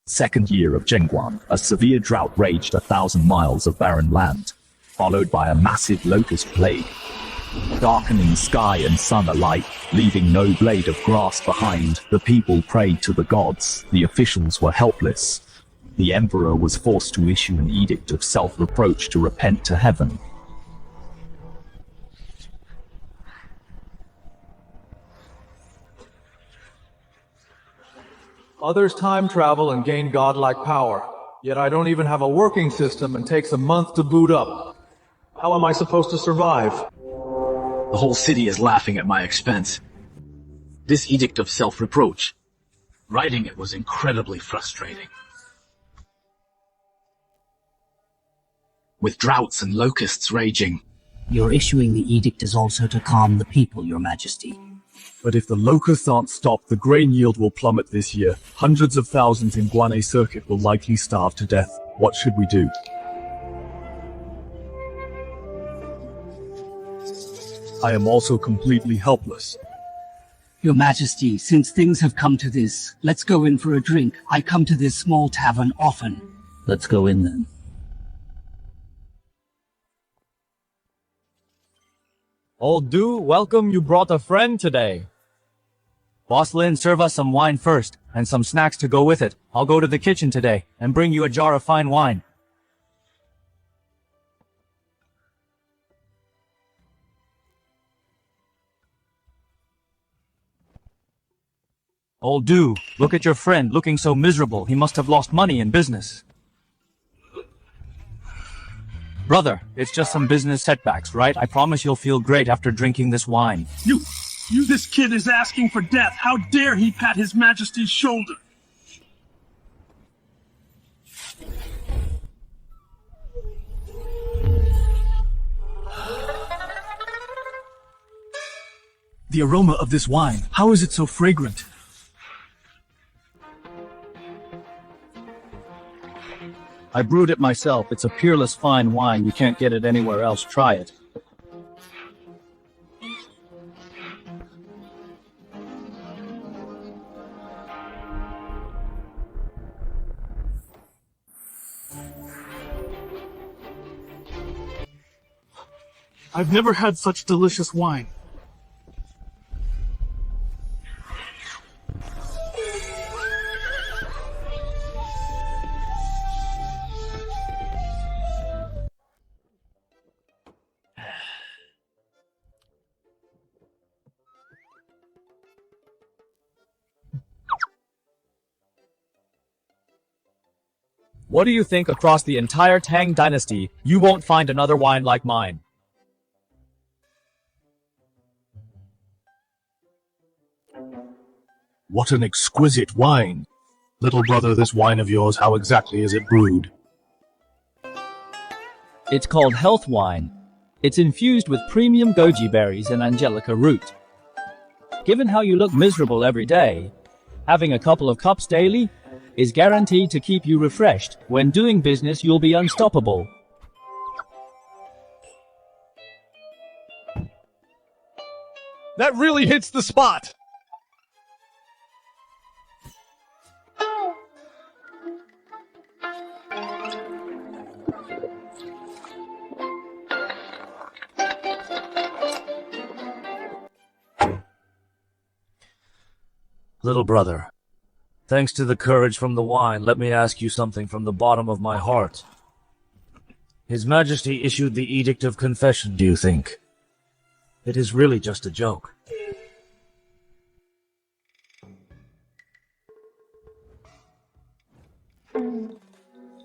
Second year of Zhengguan, a severe drought raged 1,000 miles of barren land, followed by a massive locust plague. Darkening sky and sun alike, leaving no blade of grass behind, the people prayed to the gods. The officials were helpless. The emperor was forced to issue an edict of self-reproach to repent to heaven. Others time travel and gain godlike power, yet I don't even have a working system and takes a month to boot up. How am I supposed to survive? The whole city is laughing at my expense. This edict of self-reproach, writing it was incredibly frustrating. With droughts and locusts raging. Your issuing the edict is also to calm the people, Your Majesty. But if the locusts aren't stopped, the grain yield will plummet this year. Hundreds of thousands in Guanay Circuit will likely starve to death. What should we do? I am also completely helpless. Your Majesty, since things have come to this, let's go in for a drink. I come to this small tavern often. Let's go in then. Old Du, welcome, you brought a friend today. Boss Lin, serve us some wine first, and some snacks to go with it. I'll go to the kitchen today, and bring you a jar of fine wine. Old Du, look at your friend, looking so miserable. He must have lost money in business. Brother, it's just some business setbacks, right? I promise you'll feel great after drinking this wine. This kid is asking for death. How dare he pat His Majesty's shoulder? The aroma of this wine, how is it so fragrant? I brewed it myself. It's a peerless fine wine. You can't get it anywhere else. Try it. I've never had such delicious wine. What do you think across the entire Tang dynasty, you won't find another wine like mine? What an exquisite wine! Little brother, this wine of yours, how exactly is it brewed? It's called health wine. It's infused with premium goji berries and angelica root. Given how you look miserable every day, having a couple of cups daily is guaranteed to keep you refreshed. When doing business, you'll be unstoppable. That really hits the spot! Little brother, thanks to the courage from the wine, let me ask you something from the bottom of my heart. His Majesty issued the Edict of Confession, do you think? It is really just a joke.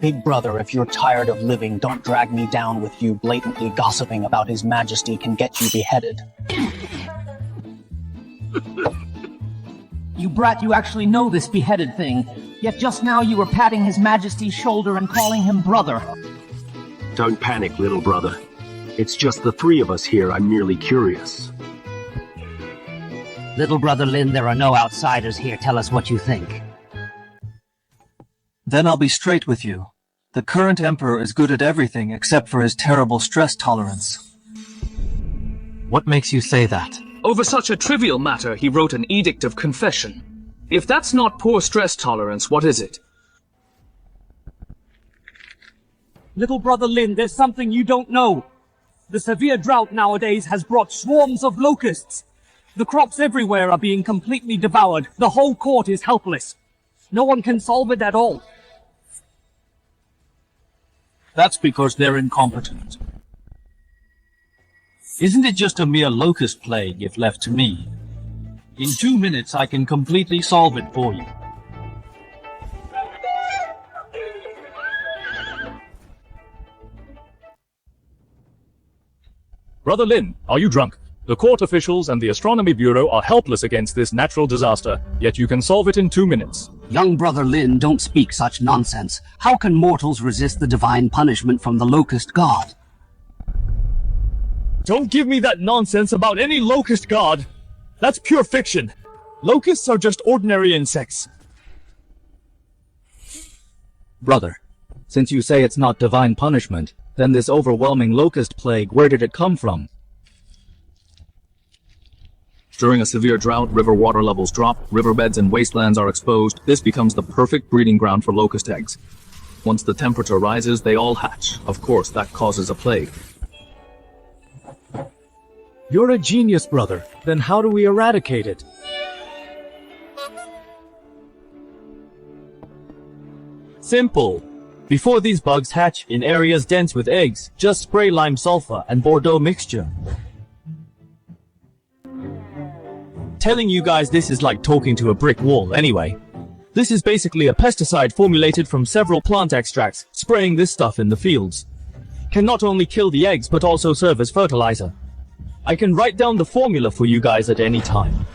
Big brother, if you're tired of living, don't drag me down with you. Blatantly gossiping about His Majesty can get you beheaded. You brat, you actually know this beheaded thing. Yet just now you were patting His Majesty's shoulder and calling him brother. Don't panic, little brother. It's just the three of us here. I'm merely curious. Little brother Lin, there are no outsiders here. Tell us what you think. Then I'll be straight with you. The current emperor is good at everything except for his terrible stress tolerance. What makes you say that? Over such a trivial matter, he wrote an edict of confession. If that's not poor stress tolerance, what is it? Little brother Lin, there's something you don't know. The severe drought nowadays has brought swarms of locusts. The crops everywhere are being completely devoured. The whole court is helpless. No one can solve it at all. That's because they're incompetent. Isn't it just a mere locust plague if left to me? In 2 minutes I can completely solve it for you. Brother Lin, are you drunk? The court officials and the Astronomy Bureau are helpless against this natural disaster, yet you can solve it in 2 minutes. Young brother Lin, don't speak such nonsense. How can mortals resist the divine punishment from the locust god? Don't give me that nonsense about any locust god. That's pure fiction. Locusts are just ordinary insects. Brother, since you say it's not divine punishment, then this overwhelming locust plague, where did it come from? During a severe drought, river water levels drop, riverbeds and wastelands are exposed. This becomes the perfect breeding ground for locust eggs. Once the temperature rises, they all hatch. Of course, that causes a plague. You're a genius, brother. Then how do we eradicate it? Simple. Before these bugs hatch in areas dense with eggs, just spray lime sulfur and Bordeaux mixture. Telling you guys this is like talking to a brick wall anyway. This is basically a pesticide formulated from several plant extracts. Spraying this stuff in the fields can not only kill the eggs but also serve as fertilizer. I can write down the formula for you guys at any time.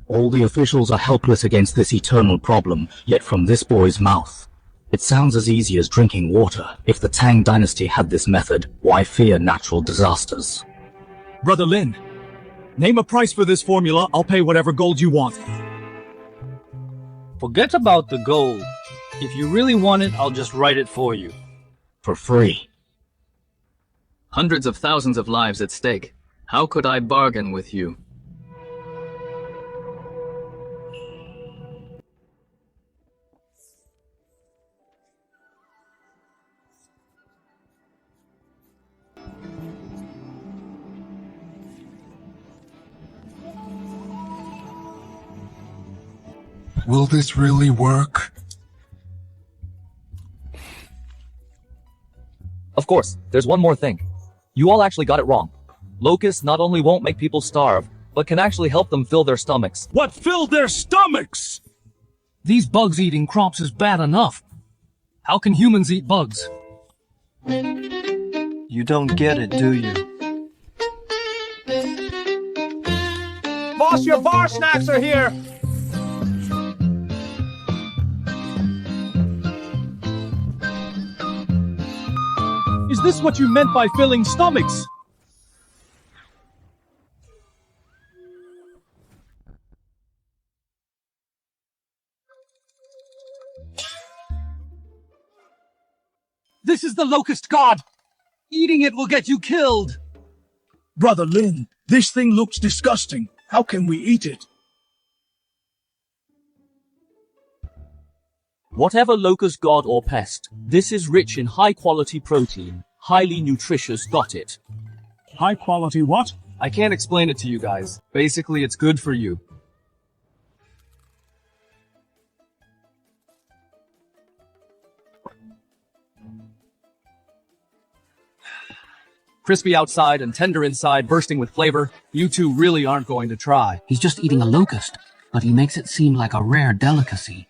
All the officials are helpless against this eternal problem, yet from this boy's mouth, it sounds as easy as drinking water. If the Tang dynasty had this method, why fear natural disasters? Brother Lin, name a price for this formula. I'll pay whatever gold you want. Forget about the gold. If you really want it, I'll just write it for you. For free. Hundreds of thousands of lives at stake. How could I bargain with you? Will this really work? Of course, there's one more thing. You all actually got it wrong. Locusts not only won't make people starve, but can actually help them fill their stomachs. What filled their stomachs? These bugs eating crops is bad enough. How can humans eat bugs? You don't get it, do you? Boss, your bar snacks are here! Is this what you meant by filling stomachs? This is the locust god! Eating it will get you killed! Brother Lin, this thing looks disgusting. How can we eat it? Whatever locust god or pest, this is rich in high-quality protein, highly nutritious. Got it? High quality what? I can't explain it to you guys. Basically, it's good for you. Crispy outside and tender inside, bursting with flavor. You two really aren't going to try. He's just eating a locust, but he makes it seem like a rare delicacy.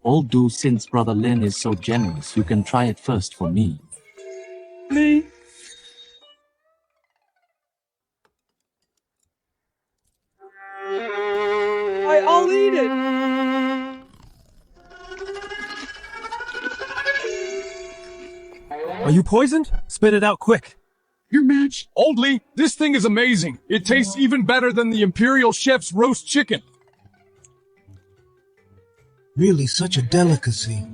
All do since Brother Lin is so generous, you can try it first for me. Me? I'll eat it! Are you poisoned? Spit it out quick. Your match? Old Lee, this thing is amazing. It tastes even better than the Imperial Chef's roast chicken. Really such a delicacy.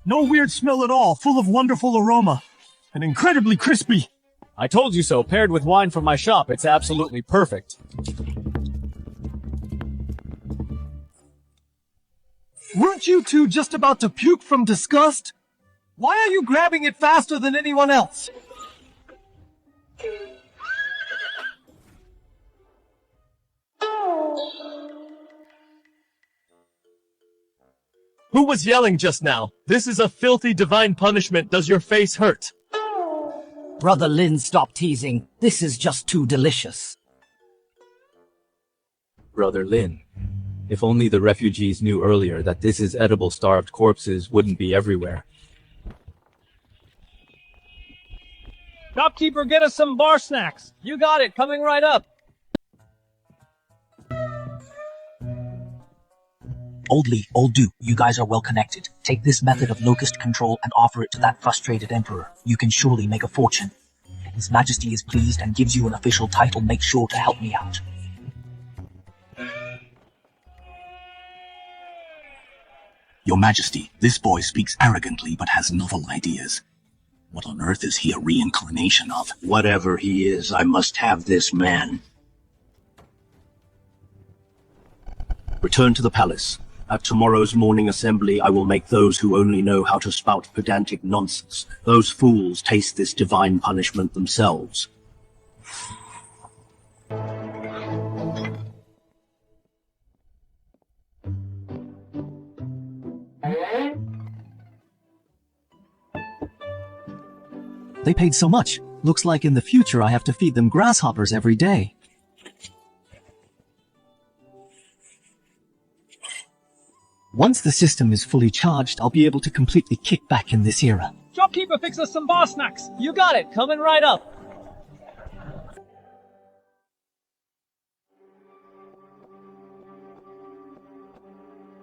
No weird smell at all, full of wonderful aroma. And incredibly crispy. I told you so, paired with wine from my shop, it's absolutely perfect. Weren't you two just about to puke from disgust? Why are you grabbing it faster than anyone else? Who was yelling just now? This is a filthy divine punishment. Does your face hurt? Brother Lin, stop teasing. This is just too delicious. Brother Lin, if only the refugees knew earlier that this is edible, starved corpses wouldn't be everywhere. Shopkeeper, get us some bar snacks. You got it, coming right up. Oldly, old do, you guys are well connected. Take this method of locust control and offer it to that frustrated emperor. You can surely make a fortune. If His Majesty is pleased and gives you an official title, make sure to help me out. Your Majesty, this boy speaks arrogantly but has novel ideas. What on earth is he a reincarnation of? Whatever he is, I must have this man. Return to the palace. At tomorrow's morning assembly, I will make those who only know how to spout pedantic nonsense. Those fools taste this divine punishment themselves. They paid so much. Looks like in the future I have to feed them grasshoppers every day. Once the system is fully charged, I'll be able to completely kick back in this era. Shopkeeper, fix us some bar snacks. You got it, coming right up.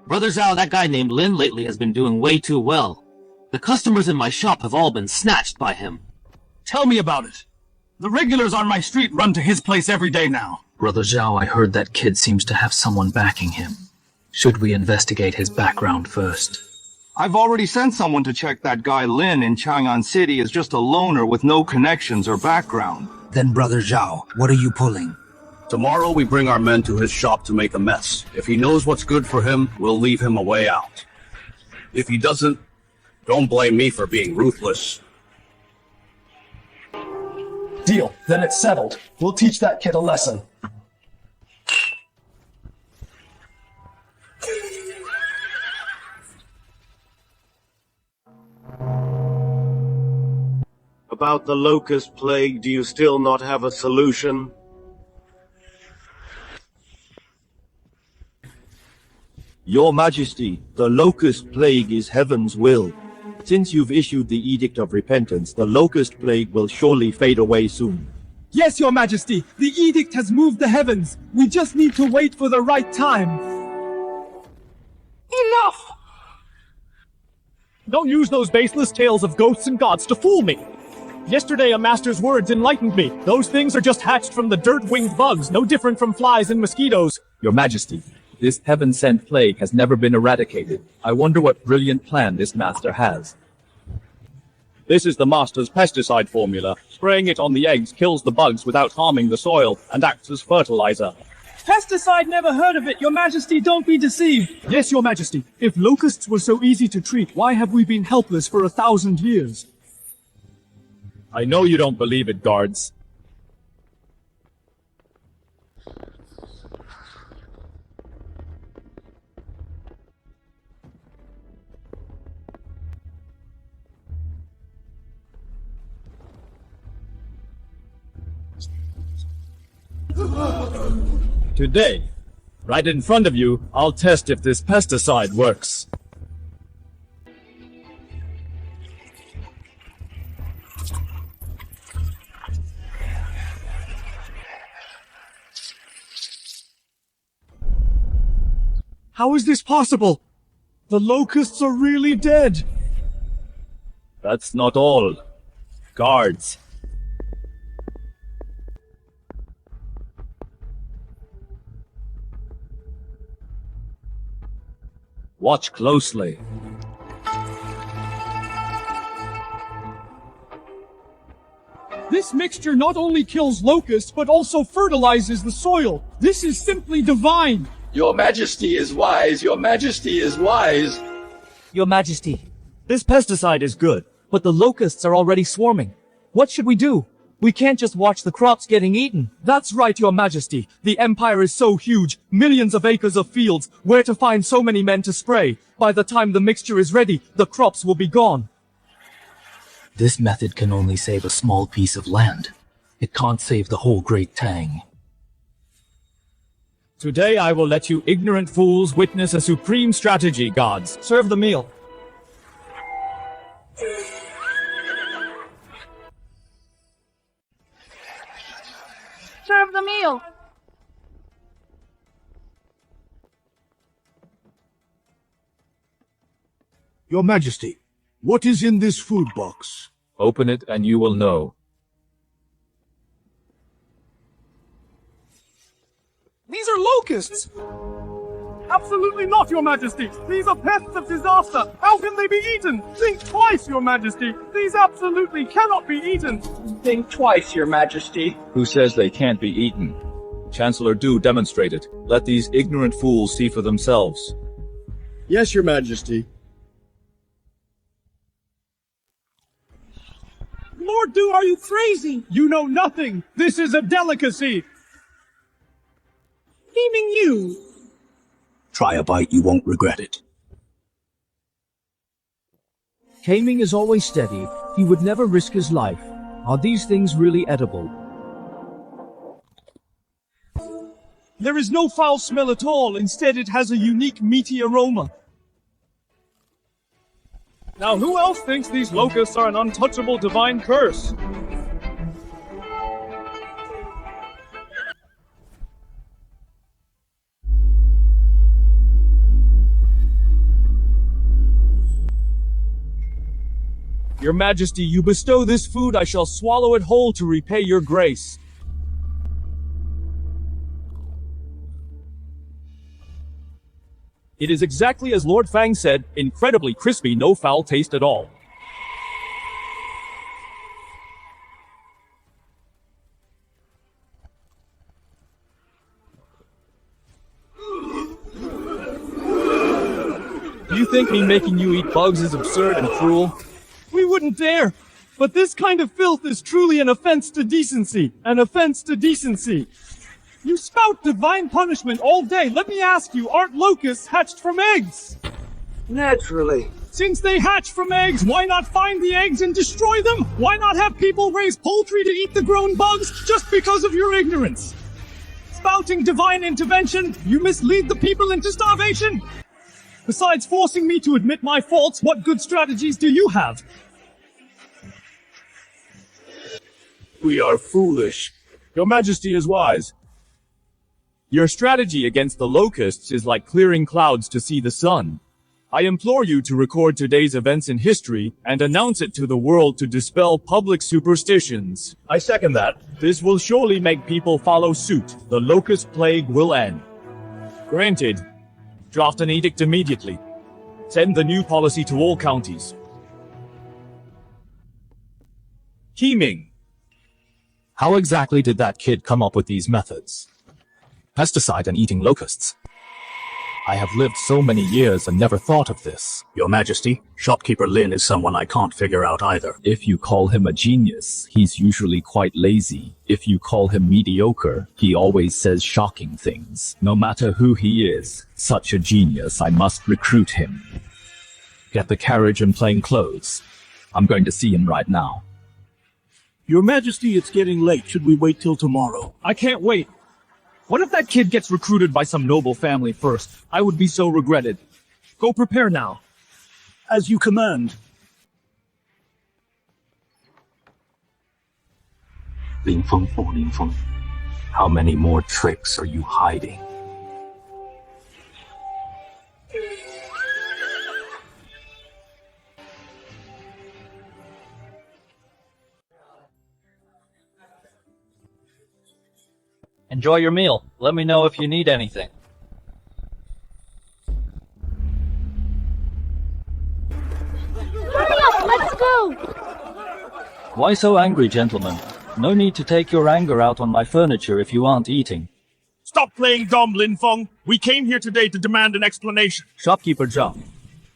Brother Zhao, that guy named Lin lately has been doing way too well. The customers in my shop have all been snatched by him. Tell me about it. The regulars on my street run to his place every day now. Brother Zhao, I heard that kid seems to have someone backing him. Should we investigate his background first? I've already sent someone to check that guy Lin in Chang'an City is just a loner with no connections or background. Then, Brother Zhao, what are you pulling? Tomorrow we bring our men to his shop to make a mess. If he knows what's good for him, we'll leave him a way out. If he doesn't, don't blame me for being ruthless. Deal. Then it's settled. We'll teach that kid a lesson. About the locust plague, do you still not have a solution? Your Majesty, the locust plague is heaven's will. Since you've issued the Edict of Repentance, the locust plague will surely fade away soon. Yes, Your Majesty, the edict has moved the heavens. We just need to wait for the right time. Enough! Don't use those baseless tales of ghosts and gods to fool me. Yesterday, a master's words enlightened me. Those things are just hatched from the dirt-winged bugs, no different from flies and mosquitoes. Your Majesty, this heaven-sent plague has never been eradicated. I wonder what brilliant plan this master has. This is the master's pesticide formula. Spraying it on the eggs kills the bugs without harming the soil and acts as fertilizer. Pesticide, never heard of it. Your Majesty, don't be deceived. Yes, Your Majesty. If locusts were so easy to treat, why have we been helpless for 1,000 years? I know you don't believe it, guards. Today, right in front of you, I'll test if this pesticide works. How is this possible? The locusts are really dead. That's not all. Guards. Watch closely. This mixture not only kills locusts, but also fertilizes the soil. This is simply divine. Your Majesty is wise. Your Majesty is wise. Your Majesty, this pesticide is good, but the locusts are already swarming. What should we do? We can't just watch the crops getting eaten. That's right, Your Majesty. The Empire is so huge, millions of acres of fields. Where to find so many men to spray? By the time the mixture is ready, the crops will be gone. This method can only save a small piece of land. It can't save the whole Great Tang. Today I will let you ignorant fools witness a supreme strategy, gods. Serve the meal. Serve the meal. Your Majesty, what is in this food box? Open it and you will know. These are locusts! Absolutely not, Your Majesty! These are pests of disaster! How can they be eaten? Think twice, Your Majesty! These absolutely cannot be eaten! Think twice, Your Majesty. Who says they can't be eaten? Chancellor, do demonstrate it. Let these ignorant fools see for themselves. Yes, Your Majesty. Lord Du, are you crazy? You know nothing! This is a delicacy! Meaning you! Try a bite, you won't regret it. Kaming is always steady. He would never risk his life. Are these things really edible? There is no foul smell at all. Instead, it has a unique meaty aroma. Now, who else thinks these locusts are an untouchable divine curse? Your Majesty, you bestow this food, I shall swallow it whole to repay your grace. It is exactly as Lord Fang said, incredibly crispy, no foul taste at all. Do you think me making you eat bugs is absurd and cruel? We wouldn't dare! But this kind of filth is truly an offense to decency! An offense to decency! You spout divine punishment all day. Let me ask you, aren't locusts hatched from eggs? Naturally. Since they hatch from eggs, why not find the eggs and destroy them? Why not have people raise poultry to eat the grown bugs just because of your ignorance? Spouting divine intervention, you mislead the people into starvation. Besides forcing me to admit my faults, what good strategies do you have? We are foolish. Your Majesty is wise. Your strategy against the locusts is like clearing clouds to see the sun. I implore you to record today's events in history and announce it to the world to dispel public superstitions. I second that. This will surely make people follow suit. The locust plague will end. Granted. Draft an edict immediately. Send the new policy to all counties. Kaming. How exactly did that kid come up with these methods? Pesticide and eating locusts. I have lived so many years and never thought of this. Your Majesty, shopkeeper Lin is someone I can't figure out either. If you call him a genius, he's usually quite lazy. If you call him mediocre, he always says shocking things. No matter who he is, such a genius, I must recruit him. Get the carriage and plain clothes. I'm going to see him right now. Your Majesty, it's getting late. Should we wait till tomorrow? I can't wait. What if that kid gets recruited by some noble family first? I would be so regretted. Go prepare now. As you command. Ling Feng, oh Ling Feng, how many more tricks are you hiding? Enjoy your meal. Let me know if you need anything. Hurry up, let's go! Why so angry, gentlemen? No need to take your anger out on my furniture if you aren't eating. Stop playing dumb, Lin Feng. We came here today to demand an explanation. Shopkeeper Zhao,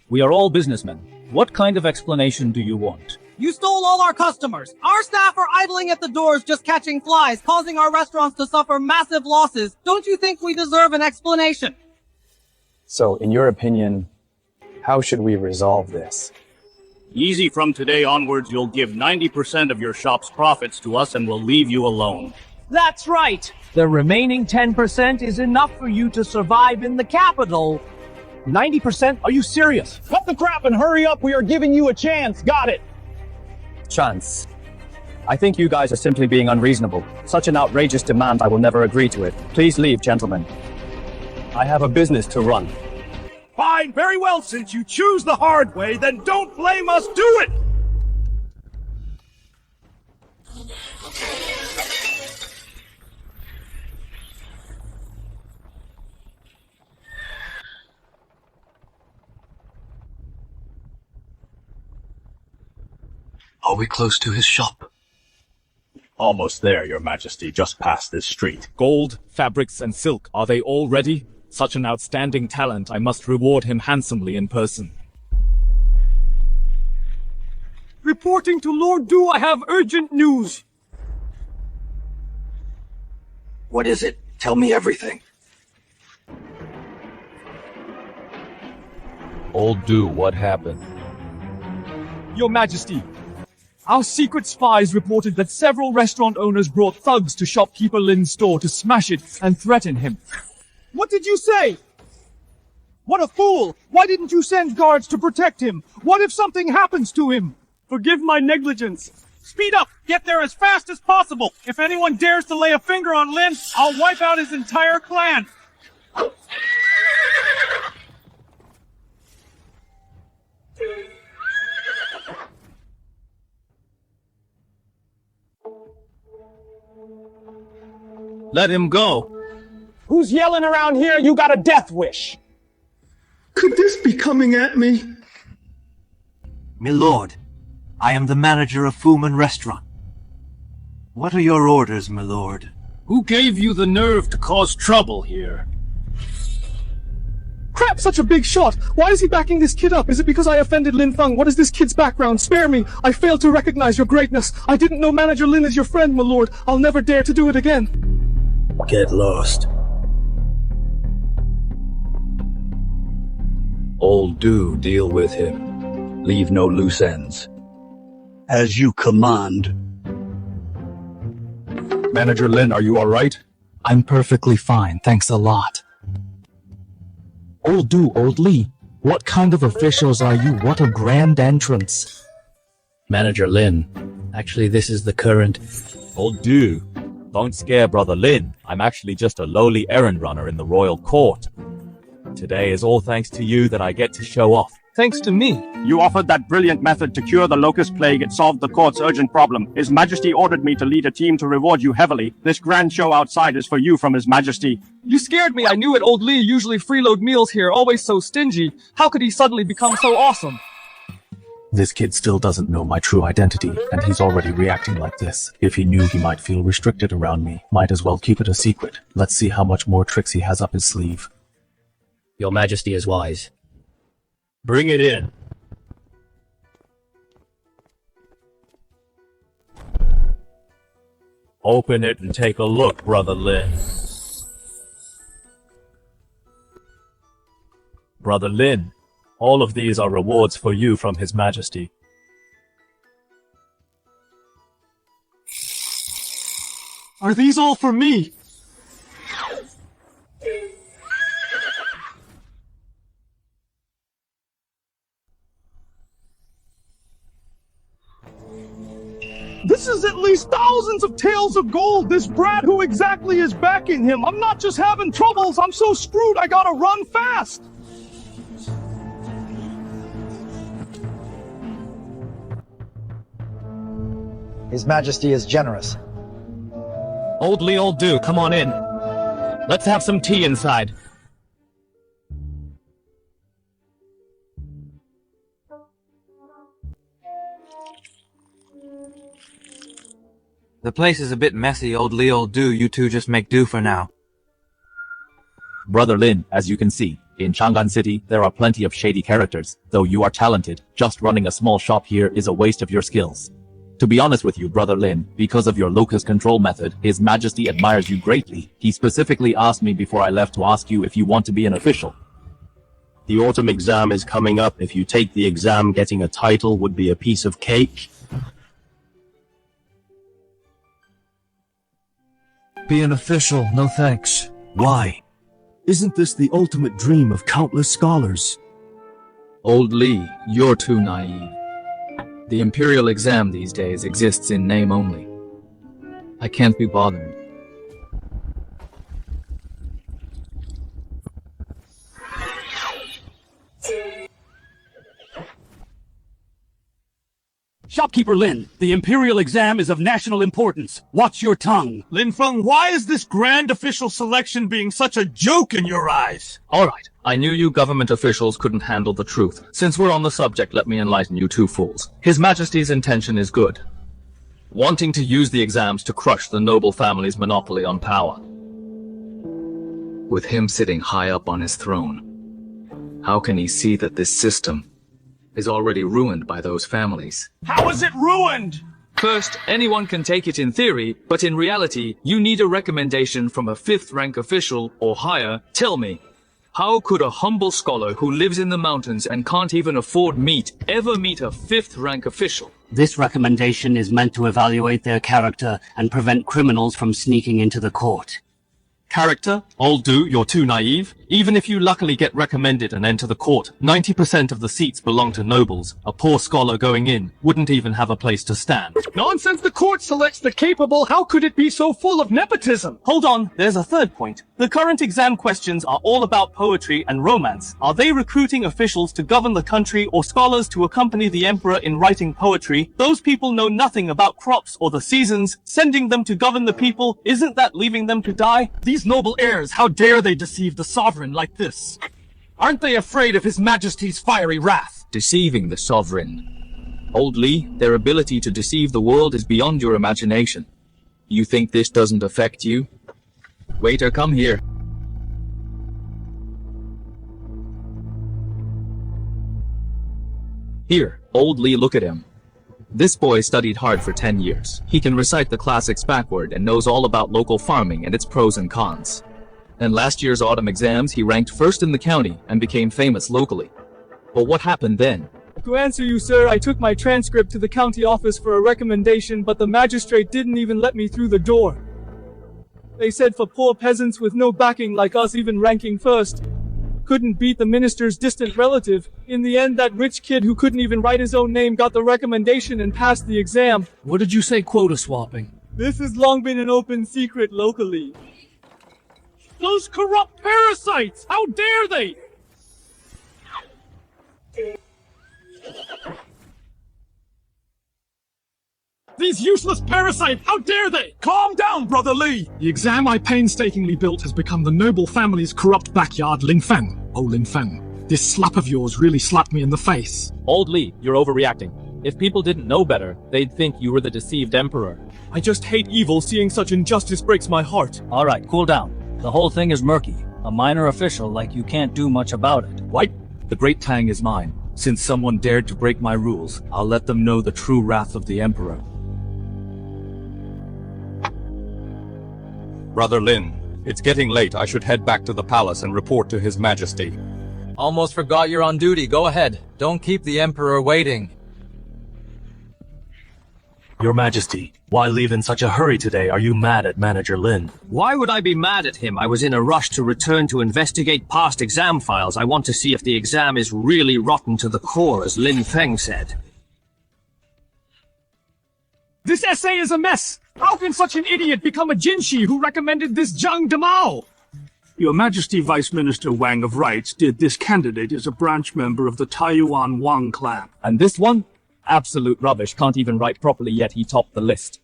we are all businessmen. What kind of explanation do you want? You stole all our customers. Our staff are idling at the doors just catching flies, causing our restaurants to suffer massive losses. Don't you think we deserve an explanation? So, in your opinion, how should we resolve this? Easy, from today onwards, you'll give 90% of your shop's profits to us and we'll leave you alone. That's right. The remaining 10% is enough for you to survive in the capital. 90%? Are you serious? Cut the crap and hurry up. We are giving you a chance. Got it. Chance. I think you guys are simply being unreasonable. Such an outrageous demand, I will never agree to it. Please leave, gentlemen. I have a business to run. Fine, very well. Since you choose the hard way, then don't blame us. Do it! Are we close to his shop? Almost there, Your Majesty, just past this street. Gold, fabrics, and silk, are they all ready? Such an outstanding talent, I must reward him handsomely in person. Reporting to Lord Du, I have urgent news. What is it? Tell me everything. Old Du, what happened? Your Majesty, our secret spies reported that several restaurant owners brought thugs to shopkeeper Lin's store to smash it and threaten him. What did you say? What a fool! Why didn't you send guards to protect him? What if something happens to him? Forgive my negligence. Speed up! Get there as fast as possible! If anyone dares to lay a finger on Lin, I'll wipe out his entire clan! Let him go. Who's yelling around here? You got a death wish! Could this be coming at me? Milord, I am the manager of Fuman Restaurant. What are your orders, milord? Who gave you the nerve to cause trouble here? Crap, such a big shot! Why is he backing this kid up? Is it because I offended Lin Feng? What is this kid's background? Spare me! I failed to recognize your greatness. I didn't know Manager Lin is your friend, my lord. I'll never dare to do it again. Get lost. Old Du, deal with him. Leave no loose ends. As you command. Manager Lin, are you alright? I'm perfectly fine, thanks a lot. Old Du, Old Li, what kind of officials are you? What a grand entrance. Manager Lin. Actually, this is the current... Old Du, don't scare Brother Lin. I'm actually just a lowly errand runner in the royal court. Today is all thanks to you that I get to show off. Thanks to me. You offered that brilliant method to cure the locust plague. It solved the court's urgent problem. His Majesty ordered me to lead a team to reward you heavily. This grand show outside is for you from His Majesty. You scared me. I knew it. Old Li usually freeload meals here, always so stingy. How could he suddenly become so awesome? This kid still doesn't know my true identity, and he's already reacting like this. If he knew, he might feel restricted around me. Might as well keep it a secret. Let's see how much more tricks he has up his sleeve. Your Majesty is wise. Bring it in. Open it and take a look, Brother Lin. Brother Lin, all of these are rewards for you from His Majesty. Are these all for me? This is at least thousands of taels of gold! This brat, who exactly is backing him? I'm not just having troubles, I'm so screwed I gotta run fast! His Majesty is generous. Old Li, Old Du, come on in. Let's have some tea inside. The place is a bit messy, old Lee, old do. You two just make do for now. Brother Lin, as you can see, in Chang'an City, there are plenty of shady characters. Though you are talented, just running a small shop here is a waste of your skills. To be honest with you, Brother Lin, because of your locus control method, His Majesty admires you greatly. He specifically asked me before I left to ask you if you want to be an official. The autumn exam is coming up. If you take the exam, getting a title would be a piece of cake. Be an official, no thanks. Why? Isn't this the ultimate dream of countless scholars? Old Lee, you're too naive. The imperial exam these days exists in name only. I can't be bothered. Shopkeeper Lin, the Imperial exam is of national importance. Watch your tongue. Lin Feng, why is this grand official selection being such a joke in your eyes? Alright, I knew you government officials couldn't handle the truth. Since we're on the subject, let me enlighten you two fools. His Majesty's intention is good. Wanting to use the exams to crush the noble family's monopoly on power. With him sitting high up on his throne, how can he see that this system is already ruined by those families? How is it ruined? First, anyone can take it in theory, but in reality, you need a recommendation from a 5th rank official or higher. Tell me, how could a humble scholar who lives in the mountains and can't even afford meat ever meet a 5th rank official? This recommendation is meant to evaluate their character and prevent criminals from sneaking into the court. Character? Old do, you're too naive. Even if you luckily get recommended and enter the court, 90% of the seats belong to nobles. A poor scholar going in wouldn't even have a place to stand. Nonsense, the court selects the capable. How could it be so full of nepotism? Hold on, there's a third point. The current exam questions are all about poetry and romance. Are they recruiting officials to govern the country or scholars to accompany the emperor in writing poetry? Those people know nothing about crops or the seasons. Sending them to govern the people, isn't that leaving them to die? These noble heirs, how dare they deceive the sovereign like this? Aren't they afraid of His Majesty's fiery wrath? Deceiving the sovereign. Old Lee, their ability to deceive the world is beyond your imagination. You think this doesn't affect you? Waiter, come here. Here, Old Lee, look at him. This boy studied hard for 10 years. He can recite the classics backward and knows all about local farming and its pros and cons. In last year's autumn exams, he ranked first in the county and became famous locally. But what happened then? To answer you, sir, I took my transcript to the county office for a recommendation, but the magistrate didn't even let me through the door. They said for poor peasants with no backing like us, even ranking first couldn't beat the minister's distant relative. In the end, that rich kid who couldn't even write his own name got the recommendation and passed the exam. What did you say, quota swapping? This has long been an open secret locally. Those corrupt parasites! How dare they! These useless parasites! How dare they! Calm down, Brother Lee! The exam I painstakingly built has become the noble family's corrupt backyard, Lin Feng. Oh, Lin Feng, this slap of yours really slapped me in the face. Old Lee, you're overreacting. If people didn't know better, they'd think you were the deceived emperor. I just hate evil. Seeing such injustice breaks my heart. Alright, cool down. The whole thing is murky. A minor official like you can't do much about it. What? The great Tang is mine. Since someone dared to break my rules, I'll let them know the true wrath of the Emperor. Brother Lin, it's getting late. I should head back to the palace and report to His Majesty. Almost forgot you're on duty. Go ahead. Don't keep the Emperor waiting. Your Majesty, why leave in such a hurry today? Are you mad at Manager Lin? Why would I be mad at him? I was in a rush to return to investigate past exam files. I want to see if the exam is really rotten to the core, as Lin Feng said. This essay is a mess! How can such an idiot become a Jinshi who recommended this Zhang Damao? Your Majesty Vice Minister Wang of Rights did this candidate as a branch member of the Taiyuan Wang clan. And this one? Absolute rubbish, can't even write properly, yet he topped the list.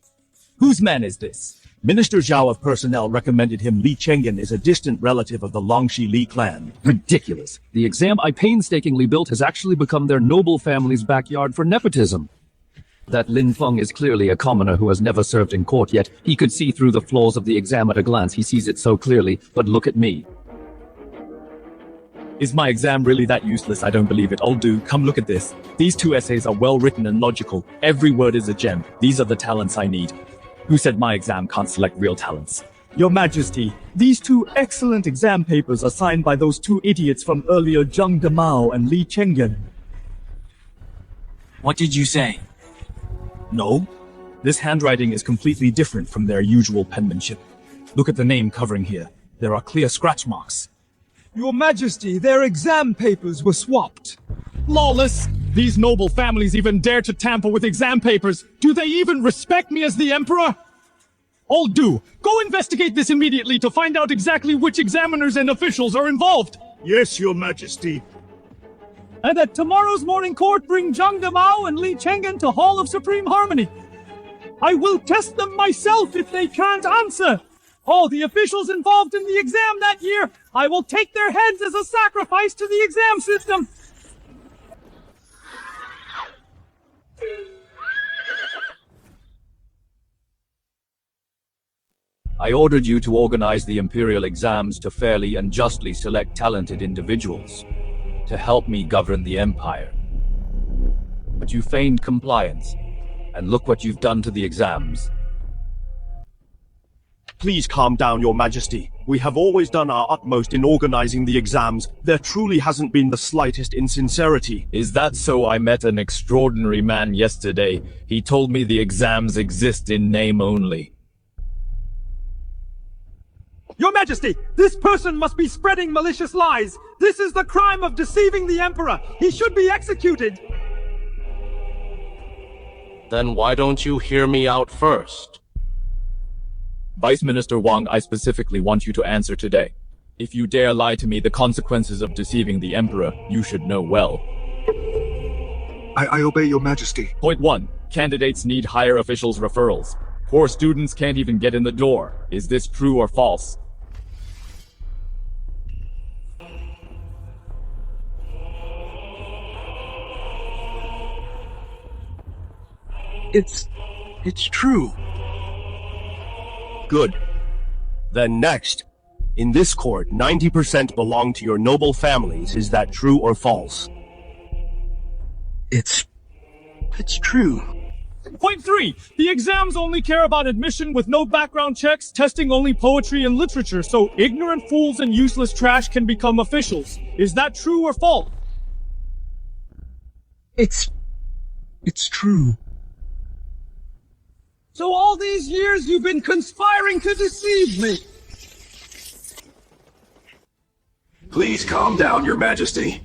Whose man is this? Minister Zhao of Personnel recommended him. Li Chengyan is a distant relative of the Longxi Li clan. Ridiculous. The exam I painstakingly built has actually become their noble family's backyard for nepotism. That Lin Feng is clearly a commoner who has never served in court yet. He could see through the flaws of the exam at a glance. He sees it so clearly, but look at me. Is my exam really that useless? I don't believe it. Old dude, come look at this. These 2 essays are well written and logical. Every word is a gem. These are the talents I need. Who said my exam can't select real talents? Your Majesty, these 2 excellent exam papers are signed by those 2 idiots from earlier, Zhang Demao and Li Chenggen. What did you say? No. This handwriting is completely different from their usual penmanship. Look at the name covering here. There are clear scratch marks. Your Majesty, their exam papers were swapped. Lawless! These noble families even dare to tamper with exam papers. Do they even respect me as the Emperor? All do. Go investigate this immediately to find out exactly which examiners and officials are involved. Yes, Your Majesty. And at tomorrow's morning court, bring Zhang Demao and Li Chenggen to Hall of Supreme Harmony. I will test them myself if they can't answer. All the officials involved in the exam that year, I will take their heads as a sacrifice to the exam system. I ordered you to organize the imperial exams to fairly and justly select talented individuals to help me govern the empire. But you feigned compliance, and look what you've done to the exams. Please calm down, Your Majesty. We have always done our utmost in organizing the exams. There truly hasn't been the slightest insincerity. Is that so? I met an extraordinary man yesterday. He told me the exams exist in name only. Your Majesty, this person must be spreading malicious lies. This is the crime of deceiving the Emperor. He should be executed. Then why don't you hear me out first? Vice Minister Wang, I specifically want you to answer today. If you dare lie to me, the consequences of deceiving the Emperor, you should know well. I obey Your Majesty. Point 1. Candidates need higher officials' referrals. Poor students can't even get in the door. Is this true or false? It's true. Good. Then next. In this court, 90% belong to your noble families. Is that true or false? It's true. Point 3. The exams only care about admission with no background checks, testing only poetry and literature, so ignorant fools and useless trash can become officials. Is that true or false? It's true. So all these years you've been conspiring to deceive me. Please calm down, Your Majesty.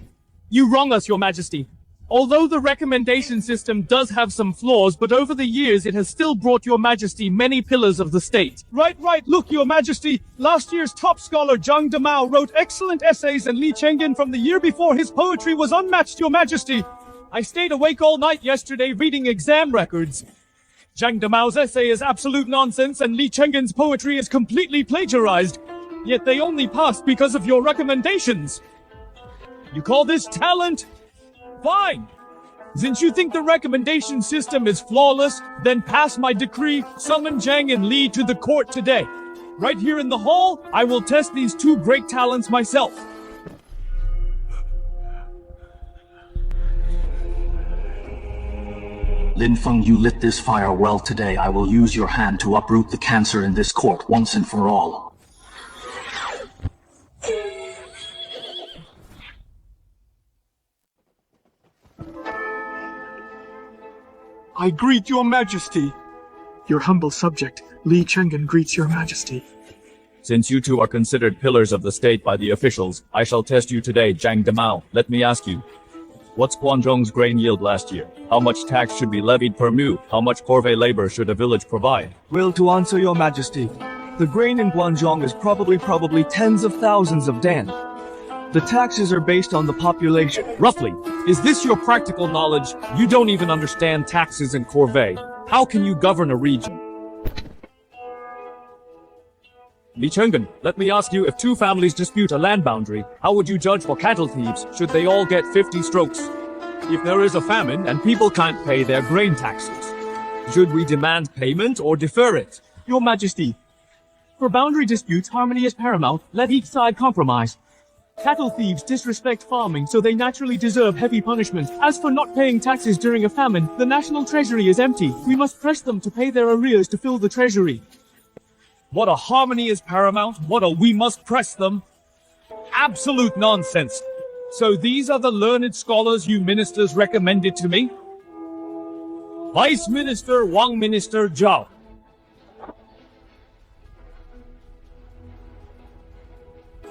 You wrong us, Your Majesty. Although the recommendation system does have some flaws, but over the years it has still brought Your Majesty many pillars of the state. Right. Look, Your Majesty. Last year's top scholar Zhang Demao wrote excellent essays, and Li Chenggen from the year before, his poetry was unmatched, Your Majesty. I stayed awake all night yesterday reading exam records. Zhang Demao's essay is absolute nonsense, and Li Chenggen's poetry is completely plagiarized. Yet they only passed because of your recommendations. You call this talent? Fine. Since you think the recommendation system is flawless, then pass my decree, summon Zhang and Li to the court today. Right here in the hall, I will test these 2 great talents myself. Lin Feng, you lit this fire well today. I will use your hand to uproot the cancer in this court once and for all. I greet Your Majesty. Your humble subject, Li Chenggen, greets Your Majesty. Since you 2 are considered pillars of the state by the officials, I shall test you today, Zhang Demao. Let me ask you, what's Guangzhong's grain yield last year? How much tax should be levied per mu? How much corvée labor should a village provide? Well, to answer Your Majesty, the grain in Guangzhong is probably tens of thousands of dan. The taxes are based on the population. Roughly. Is this your practical knowledge? You don't even understand taxes and corvée. How can you govern a region? Li Chenggen, let me ask you, if 2 families dispute a land boundary, how would you judge for cattle thieves? Should they all get 50 strokes? If there is a famine and people can't pay their grain taxes, Should we demand payment or defer it? Your Majesty, for boundary disputes, harmony is paramount. Let each side compromise. Cattle thieves disrespect farming, so they naturally deserve heavy punishment. As for not paying taxes during a famine, the national treasury is empty. We must press them to pay their arrears to fill the treasury. What a harmony is paramount, what a we must press them. Absolute nonsense. So these are the learned scholars you ministers recommended to me? Vice Minister Wang, Minister Zhao.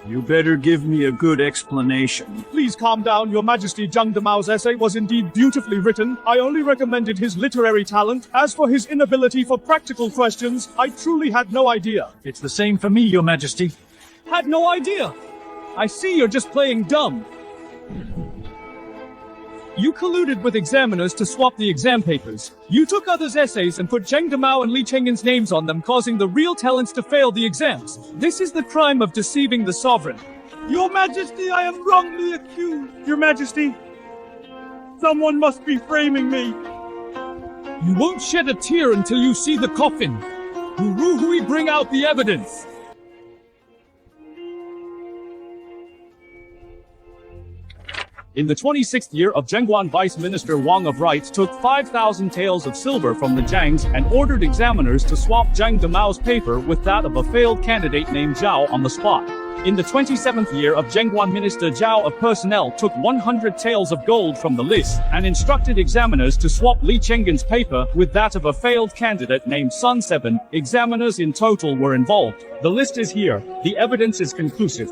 You better give me a good explanation. Please calm down, Your Majesty. Zhang Damao's essay was indeed beautifully written. I only recommended his literary talent. As for his inability for practical questions, I truly had no idea. It's the same for me, Your Majesty. Had no idea. I see you're just playing dumb. You colluded with examiners to swap the exam papers. You took others' essays and put Zheng Damao and Li Chenggen's names on them, causing the real talents to fail the exams. This is the crime of deceiving the sovereign. Your Majesty, I am wrongly accused. Your Majesty, someone must be framing me. You won't shed a tear until you see the coffin. Uruhui, bring out the evidence. In the 26th year of Zhengguan, Vice Minister Wang of Rights took 5,000 taels of silver from the Zhangs and ordered examiners to swap Zhang Damao's paper with that of a failed candidate named Zhao on the spot. In the 27th year of Zhengguan, Minister Zhao of Personnel took 100 taels of gold from the list and instructed examiners to swap Li Chenggen's paper with that of a failed candidate named Sun 7. Examiners in total were involved. The list is here. The evidence is conclusive.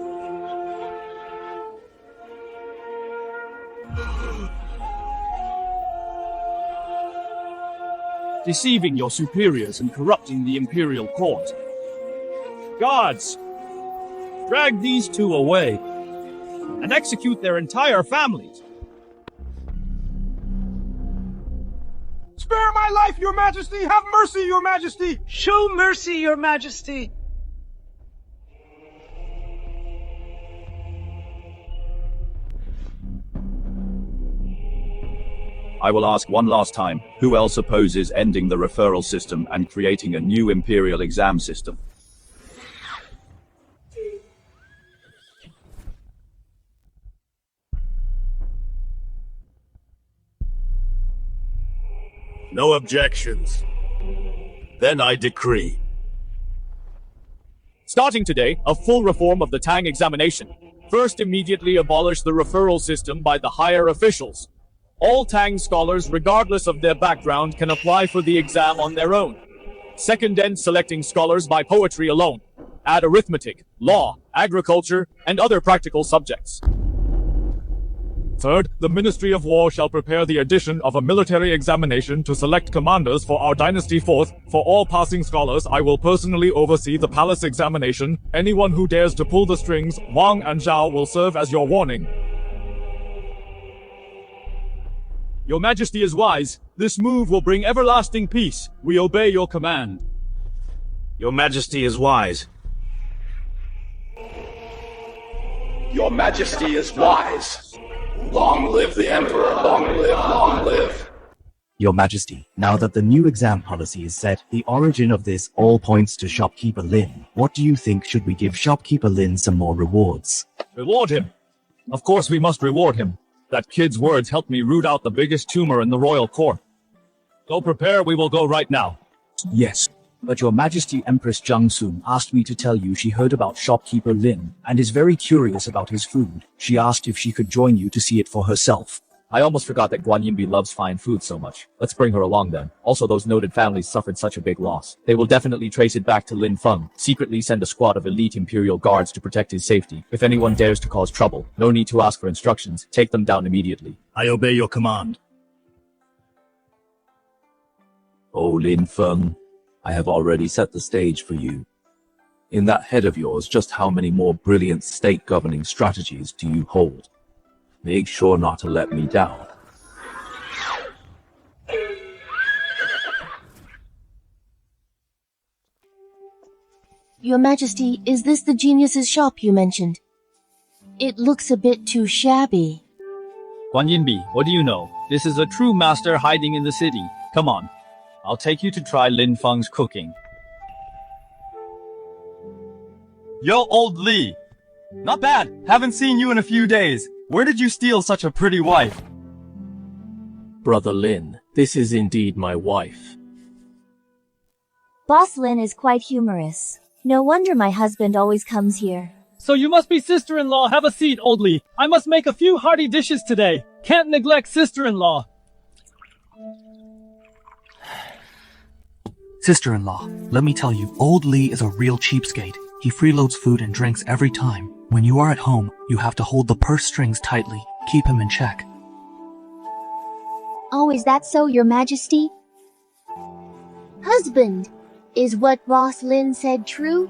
Deceiving your superiors and corrupting the imperial court. Guards, drag these two away and execute their entire families. Spare my life, Your Majesty! Have mercy, Your Majesty! Show mercy, Your Majesty! I will ask one last time, who else opposes ending the referral system and creating a new imperial exam system? No objections. Then I decree. Starting today, a full reform of the Tang examination. First, immediately abolish the referral system by the higher officials. All Tang scholars, regardless of their background, can apply for the exam on their own. Second, end selecting scholars by poetry alone. Add arithmetic, law, agriculture, and other practical subjects. Third, the Ministry of War shall prepare the addition of a military examination to select commanders for our dynasty. Fourth, for all passing scholars, I will personally oversee the palace examination. Anyone who dares to pull the strings, Wang and Zhao will serve as your warning. Your Majesty is wise. This move will bring everlasting peace. We obey your command. Your Majesty is wise. Your Majesty is wise. Long live the Emperor, long live, long live. Your Majesty, now that the new exam policy is set, the origin of this all points to Shopkeeper Lin. What do you think? Should we give Shopkeeper Lin some more rewards? Reward him? Of course we must reward him. That kid's words helped me root out the biggest tumor in the royal court. Go prepare, we will go right now. Yes, but Your Majesty Empress Jiangsun asked me to tell you she heard about Shopkeeper Lin and is very curious about his food. She asked if she could join you to see it for herself. I almost forgot that Guan Yinbi loves fine food so much. Let's bring her along then. Also, those noted families suffered such a big loss. They will definitely trace it back to Lin Feng. Secretly send a squad of elite imperial guards to protect his safety. If anyone dares to cause trouble, no need to ask for instructions. Take them down immediately. I obey your command. Oh, Lin Feng, I have already set the stage for you. In that head of yours, just how many more brilliant state governing strategies do you hold? Make sure not to let me down. Your Majesty, is this the genius's shop you mentioned? It looks a bit too shabby. Guan Yinbi, what do you know? This is a true master hiding in the city. Come on. I'll take you to try Lin Feng's cooking. Yo, old Li. Not bad. Haven't seen you in a few days. Where did you steal such a pretty wife? Brother Lin, this is indeed my wife. Boss Lin is quite humorous. No wonder my husband always comes here. So you must be sister-in-law. Have a seat, Old Li. I must make a few hearty dishes today. Can't neglect sister-in-law. Sister-in-law, let me tell you, Old Li is a real cheapskate. He freeloads food and drinks every time. When you are at home, you have to hold the purse strings tightly. Keep him in check. Oh, is that so, Your Majesty? Husband, is what Boss Lin said true?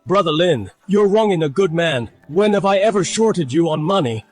Brother Lin, you're wronging a good man. When have I ever shorted you on money?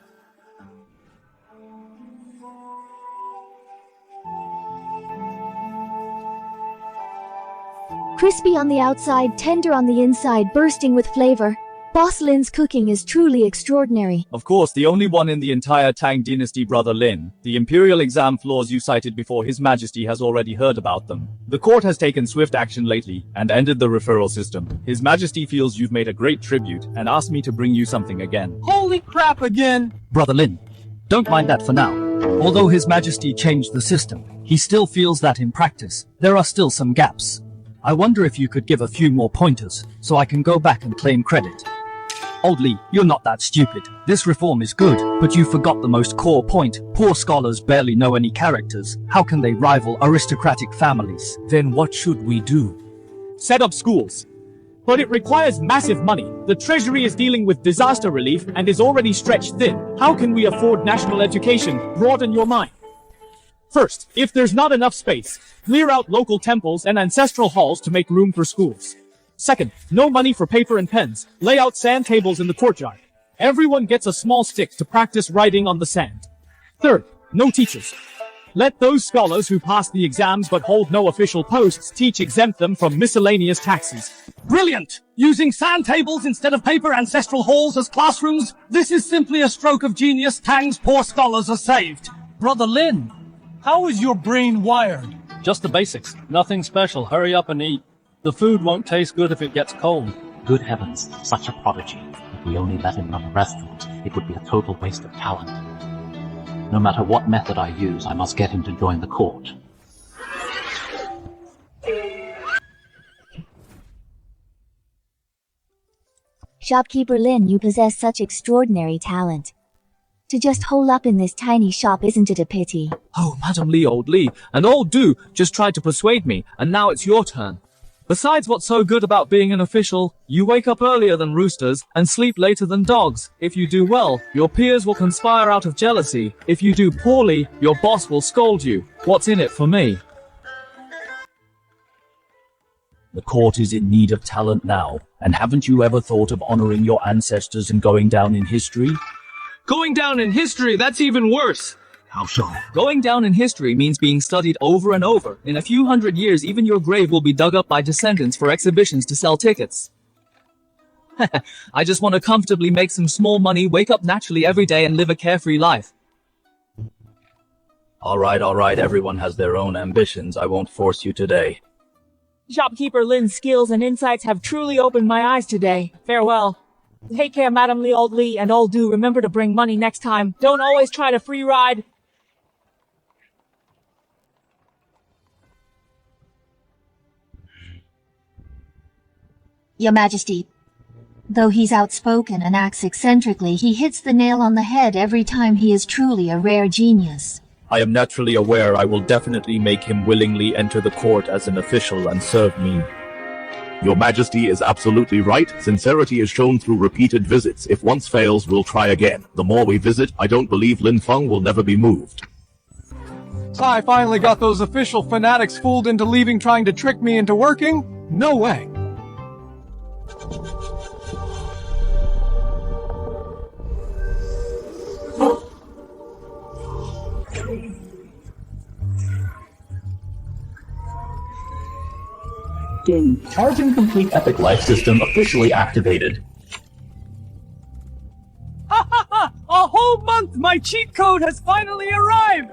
Crispy on the outside, tender on the inside, bursting with flavor. Boss Lin's cooking is truly extraordinary. Of course, the only one in the entire Tang dynasty, Brother Lin. The imperial exam flaws you cited before His Majesty has already heard about them. The court has taken swift action lately and ended the referral system. His Majesty feels you've made a great tribute and asked me to bring you something again. Holy crap again! Brother Lin, don't mind that for now. Although His Majesty changed the system, he still feels that in practice, there are still some gaps. I wonder if you could give a few more pointers, so I can go back and claim credit. Old Li, you're not that stupid. This reform is good, but you forgot the most core point. Poor scholars barely know any characters. How can they rival aristocratic families? Then what should we do? Set up schools. But it requires massive money. The treasury is dealing with disaster relief and is already stretched thin. How can we afford national education? Broaden your mind. First, if there's not enough space, clear out local temples and ancestral halls to make room for schools. Second, no money for paper and pens. Lay out sand tables in the courtyard. Everyone gets a small stick to practice writing on the sand. Third, no teachers. Let those scholars who pass the exams but hold no official posts exempt them from miscellaneous taxes. Brilliant! Using sand tables instead of paper ancestral halls as classrooms? This is simply a stroke of genius. Tang's poor scholars are saved. Brother Lin, how is your brain wired? Just the basics. Nothing special. Hurry up and eat. The food won't taste good if it gets cold. Good heavens, such a prodigy. If we only let him run a restaurant, it would be a total waste of talent. No matter what method I use, I must get him to join the court. Shopkeeper Lin, you possess such extraordinary talent. To just hole up in this tiny shop, isn't it a pity? Oh, Madam Li, Old Li, and Old Du just tried to persuade me, and now it's your turn. Besides, what's so good about being an official? You wake up earlier than roosters and sleep later than dogs. If you do well, your peers will conspire out of jealousy. If you do poorly, your boss will scold you. What's in it for me? The court is in need of talent now, and haven't you ever thought of honoring your ancestors and going down in history? Going down in history, that's even worse. How so? Going down in history means being studied over and over. In a few hundred years, even your grave will be dug up by descendants for exhibitions to sell tickets. I just want to comfortably make some small money, wake up naturally every day, and live a carefree life. All right, everyone has their own ambitions. I won't force you today. Shopkeeper Lin's skills and insights have truly opened my eyes today. Farewell. Take care, Madam Li, Old Li, and Old Du. Remember to bring money next time. Don't always try to free ride. Your Majesty, though he's outspoken and acts eccentrically, he hits the nail on the head every time. He is truly a rare genius. I am naturally aware I will definitely make him willingly enter the court as an official and serve me. Your Majesty is absolutely right. Sincerity is shown through repeated visits. If once fails, we'll try again. The more we visit, I don't believe Lin Feng will never be moved. So I finally got those official fanatics fooled into leaving, trying to trick me into working? No way. Charging Complete Epic Life System officially activated. Ha ha ha! A whole month! My cheat code has finally arrived!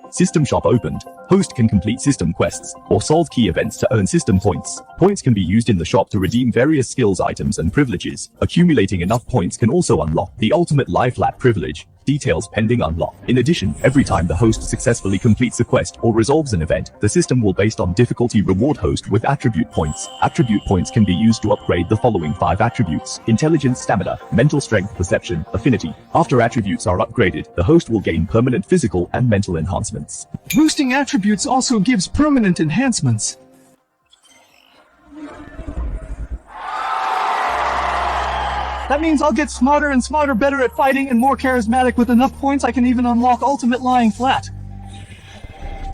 System shop opened. Host can complete system quests or solve key events to earn system points. Points can be used in the shop to redeem various skills items and privileges. Accumulating enough points can also unlock the ultimate life lap privilege. Details pending unlock. In addition, every time the host successfully completes a quest or resolves an event, the system will based on difficulty reward host with attribute points. Attribute points can be used to upgrade the following 5 attributes: intelligence, stamina, mental strength, perception, affinity. After attributes are upgraded, the host will gain permanent physical and mental enhancements. Boosting attributes also gives permanent enhancements. That means I'll get smarter and smarter, better at fighting, and more charismatic. With enough points I can even unlock ultimate lying flat.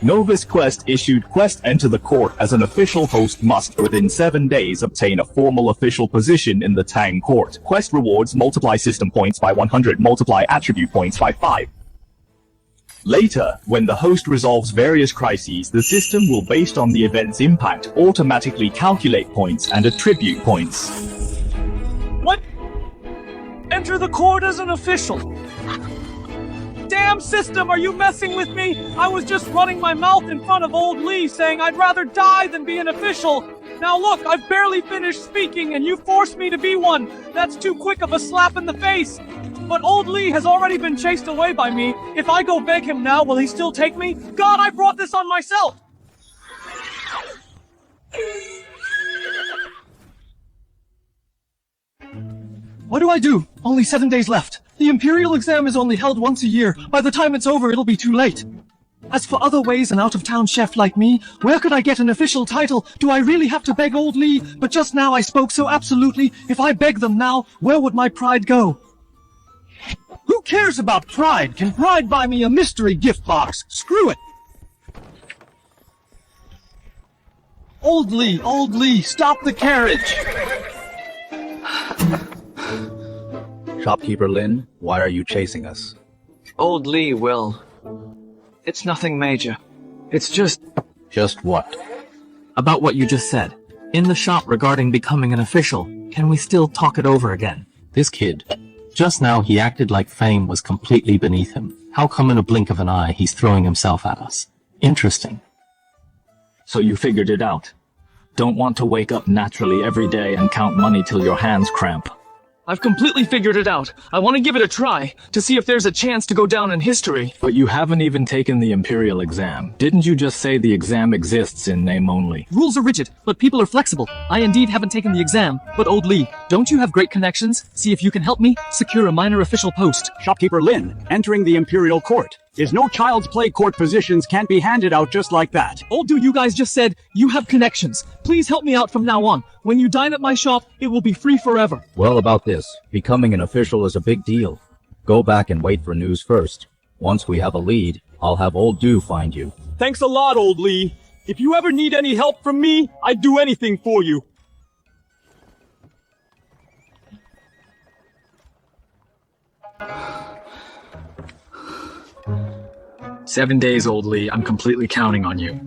Novice quest issued. Quest: enter the court as an official. Host must within 7 days obtain a formal official position in the Tang court. Quest rewards: multiply system points by 100, multiply attribute points by 5. Later, when the host resolves various crises, the system will, based on the event's impact, automatically calculate points and attribute points. What? Enter the court as an official. Damn system, are you messing with me? I was just running my mouth in front of old Lee saying I'd rather die than be an official. Now look, I've barely finished speaking and you forced me to be one. That's too quick of a slap in the face. But old Lee has already been chased away by me. If I go beg him now, will he still take me? God, I brought this on myself! What do I do? Only 7 days left. The Imperial exam is only held once a year. By the time it's over, it'll be too late. As for other ways, an out-of-town chef like me, where could I get an official title? Do I really have to beg old Lee? But just now I spoke so absolutely. If I beg them now, where would my pride go? Who cares about pride? Can pride buy me a mystery gift box? Screw it! Old Lee, stop the carriage! Shopkeeper Lin, why are you chasing us? Old Lee, well, it's nothing major. It's just... Just what? About what you just said. In the shop regarding becoming an official, can we still talk it over again? This kid. Just now he acted like fame was completely beneath him. How come in a blink of an eye he's throwing himself at us? Interesting. So you figured it out. Don't want to wake up naturally every day and count money till your hands cramp. I've completely figured it out. I want to give it a try, to see if there's a chance to go down in history. But you haven't even taken the Imperial exam. Didn't you just say the exam exists in name only? Rules are rigid, but people are flexible. I indeed haven't taken the exam, but old Lee, don't you have great connections? See if you can help me secure a minor official post. Shopkeeper Lin, entering the Imperial Court. Is no child's play. Court positions can't be handed out just like that. Old dude, you guys just said you have connections. Please help me out from now on. When you dine at my shop, it will be free forever. Well, about this, becoming an official is a big deal. Go back and wait for news first. Once we have a lead, I'll have Old Do find you. Thanks a lot, Old Lee. If you ever need any help from me, I'd do anything for you. "7 days, Old Lee. I'm completely counting on you."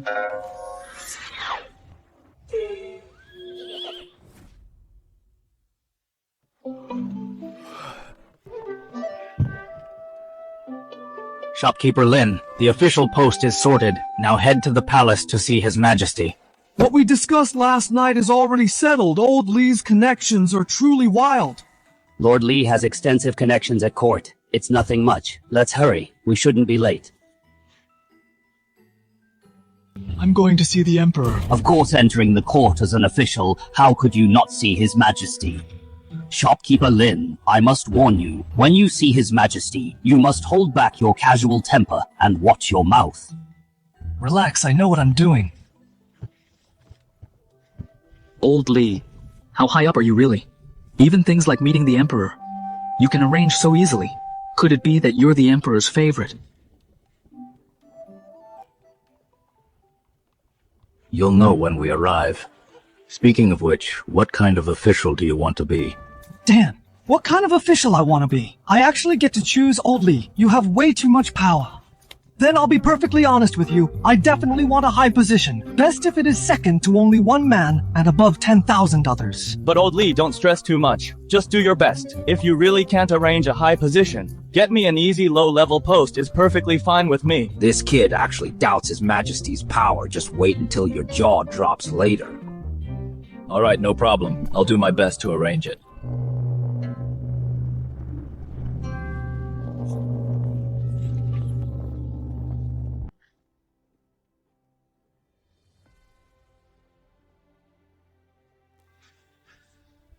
Shopkeeper Lin, the official post is sorted. Now head to the palace to see His Majesty. What we discussed last night is already settled. Old Lee's connections are truly wild. Lord Lee has extensive connections at court. It's nothing much. Let's hurry. We shouldn't be late. I'm going to see the Emperor. Of course, entering the court as an official, how could you not see His Majesty? Shopkeeper Lin, I must warn you, when you see His Majesty, you must hold back your casual temper and watch your mouth. Relax, I know what I'm doing. Old Lee, how high up are you really? Even things like meeting the Emperor, you can arrange so easily. Could it be that you're the Emperor's favorite? You'll know when we arrive. Speaking of which, what kind of official do you want to be? Dan, what kind of official I want to be? I actually get to choose, Old Lee. You have way too much power. Then I'll be perfectly honest with you. I definitely want a high position. Best if it is second to only one man and above 10,000 others. But old Lee, don't stress too much. Just do your best. If you really can't arrange a high position, get me an easy low-level post is perfectly fine with me. This kid actually doubts His Majesty's power. Just wait until your jaw drops later. Alright, no problem. I'll do my best to arrange it.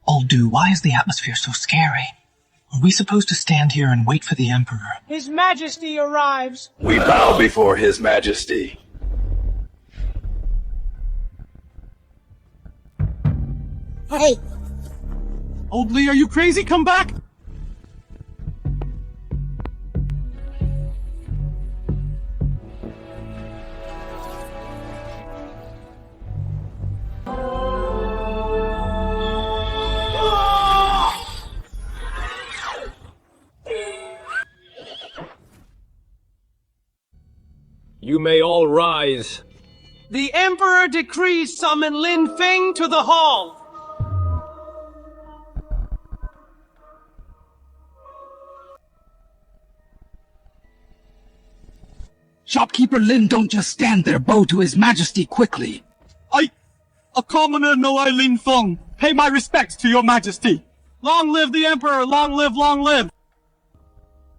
Old Du, why is the atmosphere so scary? Are we supposed to stand here and wait for the Emperor? His Majesty arrives. We bow before His Majesty. Hey! Old Lee, are you crazy? Come back! You may all rise. The Emperor decrees summon Lin Feng to the hall. Shopkeeper Lin, don't just stand there. Bow to His Majesty quickly. A commoner, no I Lin Feng. Pay my respects to your Majesty. Long live the Emperor, long live, long live.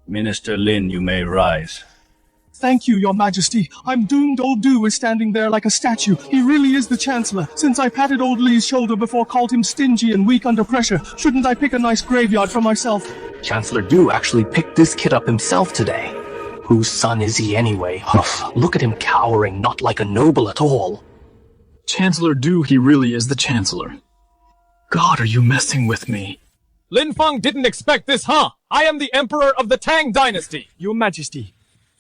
Minister Lin, you may rise. Thank you, your Majesty. I'm doomed. Old Du is standing there like a statue. He really is the Chancellor. Since I patted old Lee's shoulder before called him stingy and weak under pressure, shouldn't I pick a nice graveyard for myself? Chancellor Du actually picked this kid up himself today. Whose son is he anyway? Huff, look at him cowering, not like a noble at all. Chancellor Du, he really is the Chancellor. God, are you messing with me? Lin Feng didn't expect this, huh? I am the Emperor of the Tang Dynasty. Your Majesty.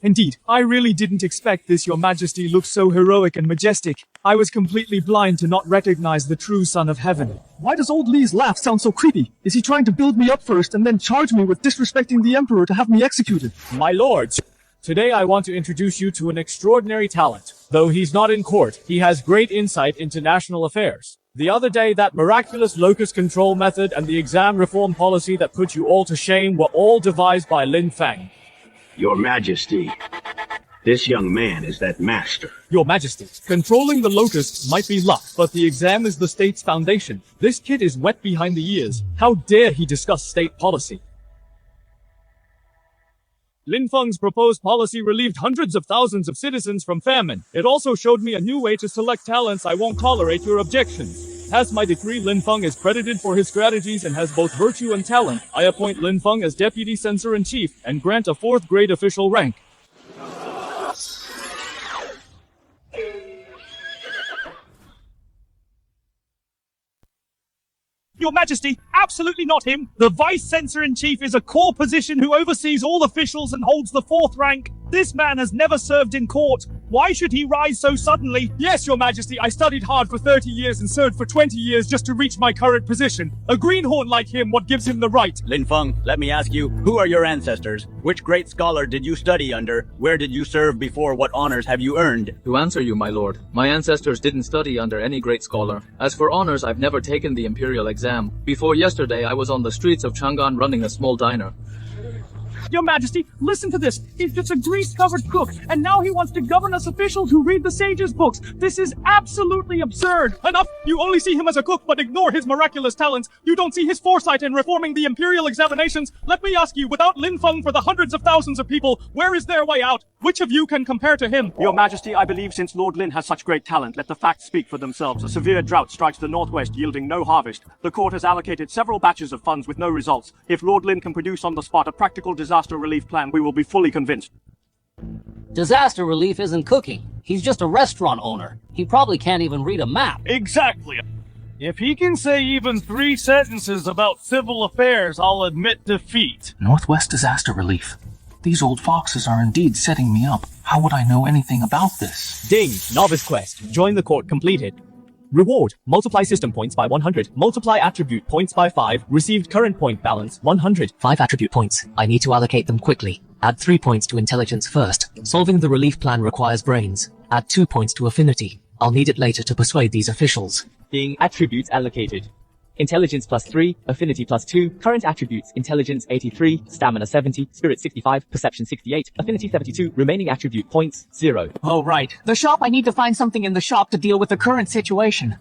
Indeed, I really didn't expect this. Your Majesty looks so heroic and majestic. I was completely blind to not recognize the true Son of Heaven. Why does old Lee's laugh sound so creepy? Is he trying to build me up first and then charge me with disrespecting the Emperor to have me executed? My lords, today I want to introduce you to an extraordinary talent. Though he's not in court, he has great insight into national affairs. The other day, that miraculous locus control method and the exam reform policy that put you all to shame were all devised by Lin Feng. Your Majesty, this young man is that master. Your Majesty, controlling the locusts might be luck, but the exam is the state's foundation. This kid is wet behind the ears. How dare he discuss state policy? Lin Feng's proposed policy relieved hundreds of thousands of citizens from famine. It also showed me a new way to select talents. I won't tolerate your objections. As my decree, Lin Feng is credited for his strategies and has both virtue and talent. I appoint Lin Feng as Deputy Censor-in-Chief and grant a 4th grade official rank. Your Majesty, absolutely not him. The Vice Censor-in-Chief is a core position who oversees all officials and holds the 4th rank. This man has never served in court. Why should he rise so suddenly? Yes, Your Majesty, I studied hard for 30 years and served for 20 years just to reach my current position. A greenhorn like him, what gives him the right? Lin Feng, let me ask you, who are your ancestors? Which great scholar did you study under? Where did you serve before? What honors have you earned? To answer you, my lord, my ancestors didn't study under any great scholar. As for honors, I've never taken the imperial exam. Before yesterday, I was on the streets of Chang'an running a small diner. Your Majesty, listen to this. He's just a grease-covered cook, and now he wants to govern us officials who read the sages' books. This is absolutely absurd. Enough! You only see him as a cook, but ignore his miraculous talents. You don't see his foresight in reforming the imperial examinations. Let me ask you, without Lin Feng for the hundreds of thousands of people, where is their way out? Which of you can compare to him? Your Majesty, I believe since Lord Lin has such great talent, let the facts speak for themselves. A severe drought strikes the northwest, yielding no harvest. The court has allocated several batches of funds with no results. If Lord Lin can produce on the spot a practical disaster relief plan, we will be fully convinced. Disaster relief isn't cooking. He's just a restaurant owner. He probably can't even read a map. Exactly. If he can say even 3 sentences about civil affairs, I'll admit defeat. Northwest Disaster Relief. These old foxes are indeed setting me up. How would I know anything about this? Ding! Novice quest. Join the court completed. Reward. Multiply system points by 100. Multiply attribute points by 5. Received current point balance 100. 5 attribute points. I need to allocate them quickly. Add 3 points to intelligence first. Solving the relief plan requires brains. Add 2 points to affinity. I'll need it later to persuade these officials. Being attributes allocated. Intelligence plus 3, affinity plus 2, current attributes, intelligence 83, stamina 70, spirit 65, perception 68, affinity 72, remaining attribute points 0. Oh, right. The shop, I need to find something in the shop to deal with the current situation.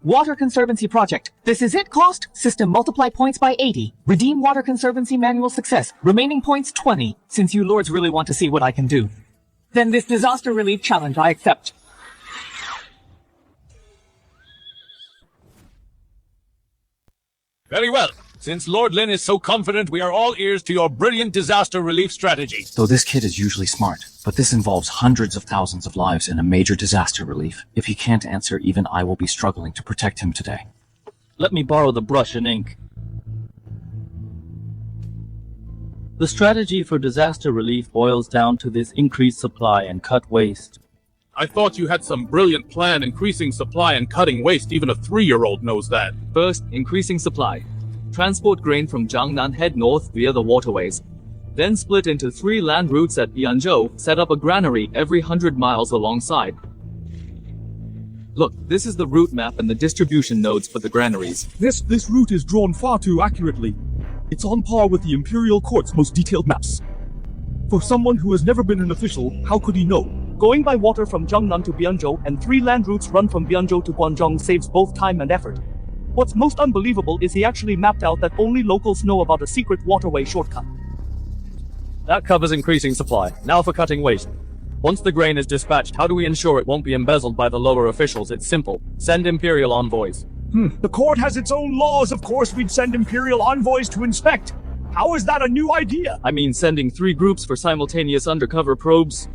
Water Conservancy Project. This is it cost. System multiply points by 80. Redeem Water Conservancy manual success. Remaining points 20. Since you lords really want to see what I can do. Then this disaster relief challenge I accept. Very well. Since Lord Lin is so confident, we are all ears to your brilliant disaster relief strategy. Though this kid is usually smart, but this involves hundreds of thousands of lives in a major disaster relief. If he can't answer, even I will be struggling to protect him today. Let me borrow the brush and ink. The strategy for disaster relief boils down to this: increase supply and cut waste. I thought you had some brilliant plan increasing supply and cutting waste. Even a 3-year-old knows that. First, increasing supply. Transport grain from Jiangnan, head north via the waterways. Then split into 3 land routes at Bianzhou, set up a granary every 100 miles alongside. Look, this is the route map and the distribution nodes for the granaries. This route is drawn far too accurately. It's on par with the Imperial Court's most detailed maps. For someone who has never been an official, how could he know? Going by water from Jiangnan to Bianzhou and 3 land routes run from Bianzhou to Guangzhou saves both time and effort. What's most unbelievable is he actually mapped out that only locals know about a secret waterway shortcut. That covers increasing supply. Now for cutting waste. Once the grain is dispatched, how do we ensure it won't be embezzled by the lower officials? It's simple. Send Imperial envoys. The court has its own laws. Of course we'd send Imperial envoys to inspect. How is that a new idea? I mean, sending 3 groups for simultaneous undercover probes.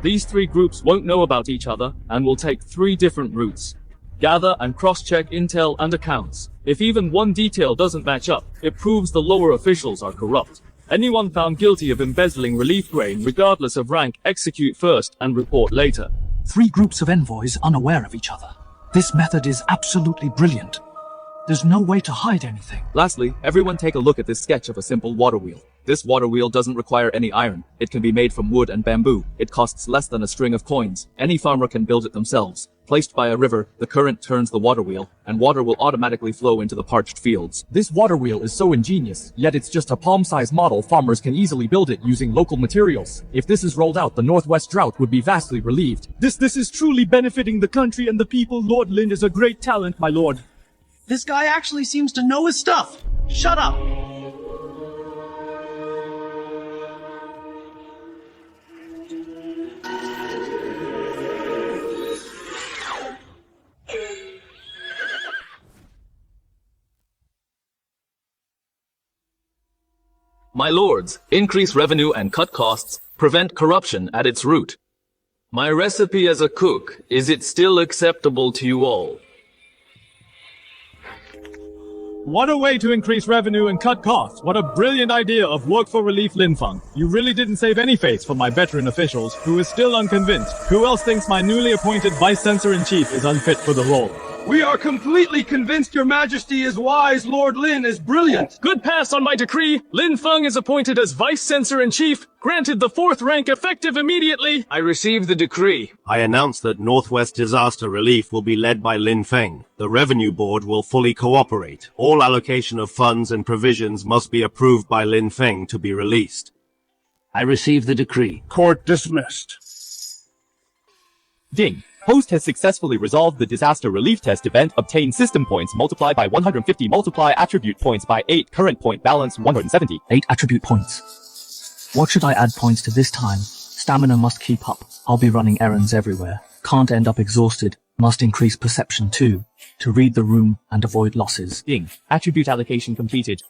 These 3 groups won't know about each other and will take 3 different routes. Gather and cross-check intel and accounts. If even one detail doesn't match up, it proves the lower officials are corrupt. Anyone found guilty of embezzling relief grain, regardless of rank, execute first and report later. 3 groups of envoys unaware of each other. This method is absolutely brilliant. There's no way to hide anything. Lastly, everyone take a look at this sketch of a simple water wheel. This water wheel doesn't require any iron. It can be made from wood and bamboo. It costs less than a string of coins. Any farmer can build it themselves. Placed by a river, the current turns the water wheel, and water will automatically flow into the parched fields. This water wheel is so ingenious, yet it's just a palm-sized model. Farmers can easily build it using local materials. If this is rolled out, the Northwest drought would be vastly relieved. This is truly benefiting the country and the people. Lord Lin is a great talent, my lord. This guy actually seems to know his stuff. Shut up. My lords, increase revenue and cut costs, prevent corruption at its root. My recipe as a cook, is it still acceptable to you all? What a way to increase revenue and cut costs. What a brilliant idea of work for relief, Lin Feng. You really didn't save any face for my veteran officials, who is still unconvinced. Who else thinks my newly appointed Vice Censor-in-Chief is unfit for the role? We are completely convinced your majesty is wise. Lord Lin is brilliant. Good pass on my decree. Lin Feng is appointed as Vice Censor-in-Chief, granted the 4th rank effective immediately. I received the decree. I announce that Northwest Disaster Relief will be led by Lin Feng. The Revenue Board will fully cooperate. All allocation of funds and provisions must be approved by Lin Feng to be released. I receive the decree. Court dismissed. Ding. Host has successfully resolved the disaster relief test event. Obtain system points. Multiply by 150. Multiply attribute points by 8. Current point balance 170. 8 attribute points. What should I add points to this time? Stamina must keep up. I'll be running errands everywhere. Can't end up exhausted. Must increase perception too, to read the room and avoid losses. Ding. Attribute allocation completed.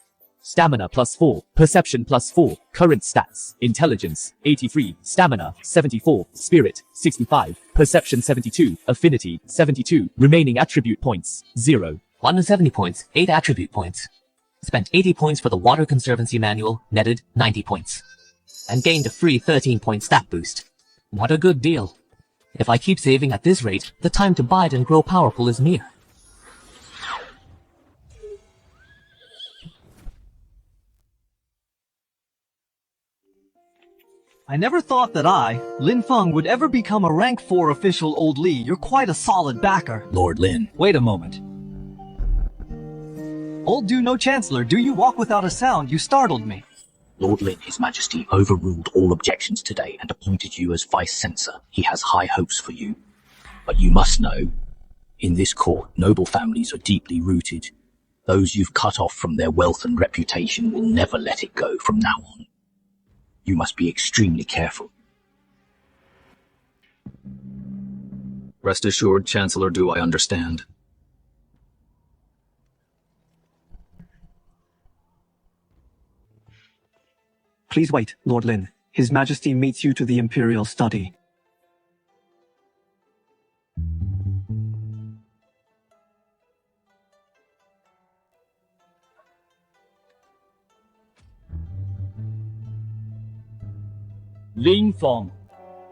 Stamina plus 4, perception plus 4, current stats, intelligence, 83, stamina, 74, spirit, 65, perception 72, affinity, 72, remaining attribute points, 0. 170 points, 8 attribute points. Spent 80 points for the Water Conservancy manual, netted 90 points. And gained a free 13-point stat boost. What a good deal. If I keep saving at this rate, the time to buy it and grow powerful is near. I never thought that I, Lin Feng, would ever become a rank 4 official, Old Li. You're quite a solid backer. Lord Lin. Wait a moment. Old Do No Chancellor, do you walk without a sound? You startled me. Lord Lin, His Majesty, overruled all objections today and appointed you as Vice Censor. He has high hopes for you. But you must know, in this court, noble families are deeply rooted. Those you've cut off from their wealth and reputation will never let it go from now on. You must be extremely careful. Rest assured, Chancellor, do I understand. Please wait, Lord Lin. His Majesty meets you to the Imperial Study. Lin Feng,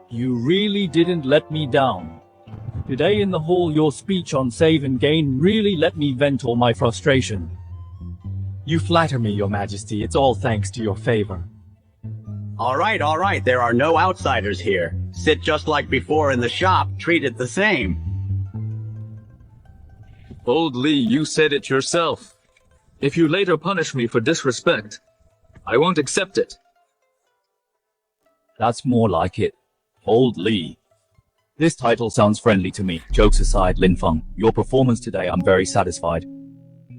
you really didn't let me down. Today in the hall, your speech on save and gain really let me vent all my frustration. You flatter me, Your Majesty. It's all thanks to your favor. All right. There are no outsiders here. Sit just like before in the shop, treated the same. Old Li, you said it yourself. If you later punish me for disrespect, I won't accept it. That's more like it. Old Li. This title sounds friendly to me. Jokes aside, Lin Feng, your performance today, I'm very satisfied.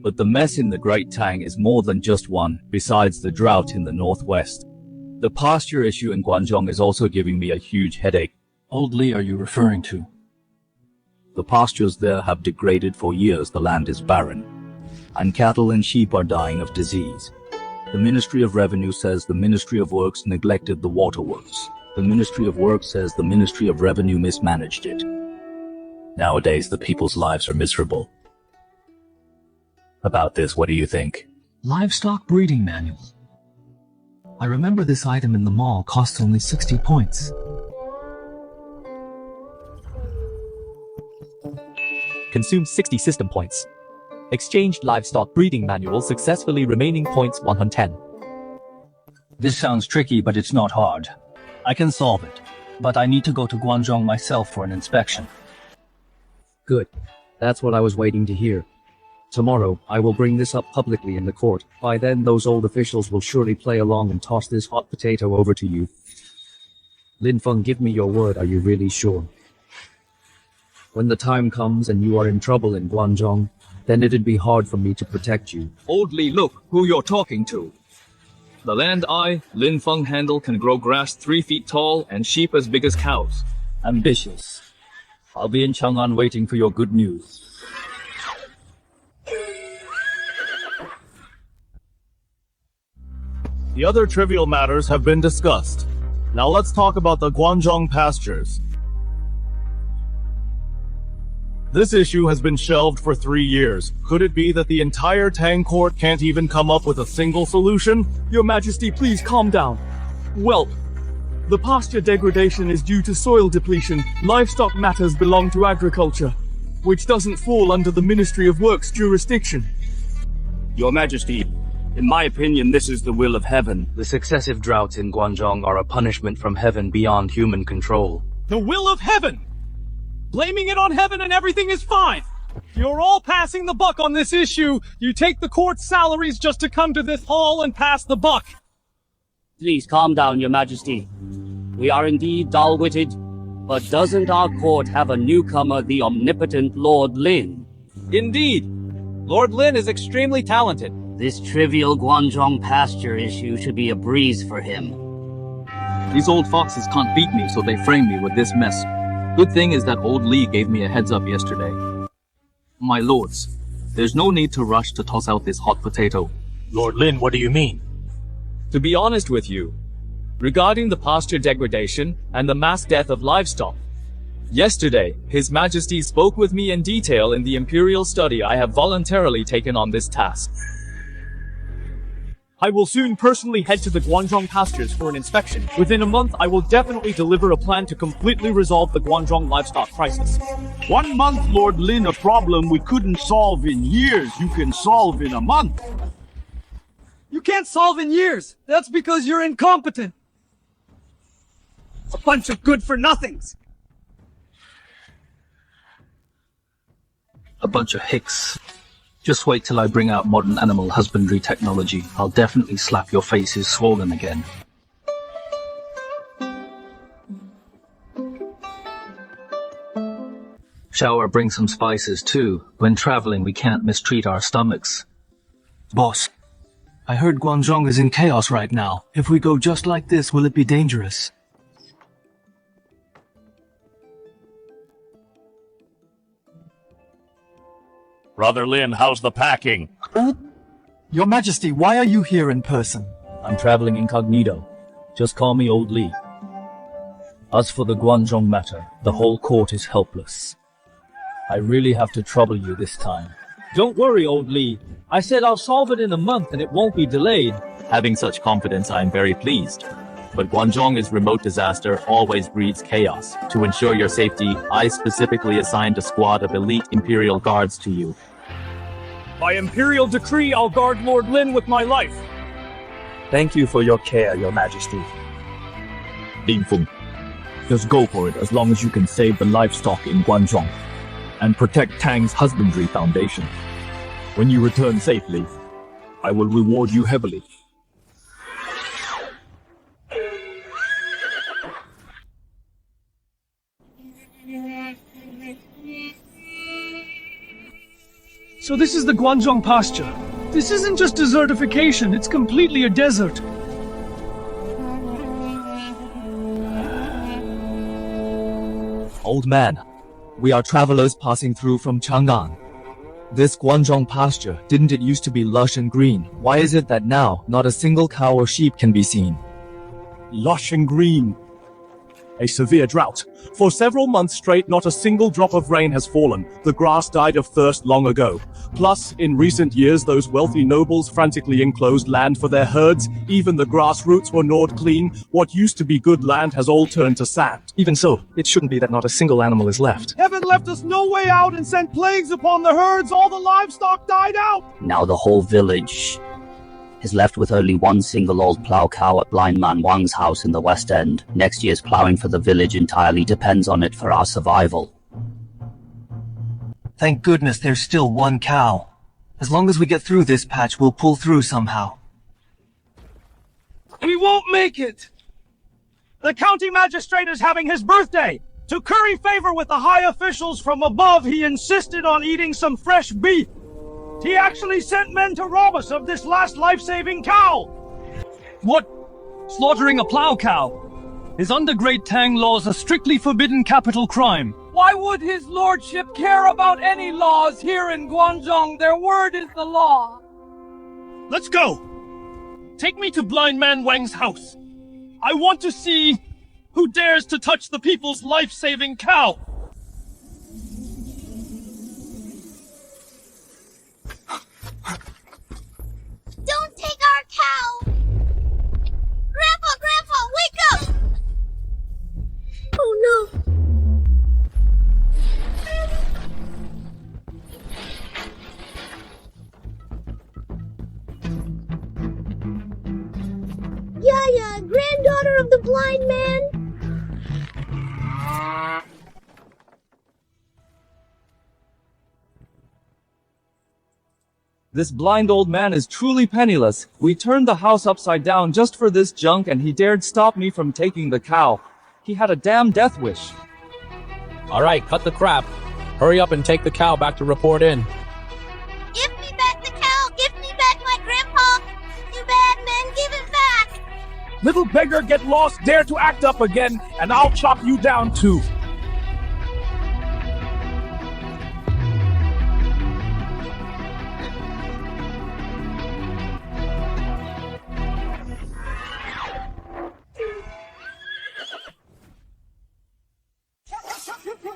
But the mess in the Great Tang is more than just one, besides the drought in the northwest. The pasture issue in Guangzhou is also giving me a huge headache. Old Li are you referring to? The pastures there have degraded for years, the land is barren. And cattle and sheep are dying of disease. The Ministry of Revenue says the Ministry of Works neglected the waterworks. The Ministry of Works says the Ministry of Revenue mismanaged it. Nowadays, the people's lives are miserable. About this, what do you think? Livestock breeding manual. I remember this item in the mall costs only 60 points. Consume 60 system points. Exchanged livestock breeding manual successfully, remaining points 110. This sounds tricky, but it's not hard. I can solve it. But I need to go to Guangzhou myself for an inspection. Good. That's what I was waiting to hear. Tomorrow, I will bring this up publicly in the court. By then, those old officials will surely play along and toss this hot potato over to you. Lin Feng, give me your word, are you really sure? When the time comes and you are in trouble in Guangzhou, then it'd be hard for me to protect you. Old Li, look who you're talking to. The land I, Lin Feng, handle can grow grass 3 feet tall and sheep as big as cows. Ambitious. I'll be in Chang'an waiting for your good news. The other trivial matters have been discussed. Now let's talk about the Guangzhou pastures. This issue has been shelved for 3 years. Could it be that the entire Tang Court can't even come up with a single solution? Your Majesty, please calm down. Well, the pasture degradation is due to soil depletion. Livestock matters belong to agriculture, which doesn't fall under the Ministry of Works jurisdiction. Your Majesty, in my opinion, this is the will of heaven. The successive droughts in Guangzhou are a punishment from heaven beyond human control. The will of heaven! Blaming it on heaven and everything is fine! You're all passing the buck on this issue. You take the court's salaries just to come to this hall and pass the buck. Please calm down, Your Majesty. We are indeed dull-witted, but doesn't our court have a newcomer, the omnipotent Lord Lin? Indeed! Lord Lin is extremely talented. This trivial Guangzhou pasture issue should be a breeze for him. These old foxes can't beat me, so they frame me with this mess. Good thing is that old Li gave me a heads up yesterday. My lords, there's no need to rush to toss out this hot potato. Lord Lin, what do you mean? To be honest with you, regarding the pasture degradation and the mass death of livestock, yesterday, His Majesty spoke with me in detail in the Imperial study. I have voluntarily taken on this task. I will soon personally head to the Guanzhong pastures for an inspection. Within a month, I will definitely deliver a plan to completely resolve the Guanzhong livestock crisis. 1 month, Lord Lin, a problem we couldn't solve in years, you can solve in a month. You can't solve in years. That's because you're incompetent. A bunch of good-for-nothings. A bunch of hicks. Just wait till I bring out modern animal husbandry technology. I'll definitely slap your faces swollen again. Shower, bring some spices too. When traveling, we can't mistreat our stomachs. Boss, I heard Guanzhong is in chaos right now. If we go just like this, will it be dangerous? Brother Lin, how's the packing? Your Majesty, why are you here in person? I'm traveling incognito. Just call me Old Li. As for the Guanzhong matter, the whole court is helpless. I really have to trouble you this time. Don't worry, Old Li. I said I'll solve it in a month and it won't be delayed. Having such confidence, I am very pleased. But Guanzhong's remote disaster always breeds chaos. To ensure your safety, I specifically assigned a squad of elite Imperial guards to you. By Imperial decree, I'll guard Lord Lin with my life. Thank you for your care, Your Majesty. Lin Feng, just go for it as long as you can save the livestock in Guanzhong and protect Tang's husbandry foundation. When you return safely, I will reward you heavily. So this is the Guanzhong pasture. This isn't just desertification, it's completely a desert. Old man, we are travelers passing through from Chang'an. This Guanzhong pasture, didn't it used to be lush and green? Why is it that now, not a single cow or sheep can be seen? Lush and green. A severe drought. For several months straight, not a single drop of rain has fallen. The grass died of thirst long ago. Plus, in recent years, those wealthy nobles frantically enclosed land for their herds. Even the grassroots were gnawed clean. What used to be good land has all turned to sand. Even so, it shouldn't be that not a single animal is left. Heaven left us no way out and sent plagues upon the herds. All the livestock died out. Now the whole village is left with only one single old plough cow at Blind Man Wang's house in the West End. Next year's ploughing for the village entirely depends on it for our survival. Thank goodness there's still one cow. As long as we get through this patch, we'll pull through somehow. We won't make it. The county magistrate is having his birthday. To curry favor with the high officials from above, he insisted on eating some fresh beef. He actually sent men to rob us of this last life-saving cow! What? Slaughtering a plough cow is under Great Tang laws a strictly forbidden capital crime. Why would his lordship care about any laws here in Guanzhong? Their word is the law. Let's go! Take me to Blind Man Wang's house. I want to see who dares to touch the people's life-saving cow. Don't take our cow! Grandpa, wake up! Oh no! Yaya, granddaughter of the blind man? This blind old man is truly penniless. We turned the house upside down just for this junk and he dared stop me from taking the cow. He had a damn death wish. Alright, cut the crap. Hurry up and take the cow back to report in. Give me back the cow! Give me back my grandpa! You bad men, give it back! Little beggar, get lost, dare to act up again, and I'll chop you down too.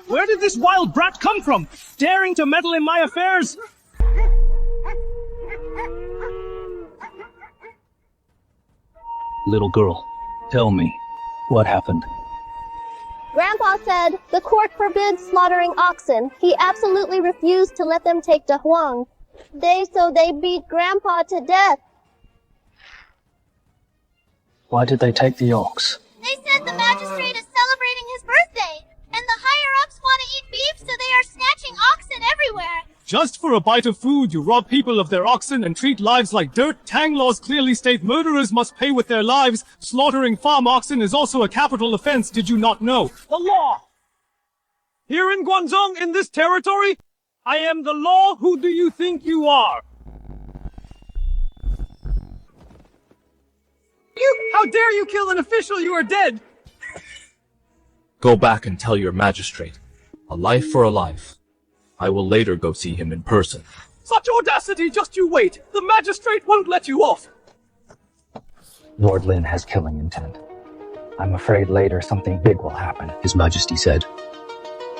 Where did this wild brat come from? Daring to meddle in my affairs? Little girl, tell me, what happened? Grandpa said the court forbids slaughtering oxen. He absolutely refused to let them take De Huang. So they beat Grandpa to death. Why did they take the ox? They said the magistrate is celebrating his birthday, and the higher-ups want to eat beef, so they are snatching oxen everywhere. Just for a bite of food, you rob people of their oxen and treat lives like dirt. Tang laws clearly state murderers must pay with their lives. Slaughtering farm oxen is also a capital offense. Did you not know? The law! Here in Guangzhou, in this territory, I am the law. Who do you think you are? How dare you kill an official? You are dead! Go back and tell your magistrate. A life for a life. I will later go see him in person. Such audacity! Just you wait! The magistrate won't let you off! Lord Lin has killing intent. I'm afraid later something big will happen. His Majesty said,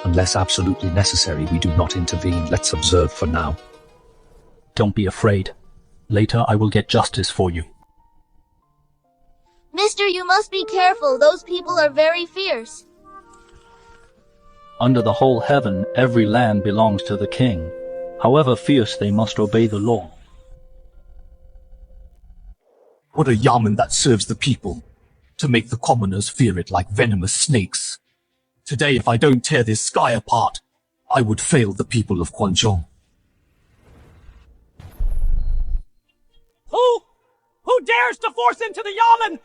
unless absolutely necessary, we do not intervene. Let's observe for now. Don't be afraid. Later I will get justice for you. Mister, you must be careful. Those people are very fierce. Under the whole heaven, every land belongs to the king. However fierce, they must obey the law. What a yamen that serves the people, to make the commoners fear it like venomous snakes. Today, if I don't tear this sky apart, I would fail the people of Guangzhou. Who dares to force into the yamen?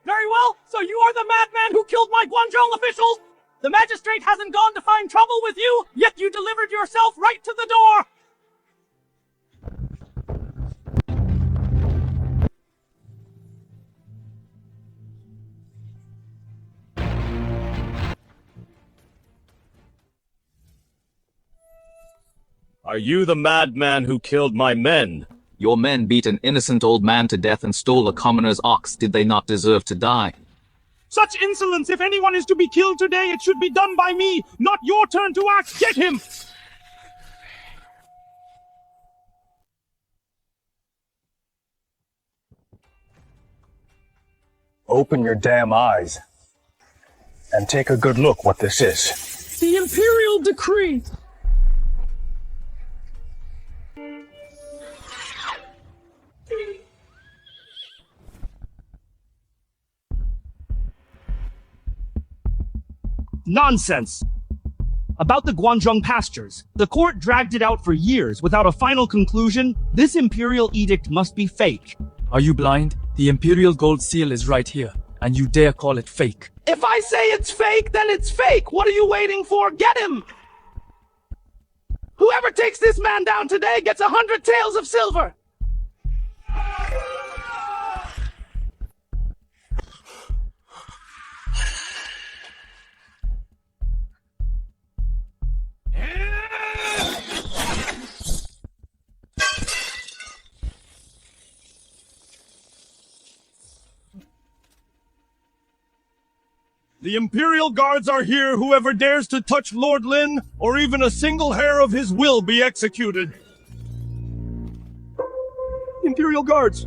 Very well, so you are the madman who killed my Guangzhou officials? The magistrate hasn't gone to find trouble with you, yet you delivered yourself right to the door! Are you the madman who killed my men? Your men beat an innocent old man to death and stole a commoner's ox. Did they not deserve to die? Such insolence! If anyone is to be killed today, it should be done by me, not your turn to act! Get him! Open your damn eyes and take a good look what this is. The Imperial Decree! Nonsense! About the Guangzhou pastures. The court dragged it out for years without a final conclusion. This imperial edict must be fake. Are you blind? The Imperial Gold Seal is right here, and you dare call it fake. If I say it's fake, then it's fake! What are you waiting for? Get him! Whoever takes this man down today gets 100 taels of silver! The Imperial Guards are here. Whoever dares to touch Lord Lin, or even a single hair of his will be executed. Imperial Guards!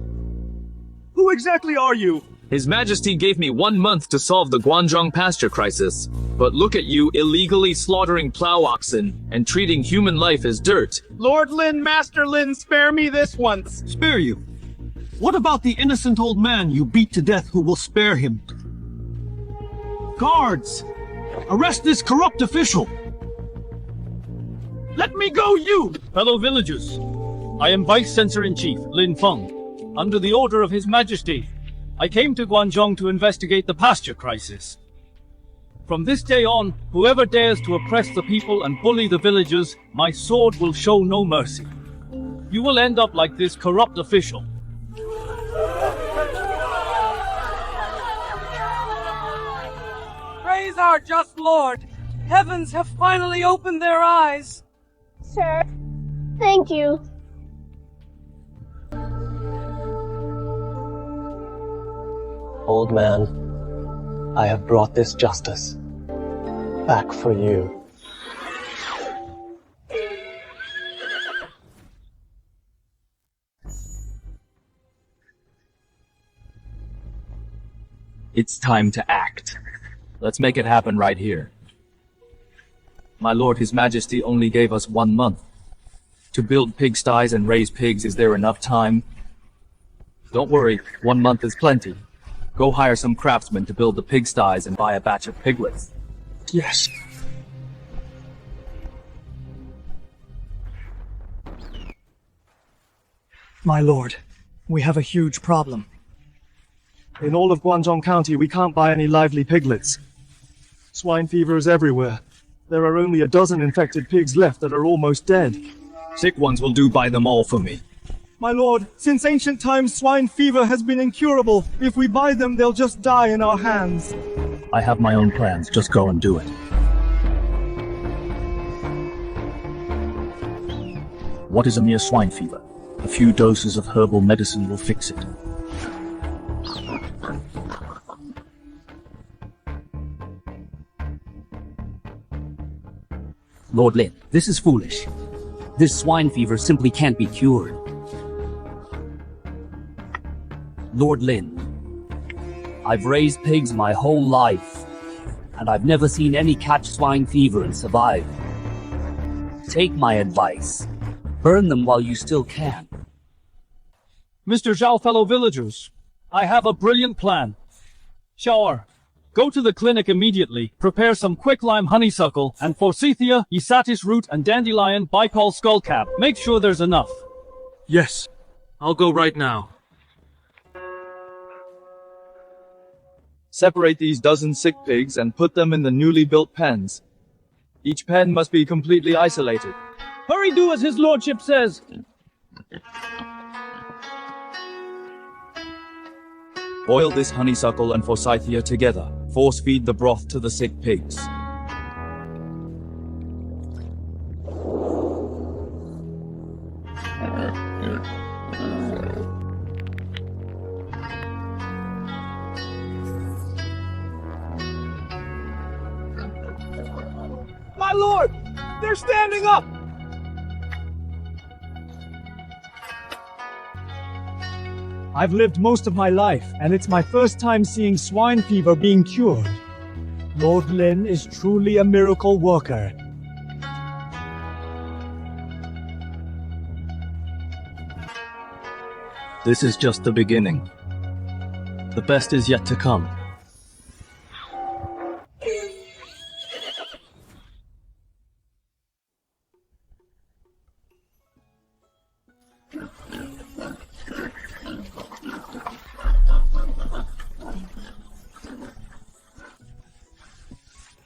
Who exactly are you? His Majesty gave me 1 month to solve the Guangzhou pasture crisis. But look at you illegally slaughtering plow oxen and treating human life as dirt. Lord Lin, Master Lin, spare me this once. Spare you? What about the innocent old man you beat to death who will spare him? Guards! Arrest this corrupt official! Let me go, you! Fellow villagers, I am Vice Censor-in-Chief Lin Feng. Under the order of His Majesty, I came to Guangzhou to investigate the pasture crisis. From this day on, whoever dares to oppress the people and bully the villagers, my sword will show no mercy. You will end up like this corrupt official. Praise our just Lord! Heavens have finally opened their eyes! Sir, thank you. Old man, I have brought this justice back for you. It's time to act. Let's make it happen right here. My lord, His Majesty only gave us 1 month. To build pigsties and raise pigs, is there enough time? Don't worry, 1 month is plenty. Go hire some craftsmen to build the pigsties and buy a batch of piglets. Yes. My lord, we have a huge problem. In all of Guangdong County, we can't buy any lively piglets. Swine fever is everywhere. There are only a dozen infected pigs left that are almost dead. Sick ones will do buy them all for me. My lord, since ancient times, swine fever has been incurable. If we buy them, they'll just die in our hands. I have my own plans. Just go and do it. What is a mere swine fever? A few doses of herbal medicine will fix it. Lord Lin, this is foolish. This swine fever simply can't be cured. Lord Lin, I've raised pigs my whole life, and I've never seen any catch swine fever and survive. Take my advice. Burn them while you still can. Mr. Zhao, fellow villagers, I have a brilliant plan. Shower, go to the clinic immediately, prepare some quicklime honeysuckle, and forsythia, isatis root, and dandelion bicol skullcap. Make sure there's enough. Yes, I'll go right now. Separate these dozen sick pigs and put them in the newly built pens. Each pen must be completely isolated. Hurry, do as his lordship says. Boil this honeysuckle and forsythia together. Force feed the broth to the sick pigs. My lord! They're standing up! I've lived most of my life, and it's my first time seeing swine fever being cured. Lord Lin is truly a miracle worker. This is just the beginning. The best is yet to come.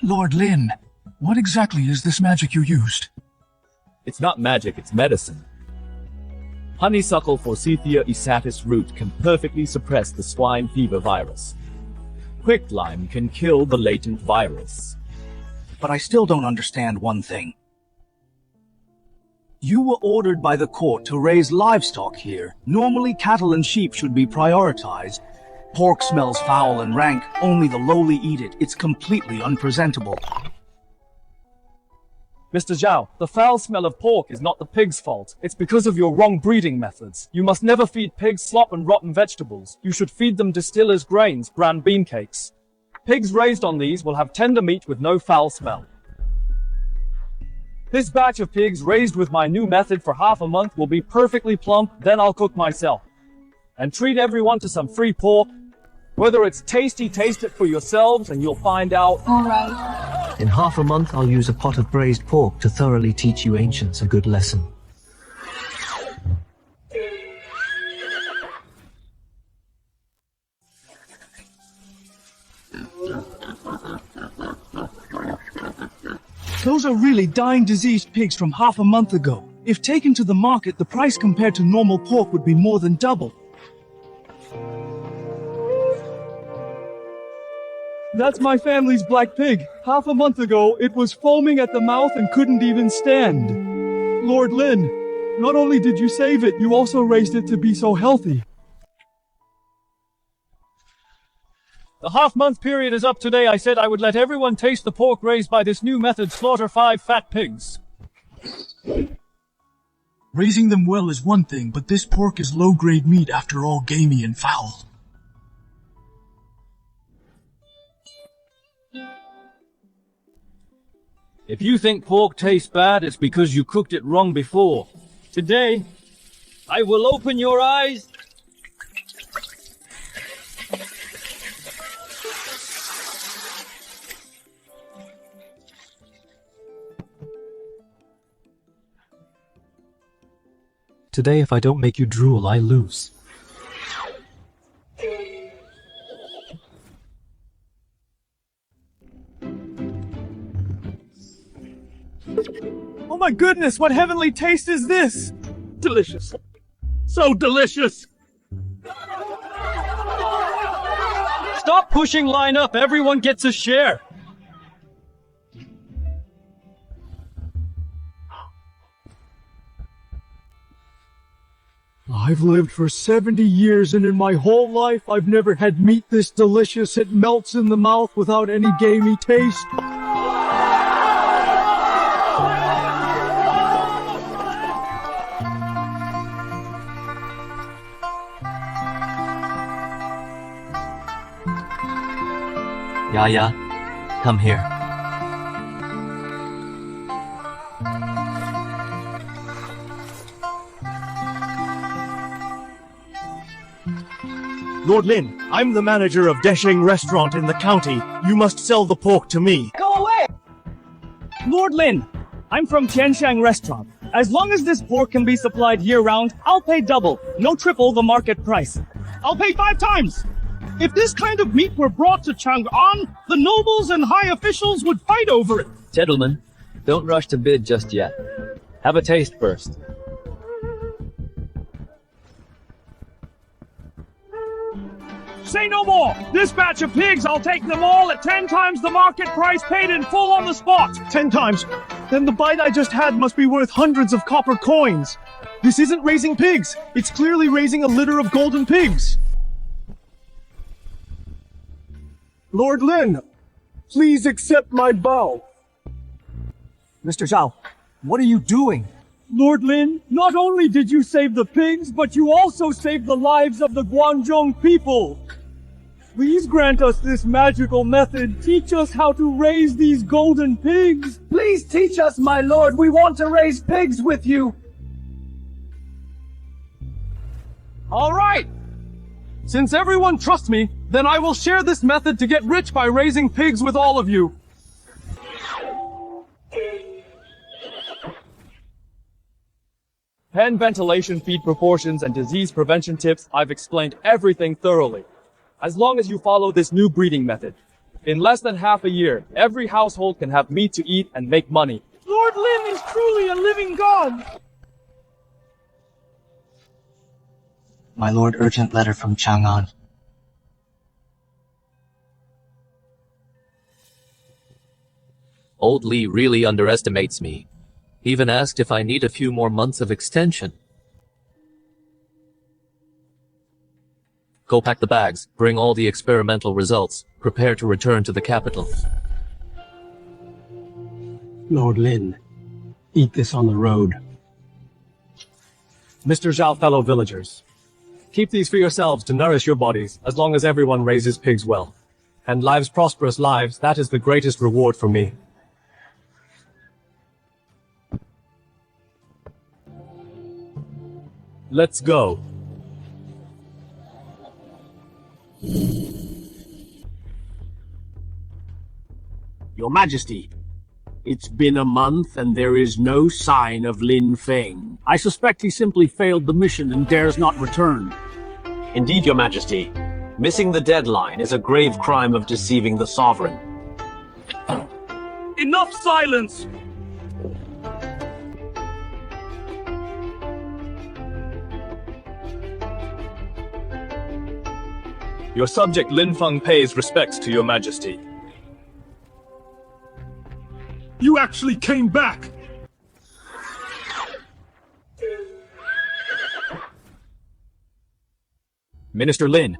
Lord Lin, what exactly is this magic you used? It's not magic, it's medicine. Honeysuckle forsythia isatis root can perfectly suppress the swine fever virus. Quicklime can kill the latent virus. But I still don't understand one thing. You were ordered by the court to raise livestock here. Normally cattle and sheep should be prioritized. Pork smells foul and rank. Only the lowly eat it. It's completely unpresentable. Mr. Zhao, the foul smell of pork is not the pig's fault. It's because of your wrong breeding methods. You must never feed pigs slop and rotten vegetables. You should feed them distiller's grains, bran bean cakes. Pigs raised on these will have tender meat with no foul smell. This batch of pigs raised with my new method for half a month will be perfectly plump, then I'll cook myself. And treat everyone to some free pork. Whether it's tasty, taste it for yourselves and you'll find out. Alright. In half a month, I'll use a pot of braised pork to thoroughly teach you ancients a good lesson. Those are really dying diseased pigs from half a month ago. If taken to the market, the price compared to normal pork would be more than double. That's my family's black pig. Half a month ago, it was foaming at the mouth and couldn't even stand. Lord Lin, not only did you save it, you also raised it to be so healthy. The half-month period is up today. I said I would let everyone taste the pork raised by this new method, slaughter 5 fat pigs. Raising them well is one thing, but this pork is low-grade meat after all, gamey and foul. If you think pork tastes bad, it's because you cooked it wrong before. Today, I will open your eyes. Today, if I don't make you drool, I lose. Oh my goodness, what heavenly taste is this? Delicious. So delicious. Stop pushing line up, everyone gets a share. I've lived for 70 years, and in my whole life I've never had meat this delicious. It melts in the mouth without any gamey taste. Yaya, come here. Lord Lin, I'm the manager of Desheng Restaurant in the county. You must sell the pork to me. Go away! Lord Lin, I'm from Tianshang Restaurant. As long as this pork can be supplied year-round, I'll pay double, no triple the market price. I'll pay 5 times! If this kind of meat were brought to Chang'an, the nobles and high officials would fight over it. Gentlemen, don't rush to bid just yet. Have a taste first. Say no more! This batch of pigs, I'll take them all at 10 times the market price, paid in full on the spot! 10 times? Then the bite I just had must be worth hundreds of copper coins. This isn't raising pigs. It's clearly raising a litter of golden pigs. Lord Lin, please accept my bow. Mr. Zhao, what are you doing? Lord Lin, not only did you save the pigs, but you also saved the lives of the Guangzhong people. Please grant us this magical method. Teach us how to raise these golden pigs. Please teach us, my lord. We want to raise pigs with you. All right. Since everyone trusts me, then I will share this method to get rich by raising pigs with all of you. Pen ventilation, feed proportions, and disease prevention tips, I've explained everything thoroughly. As long as you follow this new breeding method, in less than half a year, every household can have meat to eat and make money. Lord Lin is truly a living god! My lord, urgent letter from Chang'an. Old Li really underestimates me. Even asked if I need a few more months of extension. Go pack the bags, bring all the experimental results, prepare to return to the capital. Lord Lin, eat this on the road. Mr. Zhao, fellow villagers, keep these for yourselves to nourish your bodies, as long as everyone raises pigs well. And lives prosperous lives, that is the greatest reward for me. Let's go. Your Majesty, it's been a month and there is no sign of Lin Feng. I suspect he simply failed the mission and dares not return. Indeed, Your Majesty. Missing the deadline is a grave crime of deceiving the sovereign. Enough silence! Your subject Lin Feng pays respects to your majesty. You actually came back! Minister Lin,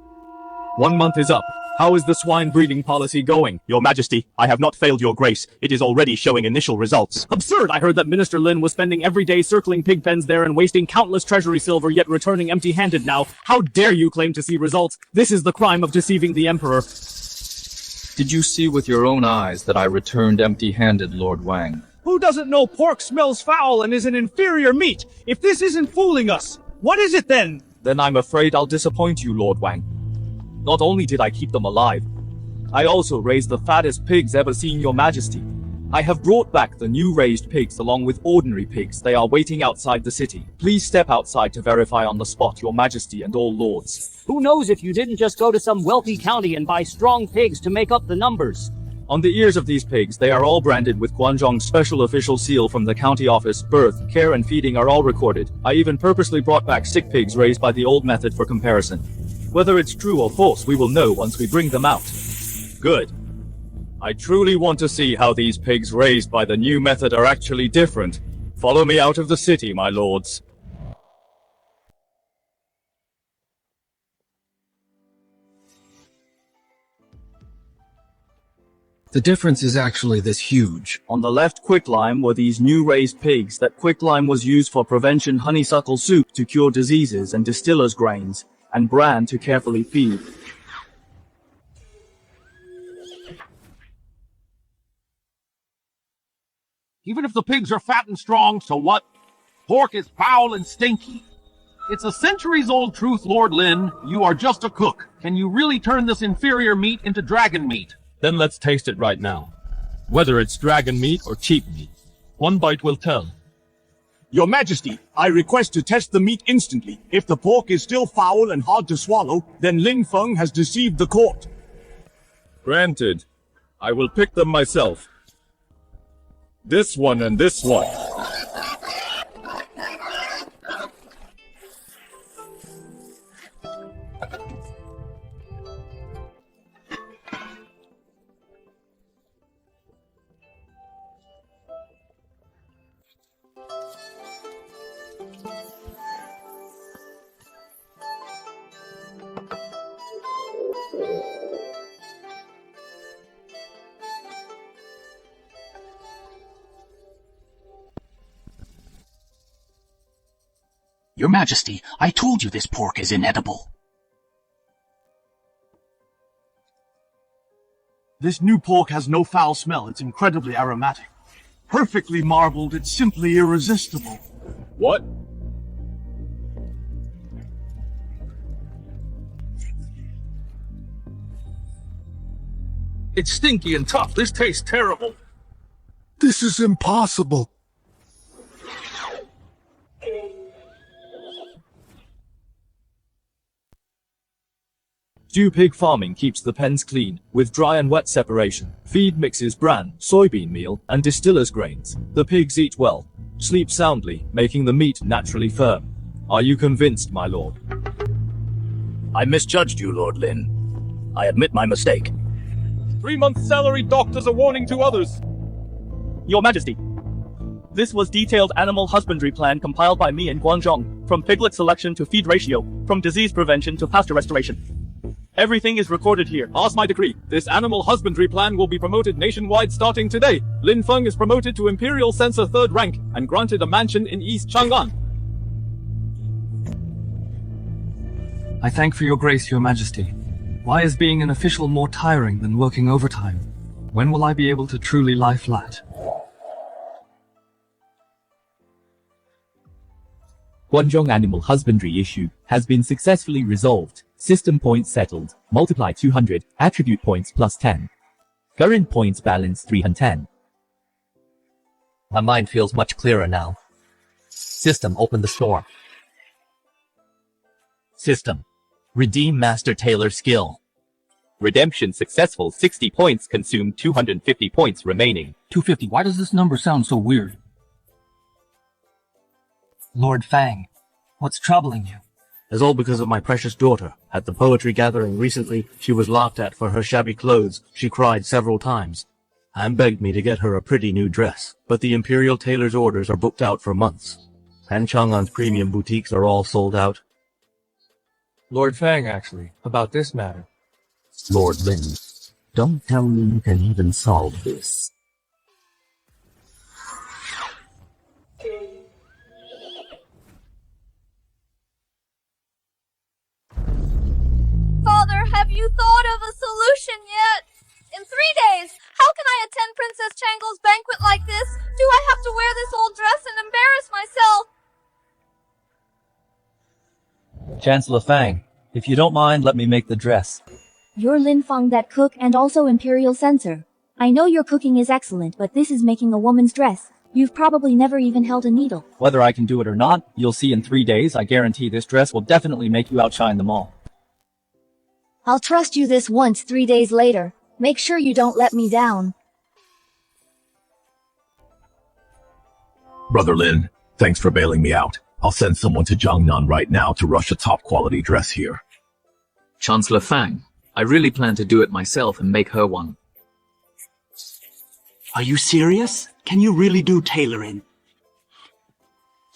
1 month is up. How is the swine breeding policy going? Your Majesty, I have not failed your grace. It is already showing initial results. Absurd! I heard that Minister Lin was spending every day circling pig pens there and wasting countless treasury silver, yet returning empty-handed now. How dare you claim to see results? This is the crime of deceiving the Emperor. Did you see with your own eyes that I returned empty-handed, Lord Wang? Who doesn't know pork smells foul and is an inferior meat? If this isn't fooling us, what is it then? Then I'm afraid I'll disappoint you, Lord Wang. Not only did I keep them alive, I also raised the fattest pigs ever seen, Your Majesty. I have brought back the new raised pigs along with ordinary pigs. They are waiting outside the city. Please step outside to verify on the spot, Your Majesty and all lords. Who knows if you didn't just go to some wealthy county and buy strong pigs to make up the numbers? On the ears of these pigs, they are all branded with Guangzhong's special official seal from the county office. Birth, care, and feeding are all recorded. I even purposely brought back sick pigs raised by the old method for comparison. Whether it's true or false, we will know once we bring them out. Good. I truly want to see how these pigs raised by the new method are actually different. Follow me out of the city, my lords. The difference is actually this huge. On the left quicklime were these new raised pigs. That quicklime was used for prevention honeysuckle soup to cure diseases and distiller's grains, and bran to carefully feed. Even if the pigs are fat and strong, so what? Pork is foul and stinky. It's a centuries-old truth, Lord Lin. You are just a cook. Can you really turn this inferior meat into dragon meat? Then let's taste it right now. Whether it's dragon meat or cheap meat. One bite will tell. Your Majesty, I request to test the meat instantly. If the pork is still foul and hard to swallow, then Lin Feng has deceived the court. Granted. I will pick them myself. This one and this one. Your Majesty, I told you this pork is inedible. This new pork has no foul smell. It's incredibly aromatic. Perfectly marbled, it's simply irresistible. What? It's stinky and tough. This tastes terrible. This is impossible. Stew pig farming keeps the pens clean, with dry and wet separation. Feed mixes bran, soybean meal, and distiller's grains. The pigs eat well, sleep soundly, making the meat naturally firm. Are you convinced, my lord? I misjudged you, Lord Lin. I admit my mistake. 3-month salary doctors are warning to others. Your Majesty, this was detailed animal husbandry plan compiled by me in Guangzhong, from piglet selection to feed ratio, from disease prevention to pasture restoration. Everything is recorded here. As my decree, this animal husbandry plan will be promoted nationwide starting today. Lin Feng is promoted to Imperial Censor 3rd rank and granted a mansion in East Chang'an. I thank for your grace, Your Majesty. Why is being an official more tiring than working overtime? When will I be able to truly lie flat? Guangzhong animal husbandry issue has been successfully resolved. System points settled. Multiply 200. Attribute points plus 10. Current points balance 310. My mind feels much clearer now. System, open the store. System. Redeem Master Tailor skill. Redemption successful. 60 points consumed. 250 points remaining. 250. Why does this number sound so weird? Lord Fang, what's troubling you? It's all because of my precious daughter. At the poetry gathering recently, she was laughed at for her shabby clothes. She cried several times and begged me to get her a pretty new dress. But the Imperial Tailor's orders are booked out for months. And Chang'an's premium boutiques are all sold out. Lord Fang, actually, about this matter. Lord Lin, don't tell me you can even solve this. Father, have you thought of a solution yet? In 3 days! How can I attend Princess Changle's banquet like this? Do I have to wear this old dress and embarrass myself? Chancellor Fang, if you don't mind, let me make the dress. You're Lin Feng, that cook and also Imperial Censor. I know your cooking is excellent, but this is making a woman's dress. You've probably never even held a needle. Whether I can do it or not, you'll see in 3 days. I guarantee this dress will definitely make you outshine them all. I'll trust you this once 3 days later. Make sure you don't let me down. Brother Lin, thanks for bailing me out. I'll send someone to Jiangnan right now to rush a top-quality dress here. Chancellor Fang, I really plan to do it myself and make her one. Are you serious? Can you really do tailoring?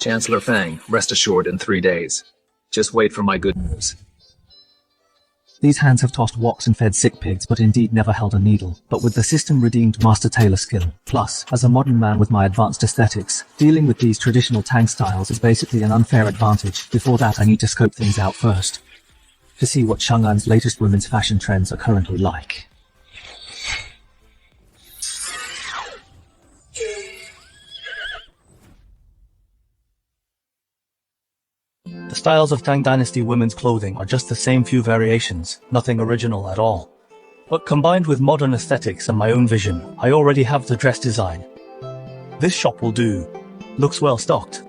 Chancellor Fang, rest assured in 3 days. Just wait for my good news. These hands have tossed woks and fed sick pigs, but indeed never held a needle. But with the system-redeemed master tailor skill, plus, as a modern man with my advanced aesthetics, dealing with these traditional Tang styles is basically an unfair advantage. Before that, I need to scope things out first, to see what Chang'an's latest women's fashion trends are currently like. The styles of Tang Dynasty women's clothing are just the same few variations, nothing original at all. But combined with modern aesthetics and my own vision, I already have the dress design. This shop will do. Looks well stocked.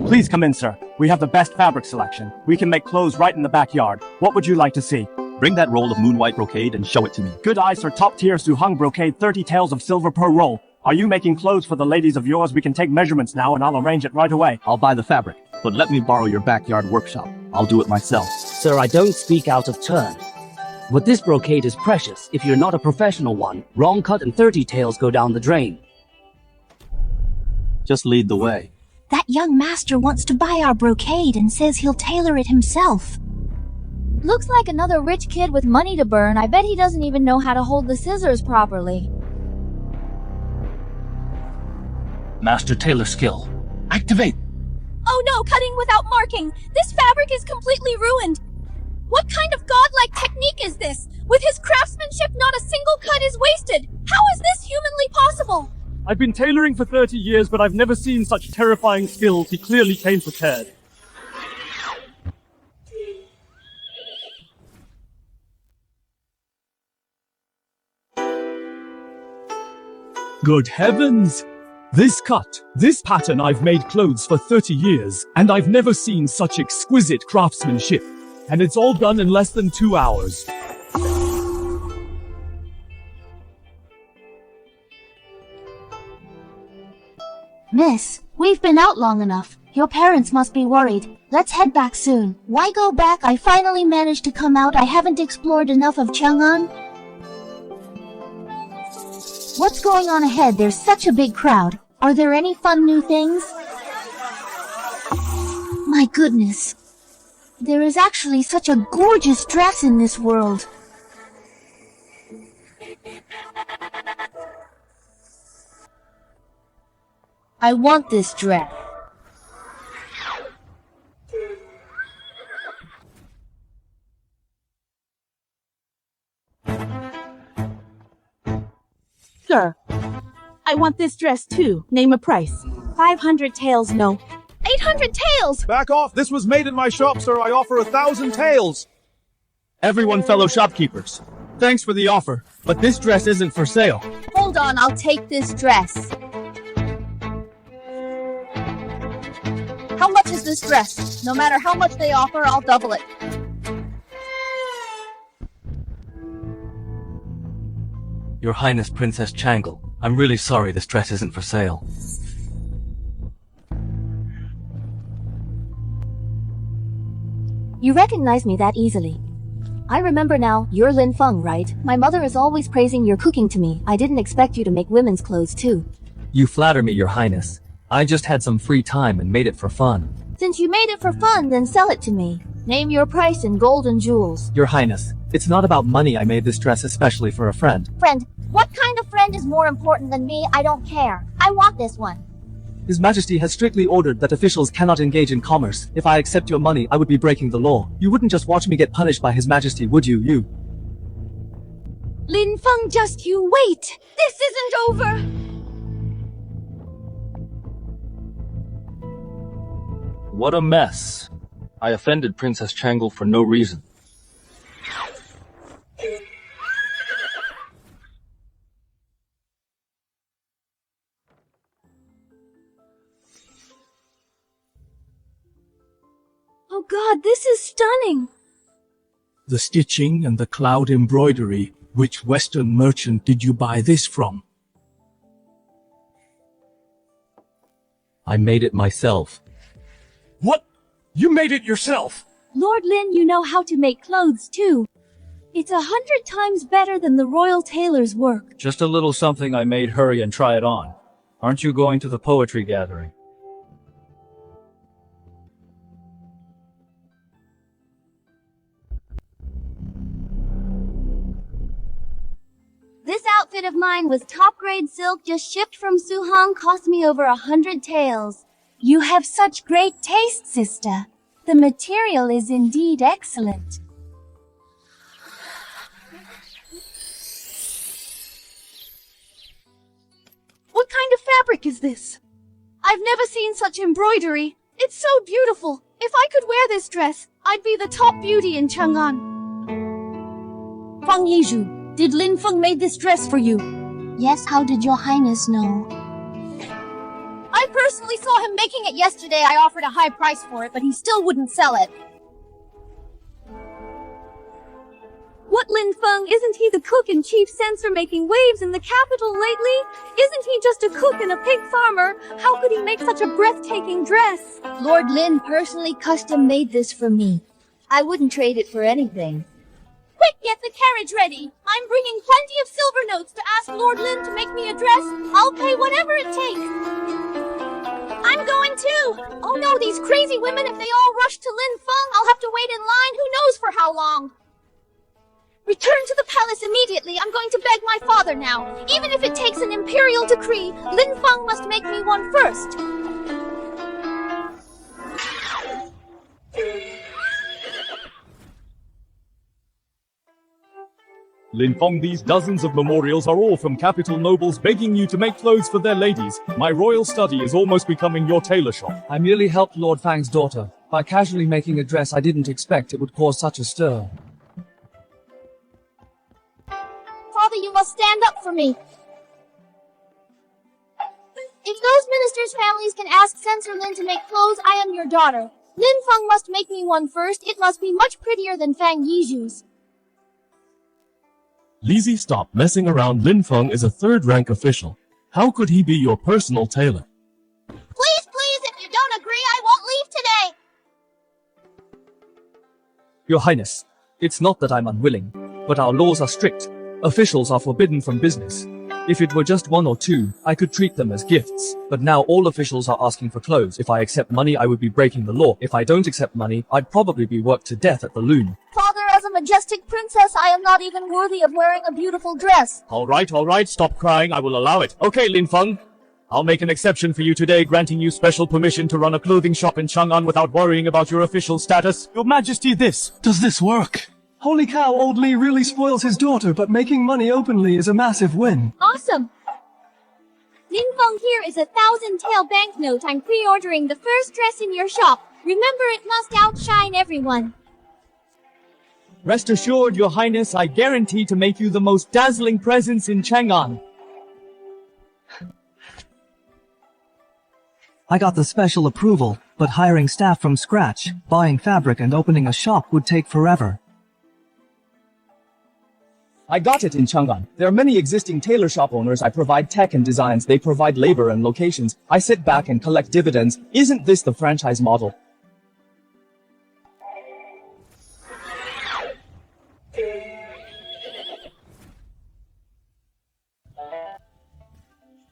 Please come in, sir. We have the best fabric selection. We can make clothes right in the backyard. What would you like to see? Bring that roll of moon white brocade and show it to me. Good eye, sir. Top-tier Suhung brocade, 30 taels of silver per roll. Are you making clothes for the ladies of yours? We can take measurements now and I'll arrange it right away. I'll buy the fabric, but let me borrow your backyard workshop. I'll do it myself. Sir, I don't speak out of turn. But this brocade is precious. If you're not a professional one, wrong cut and 30 taels go down the drain. Just lead the way. That young master wants to buy our brocade and says he'll tailor it himself. Looks like another rich kid with money to burn. I bet he doesn't even know how to hold the scissors properly. Master tailor skill. Activate! Oh no, cutting without marking! This fabric is completely ruined! What kind of godlike technique is this? With his craftsmanship, not a single cut is wasted! How is this humanly possible? I've been tailoring for 30 years, but I've never seen such terrifying skills. He clearly came prepared. Good heavens! This cut, this pattern, I've made clothes for 30 years, and I've never seen such exquisite craftsmanship. And it's all done in less than 2 hours. Miss, we've been out long enough. Your parents must be worried. Let's head back soon. Why go back? I finally managed to come out. I haven't explored enough of Chang'an. What's going on ahead? There's such a big crowd. Are there any fun new things? My goodness. There is actually such a gorgeous dress in this world. I want this dress. Sir, I want this dress too. Name a price. 500 taels, no. 800 taels! Back off! This was made in my shop, sir. I offer 1,000 taels. Everyone, fellow shopkeepers. Thanks for the offer, but this dress isn't for sale. Hold on, I'll take this dress. How much is this dress? No matter how much they offer, I'll double it. Your Highness Princess Changle, I'm really sorry this dress isn't for sale. You recognize me that easily. I remember now, you're Lin Feng, right? My mother is always praising your cooking to me. I didn't expect you to make women's clothes too. You flatter me, Your Highness. I just had some free time and made it for fun. Since you made it for fun, then sell it to me. Name your price in gold and jewels. Your Highness, it's not about money. I made this dress especially for a friend. Friend? What kind of friend is more important than me? I don't care. I want this one. His Majesty has strictly ordered that officials cannot engage in commerce. If I accept your money, I would be breaking the law. You wouldn't just watch me get punished by His Majesty, would you? Lin Feng, just you wait! This isn't over! What a mess. I offended Princess Changle for no reason. Oh god, this is stunning! The stitching and the cloud embroidery. Which Western merchant did you buy this from? I made it myself. What? You made it yourself? Lord Lin, you know how to make clothes too. It's 100 times better than the royal tailor's work. Just a little something I made. Hurry and try it on. Aren't you going to the poetry gathering? This outfit of mine was top-grade silk just shipped from Suhong, cost me over 100 taels. You have such great taste, sister. The material is indeed excellent. What kind of fabric is this? I've never seen such embroidery. It's so beautiful. If I could wear this dress, I'd be the top beauty in Chang'an. Feng Yizhu, did Lin Feng made this dress for you? Yes, how did your highness know? I personally saw him making it yesterday. I offered a high price for it, but he still wouldn't sell it. What, Lin Feng? Isn't he the cook and chief censor making waves in the capital lately? Isn't he just a cook and a pig farmer? How could he make such a breathtaking dress? Lord Lin personally custom made this for me. I wouldn't trade it for anything. Quick, get the carriage ready. I'm bringing plenty of silver notes to ask Lord Lin to make me a dress. I'll pay whatever it takes. I'm going too. Oh no, these crazy women, if they all rush to Lin Feng, I'll have to wait in line who knows for how long. Return to the palace immediately. I'm going to beg my father now. Even if it takes an imperial decree, Lin Feng must make me one first. Lin Feng, these dozens of memorials are all from capital nobles begging you to make clothes for their ladies. My royal study is almost becoming your tailor shop. I merely helped Lord Fang's daughter. By casually making a dress I didn't expect it would cause such a stir. Father, you must stand up for me. If those ministers' families can ask Censor Lin to make clothes, I am your daughter. Lin Feng must make me one first. It must be much prettier than Fang Yizhu's. Lizzie, stop messing around. Lin Feng is a third-rank official. How could he be your personal tailor? Please, if you don't agree, I won't leave today. Your Highness, it's not that I'm unwilling, but our laws are strict. Officials are forbidden from business. If it were just one or two, I could treat them as gifts. But now all officials are asking for clothes. If I accept money, I would be breaking the law. If I don't accept money, I'd probably be worked to death at the loom. Father, as a majestic princess, I am not even worthy of wearing a beautiful dress. All right, stop crying. I will allow it. Okay, Lin Feng. I'll make an exception for you today, granting you special permission to run a clothing shop in Chang'an without worrying about your official status. Your Majesty, does this work? Holy cow, old Li really spoils his daughter, but making money openly is a massive win. Awesome. Lin Feng, here is 1,000 banknote. I'm pre-ordering the first dress in your shop. Remember, it must outshine everyone. Rest assured, Your Highness, I guarantee to make you the most dazzling presence in Chang'an. I got the special approval, but hiring staff from scratch, buying fabric and opening a shop would take forever. I got it in Chang'an. There are many existing tailor shop owners. I provide tech and designs. They provide labor and locations. I sit back and collect dividends. Isn't this the franchise model?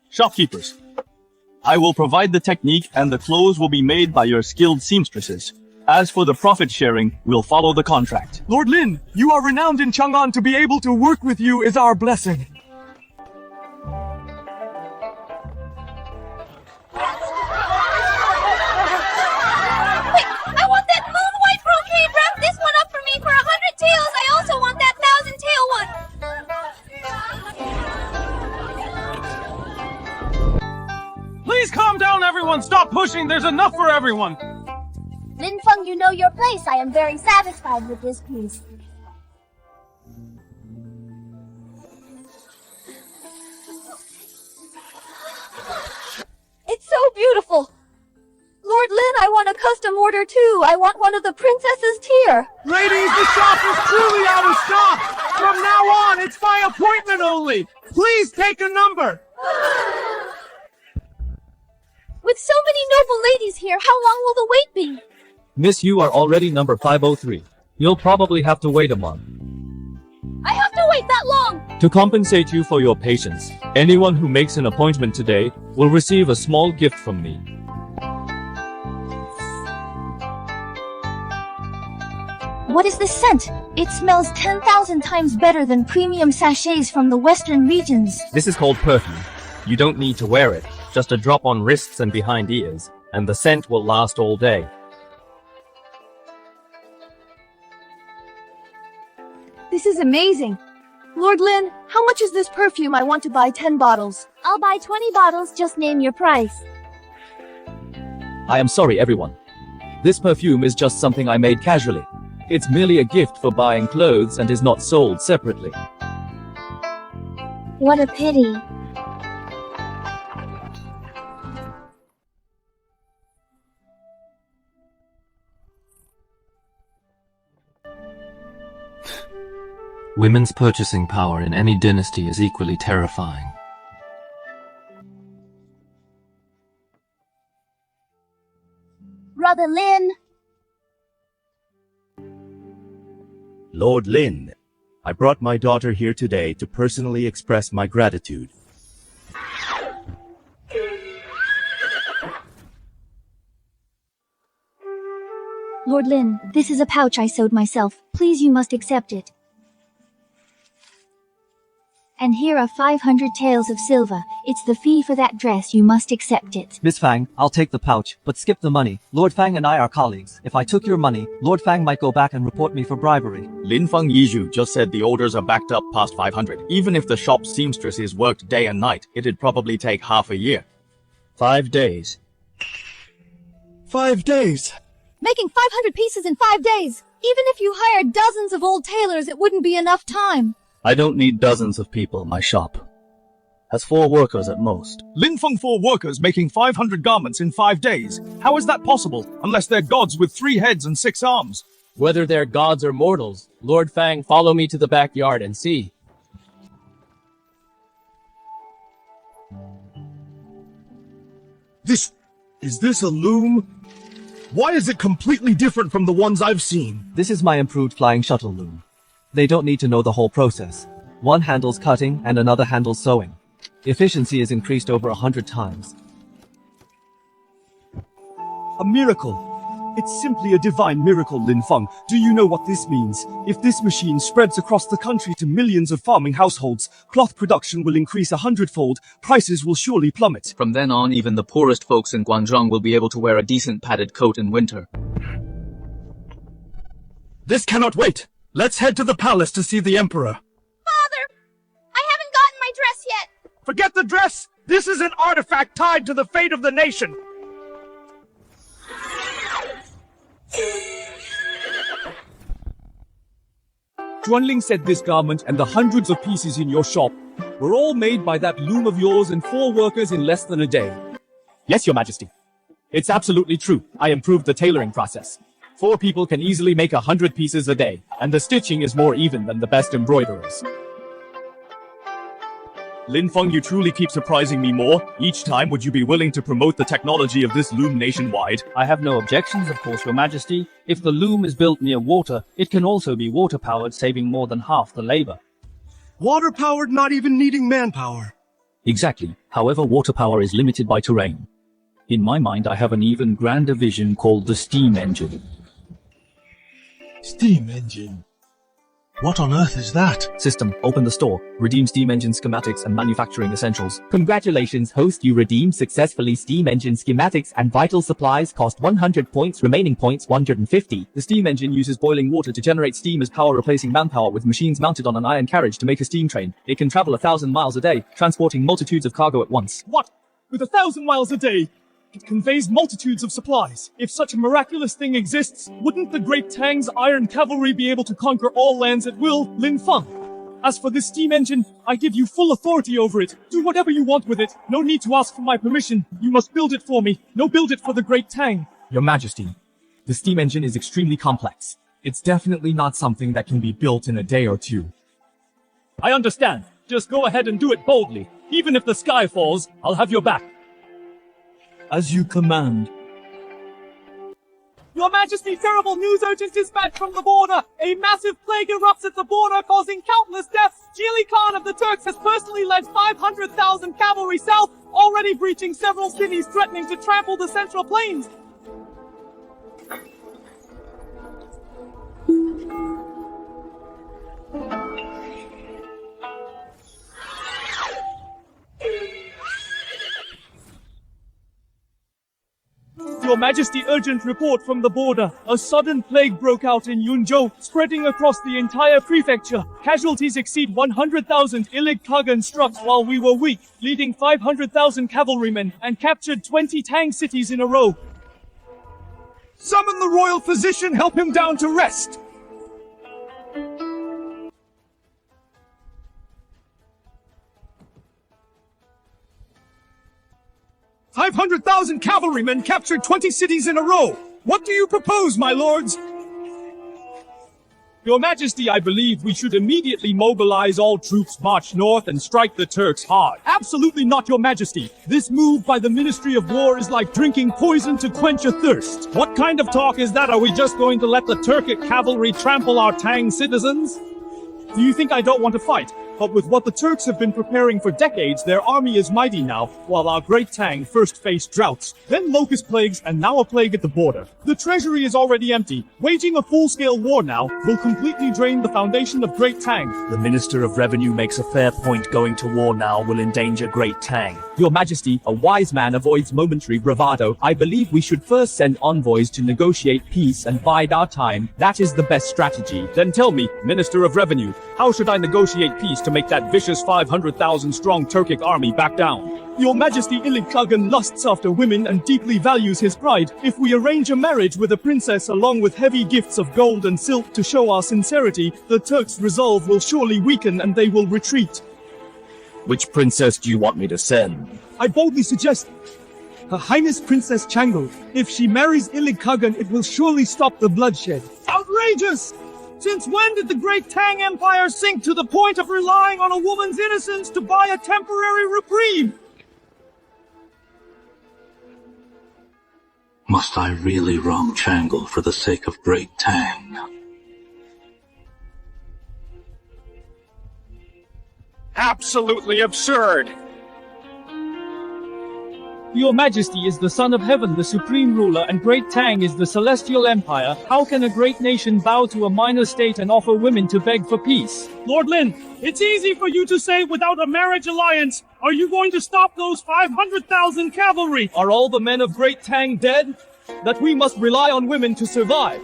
Shopkeepers, I will provide the technique and the clothes will be made by your skilled seamstresses. As for the profit sharing, we'll follow the contract. Lord Lin, you are renowned in Chang'an. To be able to work with you is our blessing. Quick, I want that moon white brocade. Wrap this one up for me for 100 taels. I also want that 1,000 tael one. Stop pushing, there's enough for everyone! Lin Feng, you know your place. I am very satisfied with this piece. It's so beautiful. Lord Lin, I want a custom order too. I want one of the princess's tier. Ladies, the shop is truly out of stock! From now on, it's by appointment only! Please take a number! With so many noble ladies here, how long will the wait be? Miss, you are already number 503. You'll probably have to wait a month. I have to wait that long! To compensate you for your patience, anyone who makes an appointment today will receive a small gift from me. What is this scent? It smells 10,000 times better than premium sachets from the western regions. This is called perfume. You don't need to wear it, just a drop on wrists and behind ears, and the scent will last all day. This is amazing. Lord Lin, how much is this perfume? I want to buy 10 bottles. I'll buy 20 bottles, just name your price. I am sorry, everyone. This perfume is just something I made casually. It's merely a gift for buying clothes and is not sold separately. What a pity. Women's purchasing power in any dynasty is equally terrifying. Brother Lin. Lord Lin, I brought my daughter here today to personally express my gratitude. Lord Lin, this is a pouch I sewed myself. Please, you must accept it. And here are 500 taels of silver. It's the fee for that dress. You must accept it. Miss Fang, I'll take the pouch, but skip the money. Lord Fang and I are colleagues. If I took your money, Lord Fang might go back and report me for bribery. Lin Feng Yizhu just said the orders are backed up past 500. Even if the shop seamstress is worked day and night, it'd probably take half a year. 5 days. 5 days. Making 500 pieces in 5 days. Even if you hired dozens of old tailors, it wouldn't be enough time. I don't need dozens of people. My shop has 4 workers at most. Lin Feng 4 workers making 500 garments in 5 days. How is that possible? Unless they're gods with 3 heads and 6 arms. Whether they're gods or mortals, Lord Fang, follow me to the backyard and see. Is this a loom? Why is it completely different from the ones I've seen? This is my improved flying shuttle loom. They don't need to know the whole process. One handles cutting and another handles sewing. Efficiency is increased over 100 times. A miracle. It's simply a divine miracle, Lin Feng. Do you know what this means? If this machine spreads across the country to millions of farming households, cloth production will increase 100-fold, prices will surely plummet. From then on, even the poorest folks in Guangzhou will be able to wear a decent padded coat in winter. This cannot wait. Let's head to the palace to see the emperor. Father! I haven't gotten my dress yet! Forget the dress! This is an artifact tied to the fate of the nation! Juanling said this garment and the hundreds of pieces in your shop were all made by that loom of yours and 4 workers in less than a day. Yes, Your Majesty. It's absolutely true. I improved the tailoring process. 4 people can easily make 100 pieces a day, and the stitching is more even than the best embroiderers. Lin Feng, you truly keep surprising me more. Each time, would you be willing to promote the technology of this loom nationwide? I have no objections, of course, Your Majesty. If the loom is built near water, it can also be water-powered, saving more than half the labor. Water-powered, not even needing manpower. Exactly. However, water power is limited by terrain. In my mind, I have an even grander vision called the steam engine. Steam engine? What on earth is that? System, open the store. Redeem steam engine schematics and manufacturing essentials. Congratulations, host. You redeemed successfully. Steam engine schematics and vital supplies cost 100 points, remaining points 150. The steam engine uses boiling water to generate steam as power, replacing manpower with machines mounted on an iron carriage to make a steam train. It can travel 1,000 miles a day, transporting multitudes of cargo at once. What? With 1,000 miles a day? It conveys multitudes of supplies. If such a miraculous thing exists, wouldn't the Great Tang's iron cavalry be able to conquer all lands at will, Lin Feng? As for this steam engine, I give you full authority over it. Do whatever you want with it. No need to ask for my permission. You must build it for me. No, build it for the Great Tang. Your Majesty, the steam engine is extremely complex. It's definitely not something that can be built in a day or two. I understand. Just go ahead and do it boldly. Even if the sky falls, I'll have your back. As you command. Your Majesty, terrible news urgent dispatch from the border. A massive plague erupts at the border, causing countless deaths. Jili Khan of the Turks has personally led 500,000 cavalry south, already breaching several cities, threatening to trample the Central Plains. Your Majesty, urgent report from the border. A sudden plague broke out in Yunzhou, spreading across the entire prefecture. Casualties exceed 100,000. Ilig Kagan struck while we were weak, leading 500,000 cavalrymen, and captured 20 Tang cities in a row. Summon the royal physician, help him down to rest. 500,000 cavalrymen captured 20 cities in a row. What do you propose, my lords? Your Majesty, I believe we should immediately mobilize all troops, march north, and strike the Turks hard. Absolutely not, Your Majesty. This move by the Ministry of War is like drinking poison to quench a thirst. What kind of talk is that? Are we just going to let the Turkic cavalry trample our Tang citizens? Do you think I don't want to fight? But with what the Turks have been preparing for decades, their army is mighty now, while our Great Tang first faced droughts, then locust plagues, and now a plague at the border. The treasury is already empty. Waging a full-scale war now will completely drain the foundation of Great Tang. The Minister of Revenue makes a fair point. Going to war now will endanger Great Tang. Your Majesty, a wise man avoids momentary bravado. I believe we should first send envoys to negotiate peace and bide our time. That is the best strategy. Then tell me, Minister of Revenue, how should I negotiate peace to make that vicious 500,000 strong Turkic army back down? Your Majesty, Ilig Kagan lusts after women and deeply values his pride. If we arrange a marriage with a princess along with heavy gifts of gold and silk to show our sincerity, the Turks' resolve will surely weaken and they will retreat. Which princess do you want me to send? I boldly suggest Her Highness Princess Chango. If she marries Ilig Kagan, it will surely stop the bloodshed. Outrageous! Since when did the Great Tang Empire sink to the point of relying on a woman's innocence to buy a temporary reprieve? Must I really wrong Changle for the sake of Great Tang? Absolutely absurd! Your Majesty is the Son of Heaven, the Supreme Ruler, and Great Tang is the Celestial Empire. How can a great nation bow to a minor state and offer women to beg for peace? Lord Lin, it's easy for you to say without a marriage alliance. Are you going to stop those 500,000 cavalry? Are all the men of Great Tang dead? That we must rely on women to survive.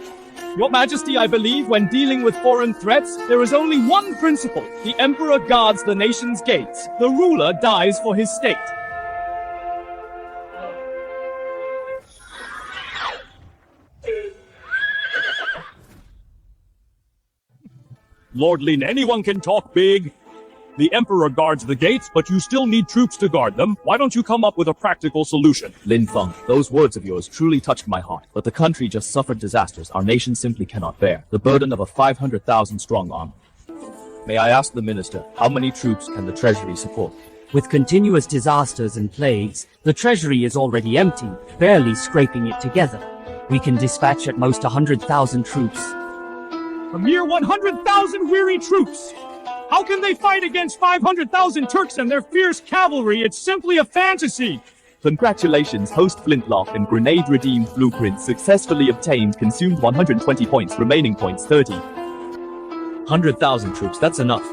Your Majesty, I believe when dealing with foreign threats, there is only one principle. The Emperor guards the nation's gates. The ruler dies for his state. Lord Lin, anyone can talk big. The Emperor guards the gates, but you still need troops to guard them. Why don't you come up with a practical solution? Lin Feng, those words of yours truly touched my heart. But the country just suffered disasters our nation simply cannot bear. The burden of a 500,000 strong army. May I ask the minister, how many troops can the treasury support? With continuous disasters and plagues, the treasury is already empty, barely scraping it together. We can dispatch at most 100,000 troops. A mere 100,000 weary troops! How can they fight against 500,000 Turks and their fierce cavalry? It's simply a fantasy! Congratulations, host Flintlock and Grenade Redeemed Blueprint successfully obtained. Consumed 120 points, remaining points 30. 100,000 troops, that's enough.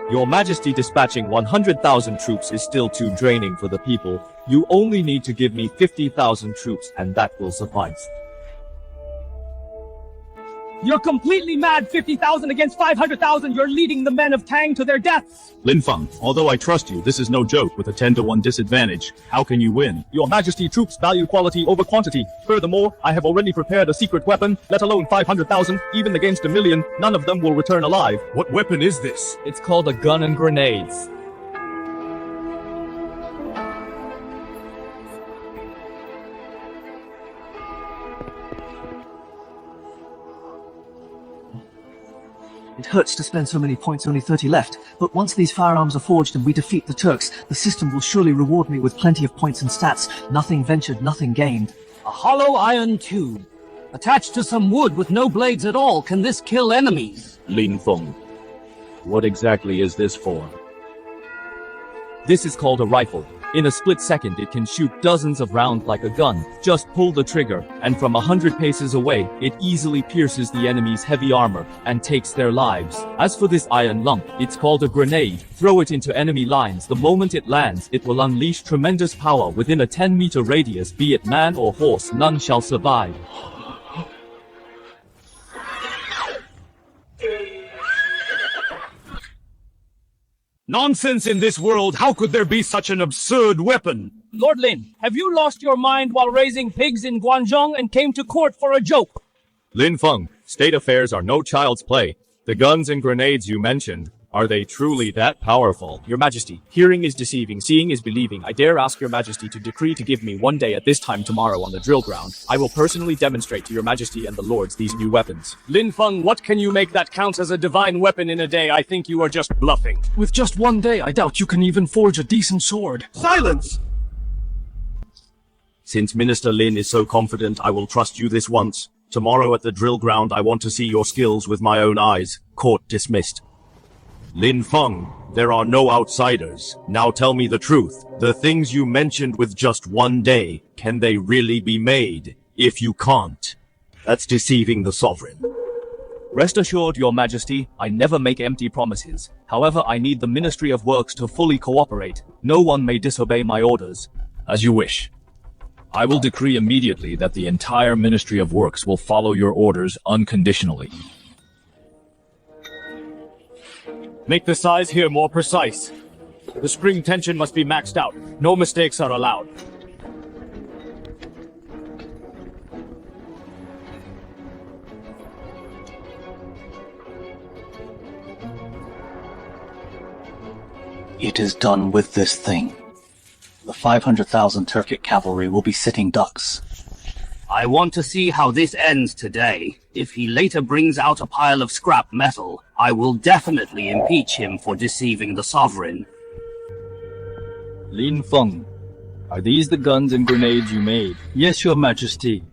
Your Majesty, dispatching 100,000 troops is still too draining for the people. You only need to give me 50,000 troops and that will suffice. You're completely mad. 50,000 against 500,000. You're leading the men of Tang to their deaths. Lin Feng, although I trust you, this is no joke with a 10-to-1 disadvantage. How can you win? Your Majesty, troops value quality over quantity. Furthermore, I have already prepared a secret weapon, let alone 500,000. Even against 1,000,000, none of them will return alive. What weapon is this? It's called a gun and grenades. It hurts to spend so many points, only 30 left, but once these firearms are forged and we defeat the Turks, the system will surely reward me with plenty of points and stats. Nothing ventured, nothing gained. A hollow iron tube. Attached to some wood with no blades at all, can this kill enemies? Lin Feng, what exactly is this for? This is called a rifle. In a split second, it can shoot dozens of rounds like a gun. Just pull the trigger, and from 100 paces away, it easily pierces the enemy's heavy armor and takes their lives. As for this iron lump, it's called a grenade. Throw it into enemy lines. The moment it lands, it will unleash tremendous power within a 10-meter radius. Be it man or horse, none shall survive. Nonsense in this world! How could there be such an absurd weapon? Lord Lin, have you lost your mind while raising pigs in Guangzhong and came to court for a joke? Lin Feng, state affairs are no child's play. The guns and grenades you mentioned, are they truly that powerful? Your Majesty, hearing is deceiving, seeing is believing. I dare ask your Majesty to decree to give me 1 day at this time tomorrow on the drill ground. I will personally demonstrate to your Majesty and the Lords these new weapons. Lin Feng, what can you make that counts as a divine weapon in a day? I think you are just bluffing. With just 1 day, I doubt you can even forge a decent sword. Silence! Since Minister Lin is so confident, I will trust you this once. Tomorrow at the drill ground, I want to see your skills with my own eyes. Court dismissed. Lin Feng, there are no outsiders. Now tell me the truth. The things you mentioned with just 1 day, can they really be made? If you can't, that's deceiving the sovereign. Rest assured, your Majesty, I never make empty promises. However, I need the Ministry of Works to fully cooperate. No one may disobey my orders. As you wish. I will decree immediately that the entire Ministry of Works will follow your orders unconditionally. Make the size here more precise. The spring tension must be maxed out. No mistakes are allowed. It is done with this thing. The 500,000 Turkic cavalry will be sitting ducks. I want to see how this ends today. If he later brings out a pile of scrap metal, I will definitely impeach him for deceiving the sovereign. Lin Feng, are these the guns and grenades you made? Yes, your Majesty.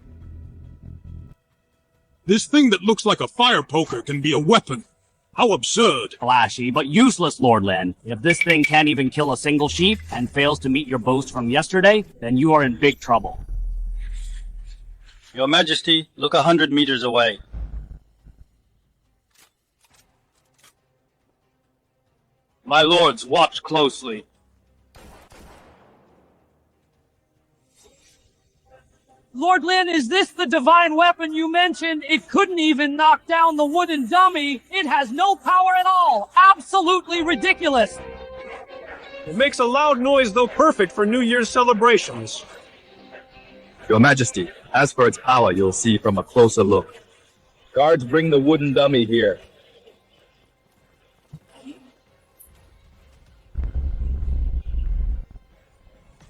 This thing that looks like a fire poker can be a weapon. How absurd. Flashy, but useless, Lord Lin. If this thing can't even kill a single sheep and fails to meet your boast from yesterday, then you are in big trouble. Your Majesty, look 100 meters away. My lords, watch closely. Lord Lin, is this the divine weapon you mentioned? It couldn't even knock down the wooden dummy. It has no power at all. Absolutely ridiculous. It makes a loud noise, though perfect for New Year's celebrations. Your Majesty, as for its power, you'll see from a closer look. Guards, bring the wooden dummy here.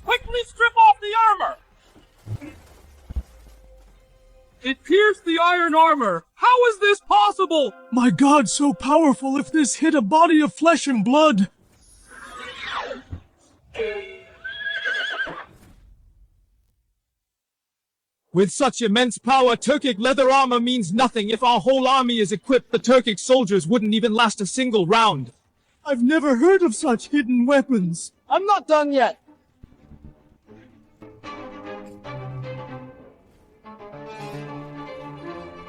Quickly strip off the armor! It pierced the iron armor. How is this possible? My God, so powerful if this hit a body of flesh and blood. With such immense power, Turkic leather armor means nothing. If our whole army is equipped, the Turkic soldiers wouldn't even last a single round. I've never heard of such hidden weapons. I'm not done yet.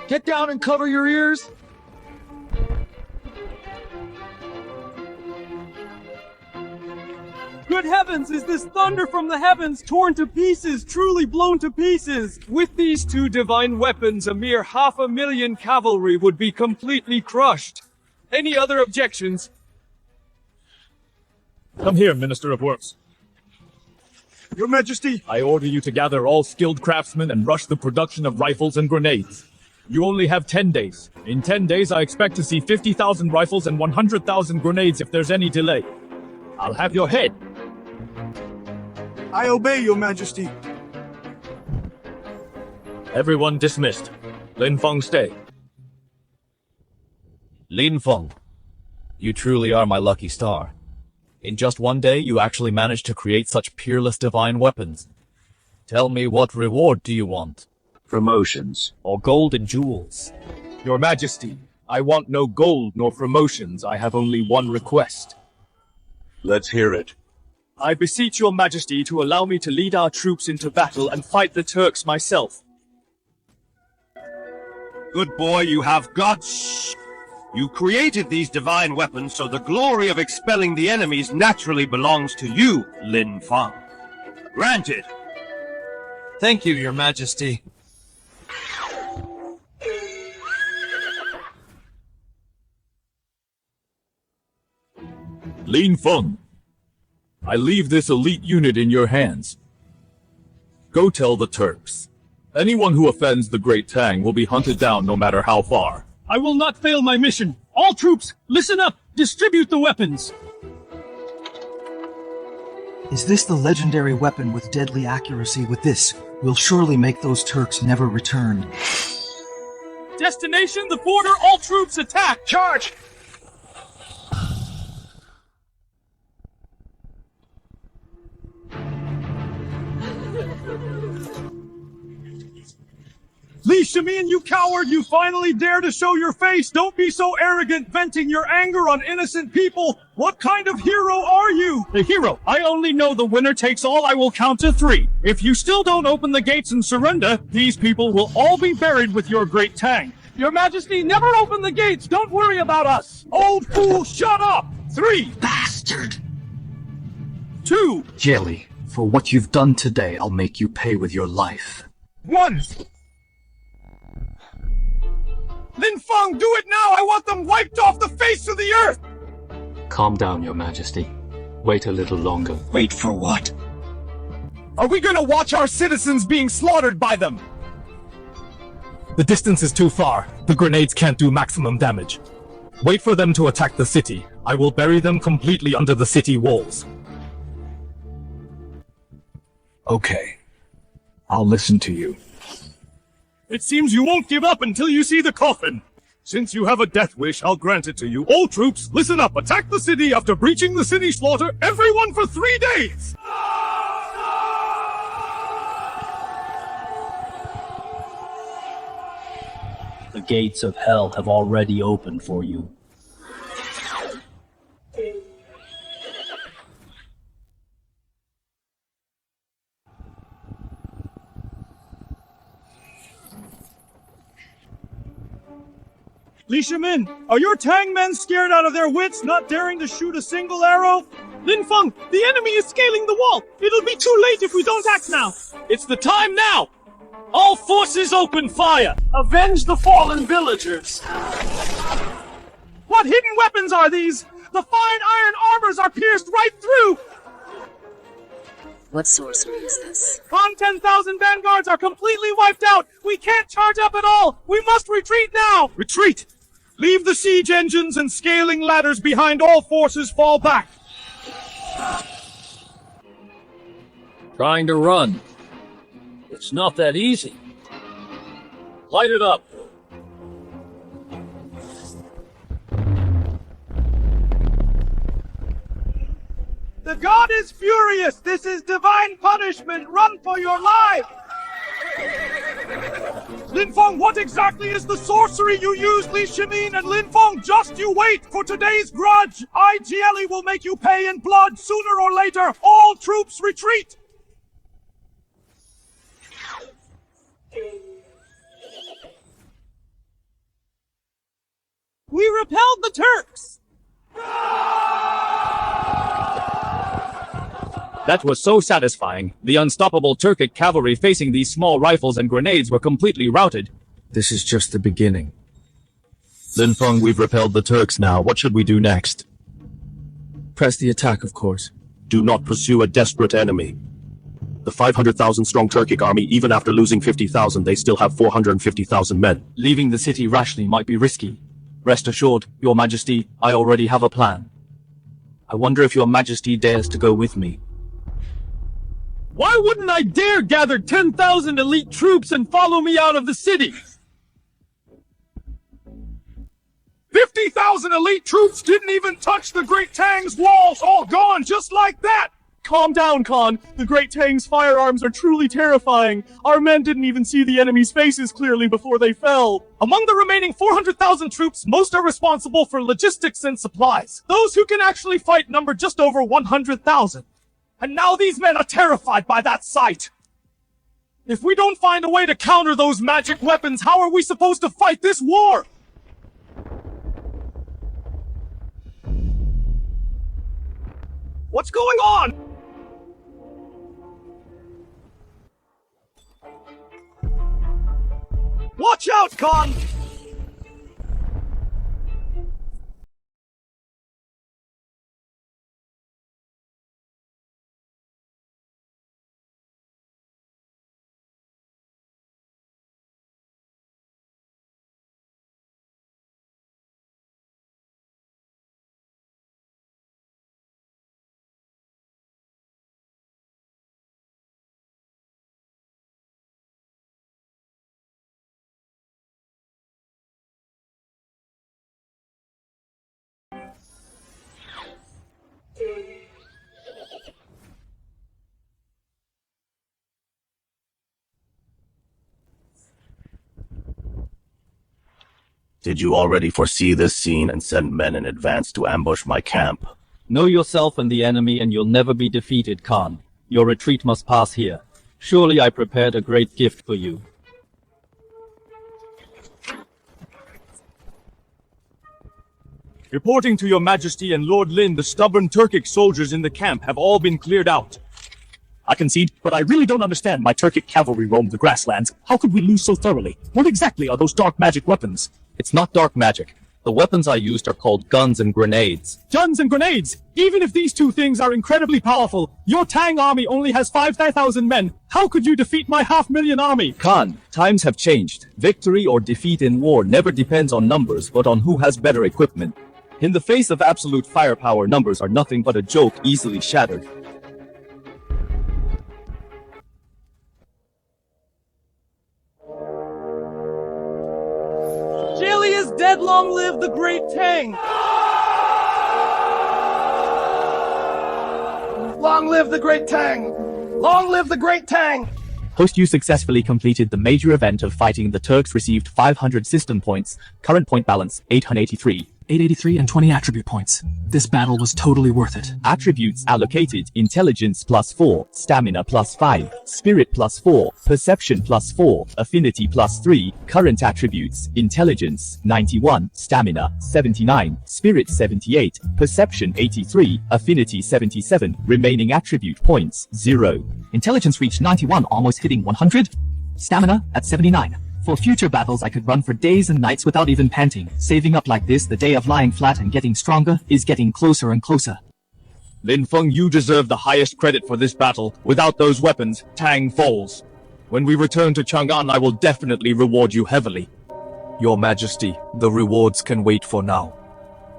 Get down and cover your ears. Good heavens, is this thunder from the heavens torn to pieces, truly blown to pieces? With these two divine weapons, a mere 500,000 cavalry would be completely crushed. Any other objections? Come here, Minister of Works. Your Majesty! I order you to gather all skilled craftsmen and rush the production of rifles and grenades. You only have 10 days. In 10 days, I expect to see 50,000 rifles and 100,000 grenades if there's any delay. I'll have your head. I obey, Your Majesty. Everyone dismissed. Lin Feng, stay. Lin Feng, you truly are my lucky star. In just one day, you actually managed to create such peerless divine weapons. Tell me, what reward do you want? Promotions. Or gold and jewels? Your Majesty, I want no gold nor promotions. I have only one request. Let's hear it. I beseech your Majesty to allow me to lead our troops into battle and fight the Turks myself. Good boy, you have guts. You created these divine weapons, so the glory of expelling the enemies naturally belongs to you, Lin Feng. Granted. Thank you, Your Majesty. Lin Feng, I leave this elite unit in your hands. Go tell the Turks. Anyone who offends the Great Tang will be hunted down no matter how far. I will not fail my mission. All troops, listen up. Distribute the weapons. Is this the legendary weapon with deadly accuracy? With this, we'll surely make those Turks never return. Destination, the border. All troops attack. Charge! Li Shimin, you coward! You finally dare to show your face! Don't be so arrogant, venting your anger on innocent people! What kind of hero are you? The hero. I only know the winner takes all. I will count to 3. If you still don't open the gates and surrender, these people will all be buried with your Great Tang. Your Majesty, never open the gates! Don't worry about us! Old fool, shut up! 3! Bastard! 2! Jelly, for what you've done today, I'll make you pay with your life. 1! Lin Feng, do it now! I want them wiped off the face of the earth! Calm down, Your Majesty. Wait a little longer. Wait for what? Are we gonna watch our citizens being slaughtered by them? The distance is too far. The grenades can't do maximum damage. Wait for them to attack the city. I will bury them completely under the city walls. Okay. I'll listen to you. It seems you won't give up until you see the coffin. Since you have a death wish, I'll grant it to you. All troops, listen up. Attack the city. After breaching the city, slaughter everyone for 3 days! The gates of hell have already opened for you. Li Shimin, are your Tang men scared out of their wits, not daring to shoot a single arrow? Lin Feng, the enemy is scaling the wall. It'll be too late if we don't act now. It's the time now! All forces open fire! Avenge the fallen villagers! What hidden weapons are these? The fine iron armors are pierced right through! What sorcery is this? Han 10,000 vanguards are completely wiped out! We can't charge up at all! We must retreat now! Retreat! Leave the siege engines and scaling ladders behind. All forces fall back! Trying to run. It's not that easy. Light it up. The god is furious! This is divine punishment! Run for your life! Lin Feng, what exactly is the sorcery you use, Li Shimin and Lin Feng? Just you wait! For today's grudge, IGLE will make you pay in blood sooner or later! All troops retreat! We repelled the Turks! That was so satisfying. The unstoppable Turkic cavalry facing these small rifles and grenades were completely routed. This is just the beginning. Lin Feng, we've repelled the Turks now. What should we do next? Press the attack, of course. Do not pursue a desperate enemy. The 500,000 strong Turkic army, even after losing 50,000, they still have 450,000 men. Leaving the city rashly might be risky. Rest assured, Your Majesty, I already have a plan. I wonder if Your Majesty dares to go with me. Why wouldn't I dare gather 10,000 elite troops and follow me out of the city? 50,000 elite troops didn't even touch the Great Tang's walls, all gone just like that! Calm down, Khan. The Great Tang's firearms are truly terrifying. Our men didn't even see the enemy's faces clearly before they fell. Among the remaining 400,000 troops, most are responsible for logistics and supplies. Those who can actually fight number just over 100,000. And now these men are terrified by that sight. If we don't find a way to counter those magic weapons, how are we supposed to fight this war? What's going on? Watch out, Khan! Did you already foresee this scene and send men in advance to ambush my camp? Know yourself and the enemy and you'll never be defeated, Khan. Your retreat must pass here. Surely I prepared a great gift for you. Reporting to Your Majesty and Lord Lin, the stubborn Turkic soldiers in the camp have all been cleared out. I concede, but I really don't understand why Turkic cavalry roamed the grasslands. How could we lose so thoroughly? What exactly are those dark magic weapons? It's not dark magic. The weapons I used are called guns and grenades. Guns and grenades! Even if these two things are incredibly powerful, your Tang army only has 5,000 men. How could you defeat my 500,000 army? Khan, times have changed. Victory or defeat in war never depends on numbers, but on who has better equipment. In the face of absolute firepower, numbers are nothing but a joke easily shattered. Jilly is dead, long live the Great Tang! Long live the Great Tang! Long live the Great Tang! Post you successfully completed the major event of fighting the Turks, received 500 system points, current point balance 883. 883 and 20 attribute points. This battle was totally worth it. Attributes allocated: intelligence +4, stamina +5, spirit +4, perception +4, affinity +3. Current attributes: intelligence 91, stamina 79, spirit 78, perception 83, affinity 77. Remaining attribute points 0. Intelligence reached 91, almost hitting 100. Stamina at 79. For future battles I could run for days and nights without even panting. Saving up like this, the day of lying flat and getting stronger is getting closer and closer. Lin Feng, you deserve the highest credit for this battle. Without those weapons, Tang falls. When we return to Chang'an, I will definitely reward you heavily. Your Majesty, the rewards can wait for now.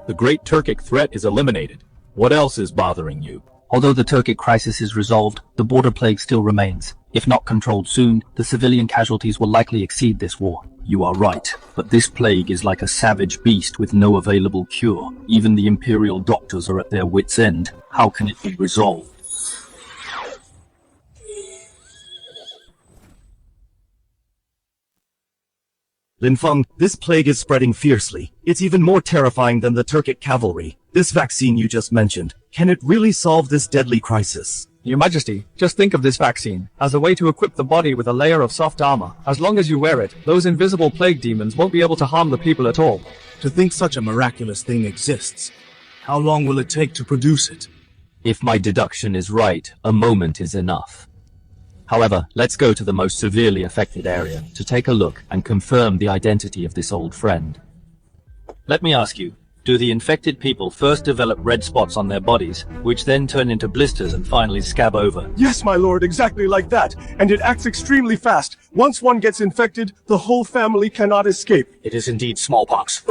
The Great Turkic threat is eliminated. What else is bothering you? Although the Turkic crisis is resolved, the border plague still remains. If not controlled soon, the civilian casualties will likely exceed this war. You are right, but this plague is like a savage beast with no available cure. Even the Imperial doctors are at their wits' end. How can it be resolved? Lin Feng, this plague is spreading fiercely. It's even more terrifying than the Turkic cavalry. This vaccine you just mentioned, can it really solve this deadly crisis? Your Majesty, just think of this vaccine as a way to equip the body with a layer of soft armor. As long as you wear it, those invisible plague demons won't be able to harm the people at all. To think such a miraculous thing exists. How long will it take to produce it? If my deduction is right, a moment is enough. However, let's go to the most severely affected area to take a look and confirm the identity of this old friend. Let me ask you, do the infected people first develop red spots on their bodies, which then turn into blisters and finally scab over? Yes, my lord, exactly like that. And it acts extremely fast. Once one gets infected, the whole family cannot escape. It is indeed smallpox.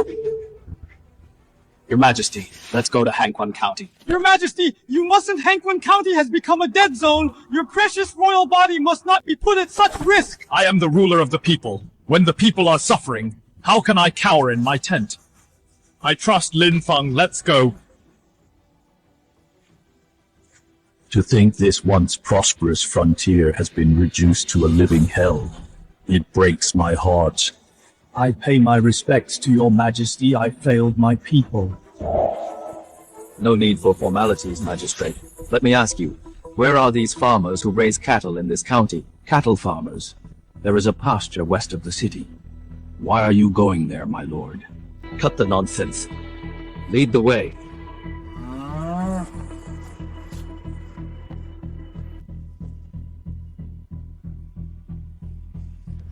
Your Majesty, let's go to Hanquan County. Your Majesty, you mustn't. Hanquan County has become a dead zone. Your precious royal body must not be put at such risk. I am the ruler of the people. When the people are suffering, how can I cower in my tent? I trust Lin Feng. Let's go. To think this once prosperous frontier has been reduced to a living hell, it breaks my heart. I pay my respects to your Majesty. I failed my people. No need for formalities, Magistrate. Let me ask you, where are these farmers who raise cattle in this county? Cattle farmers. There is a pasture west of the city. Why are you going there, my lord? Cut the nonsense. Lead the way.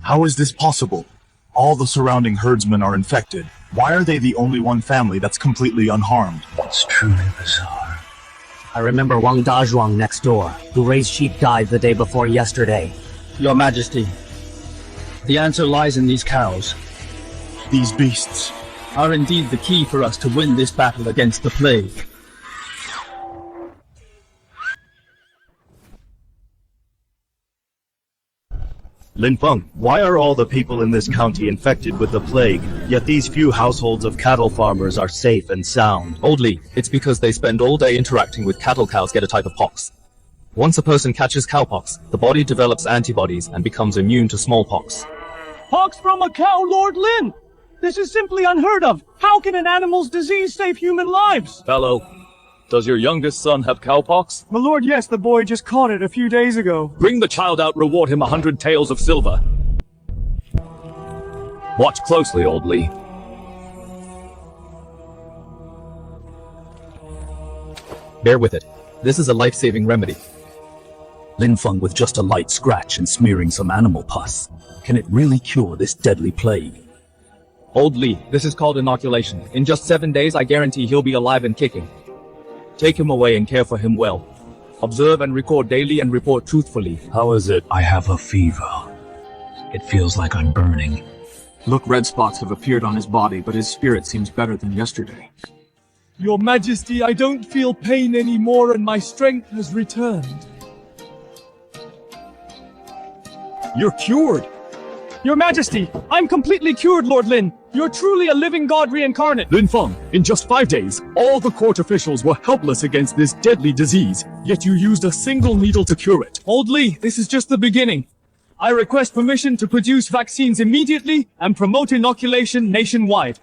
How is this possible? All the surrounding herdsmen are infected. Why are they the only one family that's completely unharmed? It's truly bizarre. I remember Wang Dazhuang next door, who raised sheep, died the day before yesterday. Your Majesty, the answer lies in these cows. These beasts are indeed the key for us to win this battle against the plague. Lin Feng, why are all the people in this county infected with the plague, yet these few households of cattle farmers are safe and sound? Old Li, it's because they spend all day interacting with cattle. Cows get a type of pox. Once a person catches cowpox, the body develops antibodies and becomes immune to smallpox. Pox from a cow, Lord Lin! This is simply unheard of. How can an animal's disease save human lives? Fellow, does your youngest son have cowpox? My lord, yes, the boy just caught it a few days ago. Bring the child out, reward him 100 taels of silver. Watch closely, Old Li. Bear with it. This is a life-saving remedy. Lin Feng with just a light scratch and smearing some animal pus. Can it really cure this deadly plague? Old Li, this is called inoculation. In just 7 days, I guarantee he'll be alive and kicking. Take him away and care for him well. Observe and record daily and report truthfully. How is it? I have a fever. It feels like I'm burning. Look, red spots have appeared on his body, but his spirit seems better than yesterday. Your Majesty, I don't feel pain anymore and my strength has returned. You're cured. Your Majesty, I'm completely cured, Lord Lin. You're truly a living god reincarnate. Lin Feng, in just 5 days, all the court officials were helpless against this deadly disease, yet you used a single needle to cure it. Old Li, this is just the beginning. I request permission to produce vaccines immediately and promote inoculation nationwide.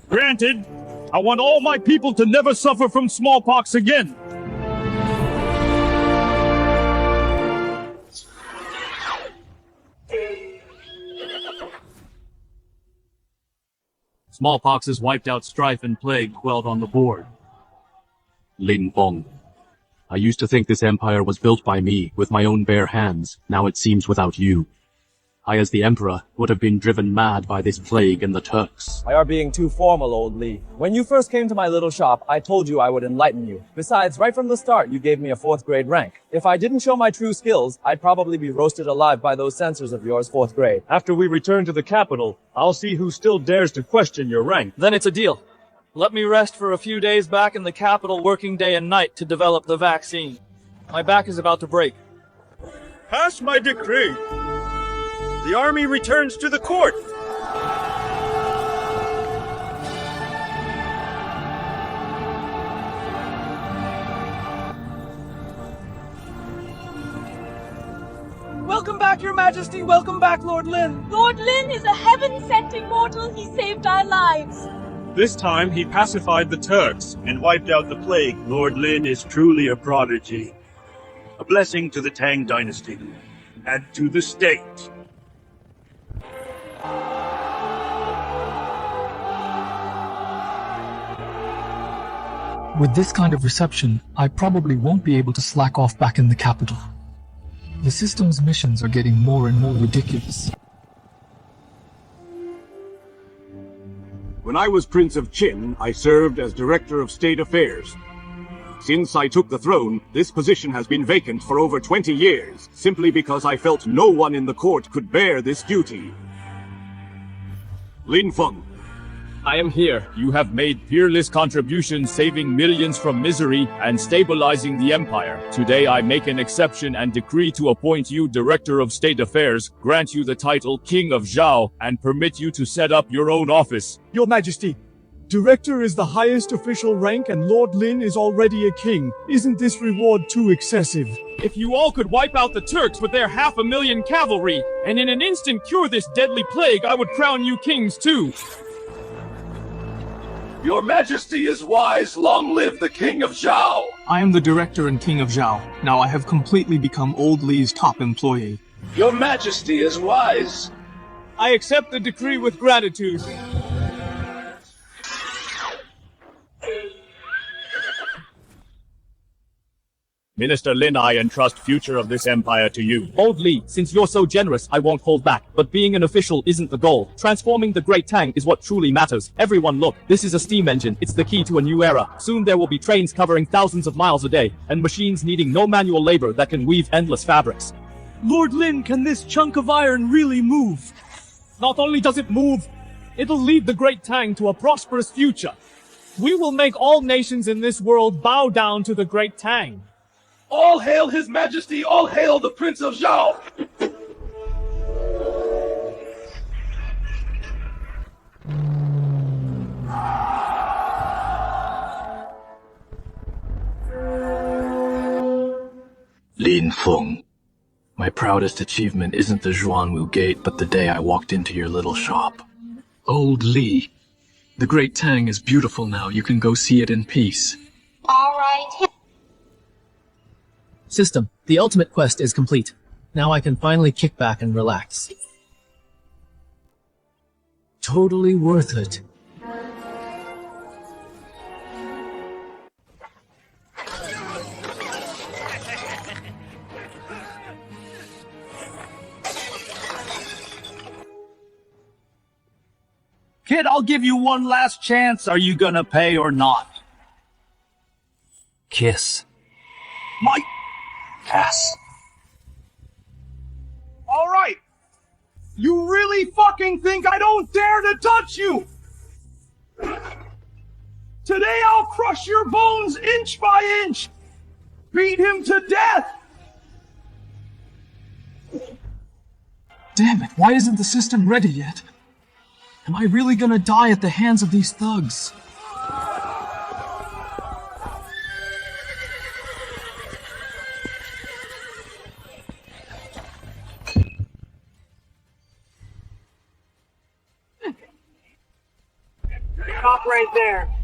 Granted. I want all my people to never suffer from smallpox again. Smallpox has wiped out strife and plague quelled on the board. Lin Feng. I used to think this empire was built by me, with my own bare hands. Now it seems without you. I, as the Emperor, would have been driven mad by this plague and the Turks. Why are being too formal, Old Li? When you first came to my little shop, I told you I would enlighten you. Besides, right from the start, you gave me a 4th grade rank. If I didn't show my true skills, I'd probably be roasted alive by those censors of yours 4th grade. After we return to the capital, I'll see who still dares to question your rank. Then it's a deal. Let me rest for a few days back in the capital, working day and night to develop the vaccine. My back is about to break. Pass my decree. The army returns to the court. Welcome back, Your Majesty. Welcome back, Lord Lin. Lord Lin is a heaven-sent immortal. He saved our lives. This time he pacified the Turks and wiped out the plague. Lord Lin is truly a prodigy. A blessing to the Tang dynasty and to the state. With this kind of reception, I probably won't be able to slack off back in the capital. The system's missions are getting more and more ridiculous. When I was Prince of Qin, I served as Director of State Affairs. Since I took the throne, this position has been vacant for over 20 years, simply because I felt no one in the court could bear this duty. Lin Feng. I am here. You have made peerless contributions, saving millions from misery and stabilizing the empire. Today I make an exception and decree to appoint you Director of State Affairs, grant you the title King of Zhao, and permit you to set up your own office. Your Majesty, Director is the highest official rank and Lord Lin is already a king. Isn't this reward too excessive? If you all could wipe out the Turks with their 500,000 cavalry, and in an instant cure this deadly plague, I would crown you kings too. Your Majesty is wise. Long live the King of Zhao. I am the Director and King of Zhao. Now I have completely become Old Li's top employee. Your Majesty is wise. I accept the decree with gratitude. Minister Lin, I entrust future of this empire to you. Old Li, since you're so generous, I won't hold back. But being an official isn't the goal. Transforming the Great Tang is what truly matters. Everyone look, this is a steam engine. It's the key to a new era. Soon there will be trains covering thousands of miles a day, and machines needing no manual labor that can weave endless fabrics. Lord Lin, can this chunk of iron really move? Not only does it move, it'll lead the Great Tang to a prosperous future. We will make all nations in this world bow down to the Great Tang. All hail His Majesty! All hail the Prince of Zhao! Lin Feng. My proudest achievement isn't the Zhuanwu Gate, but the day I walked into your little shop. Old Li. The Great Tang is beautiful now. You can go see it in peace. All right. System, the ultimate quest is complete. Now I can finally kick back and relax. Totally worth it. Kid, I'll give you one last chance. Are you gonna pay or not? Kiss. My ass. All right. You really fucking think I don't dare to touch you? Today I'll crush your bones inch by inch. Beat him to death. Damn it, why isn't the system ready yet? Am I really gonna die at the hands of these thugs? Stop right there.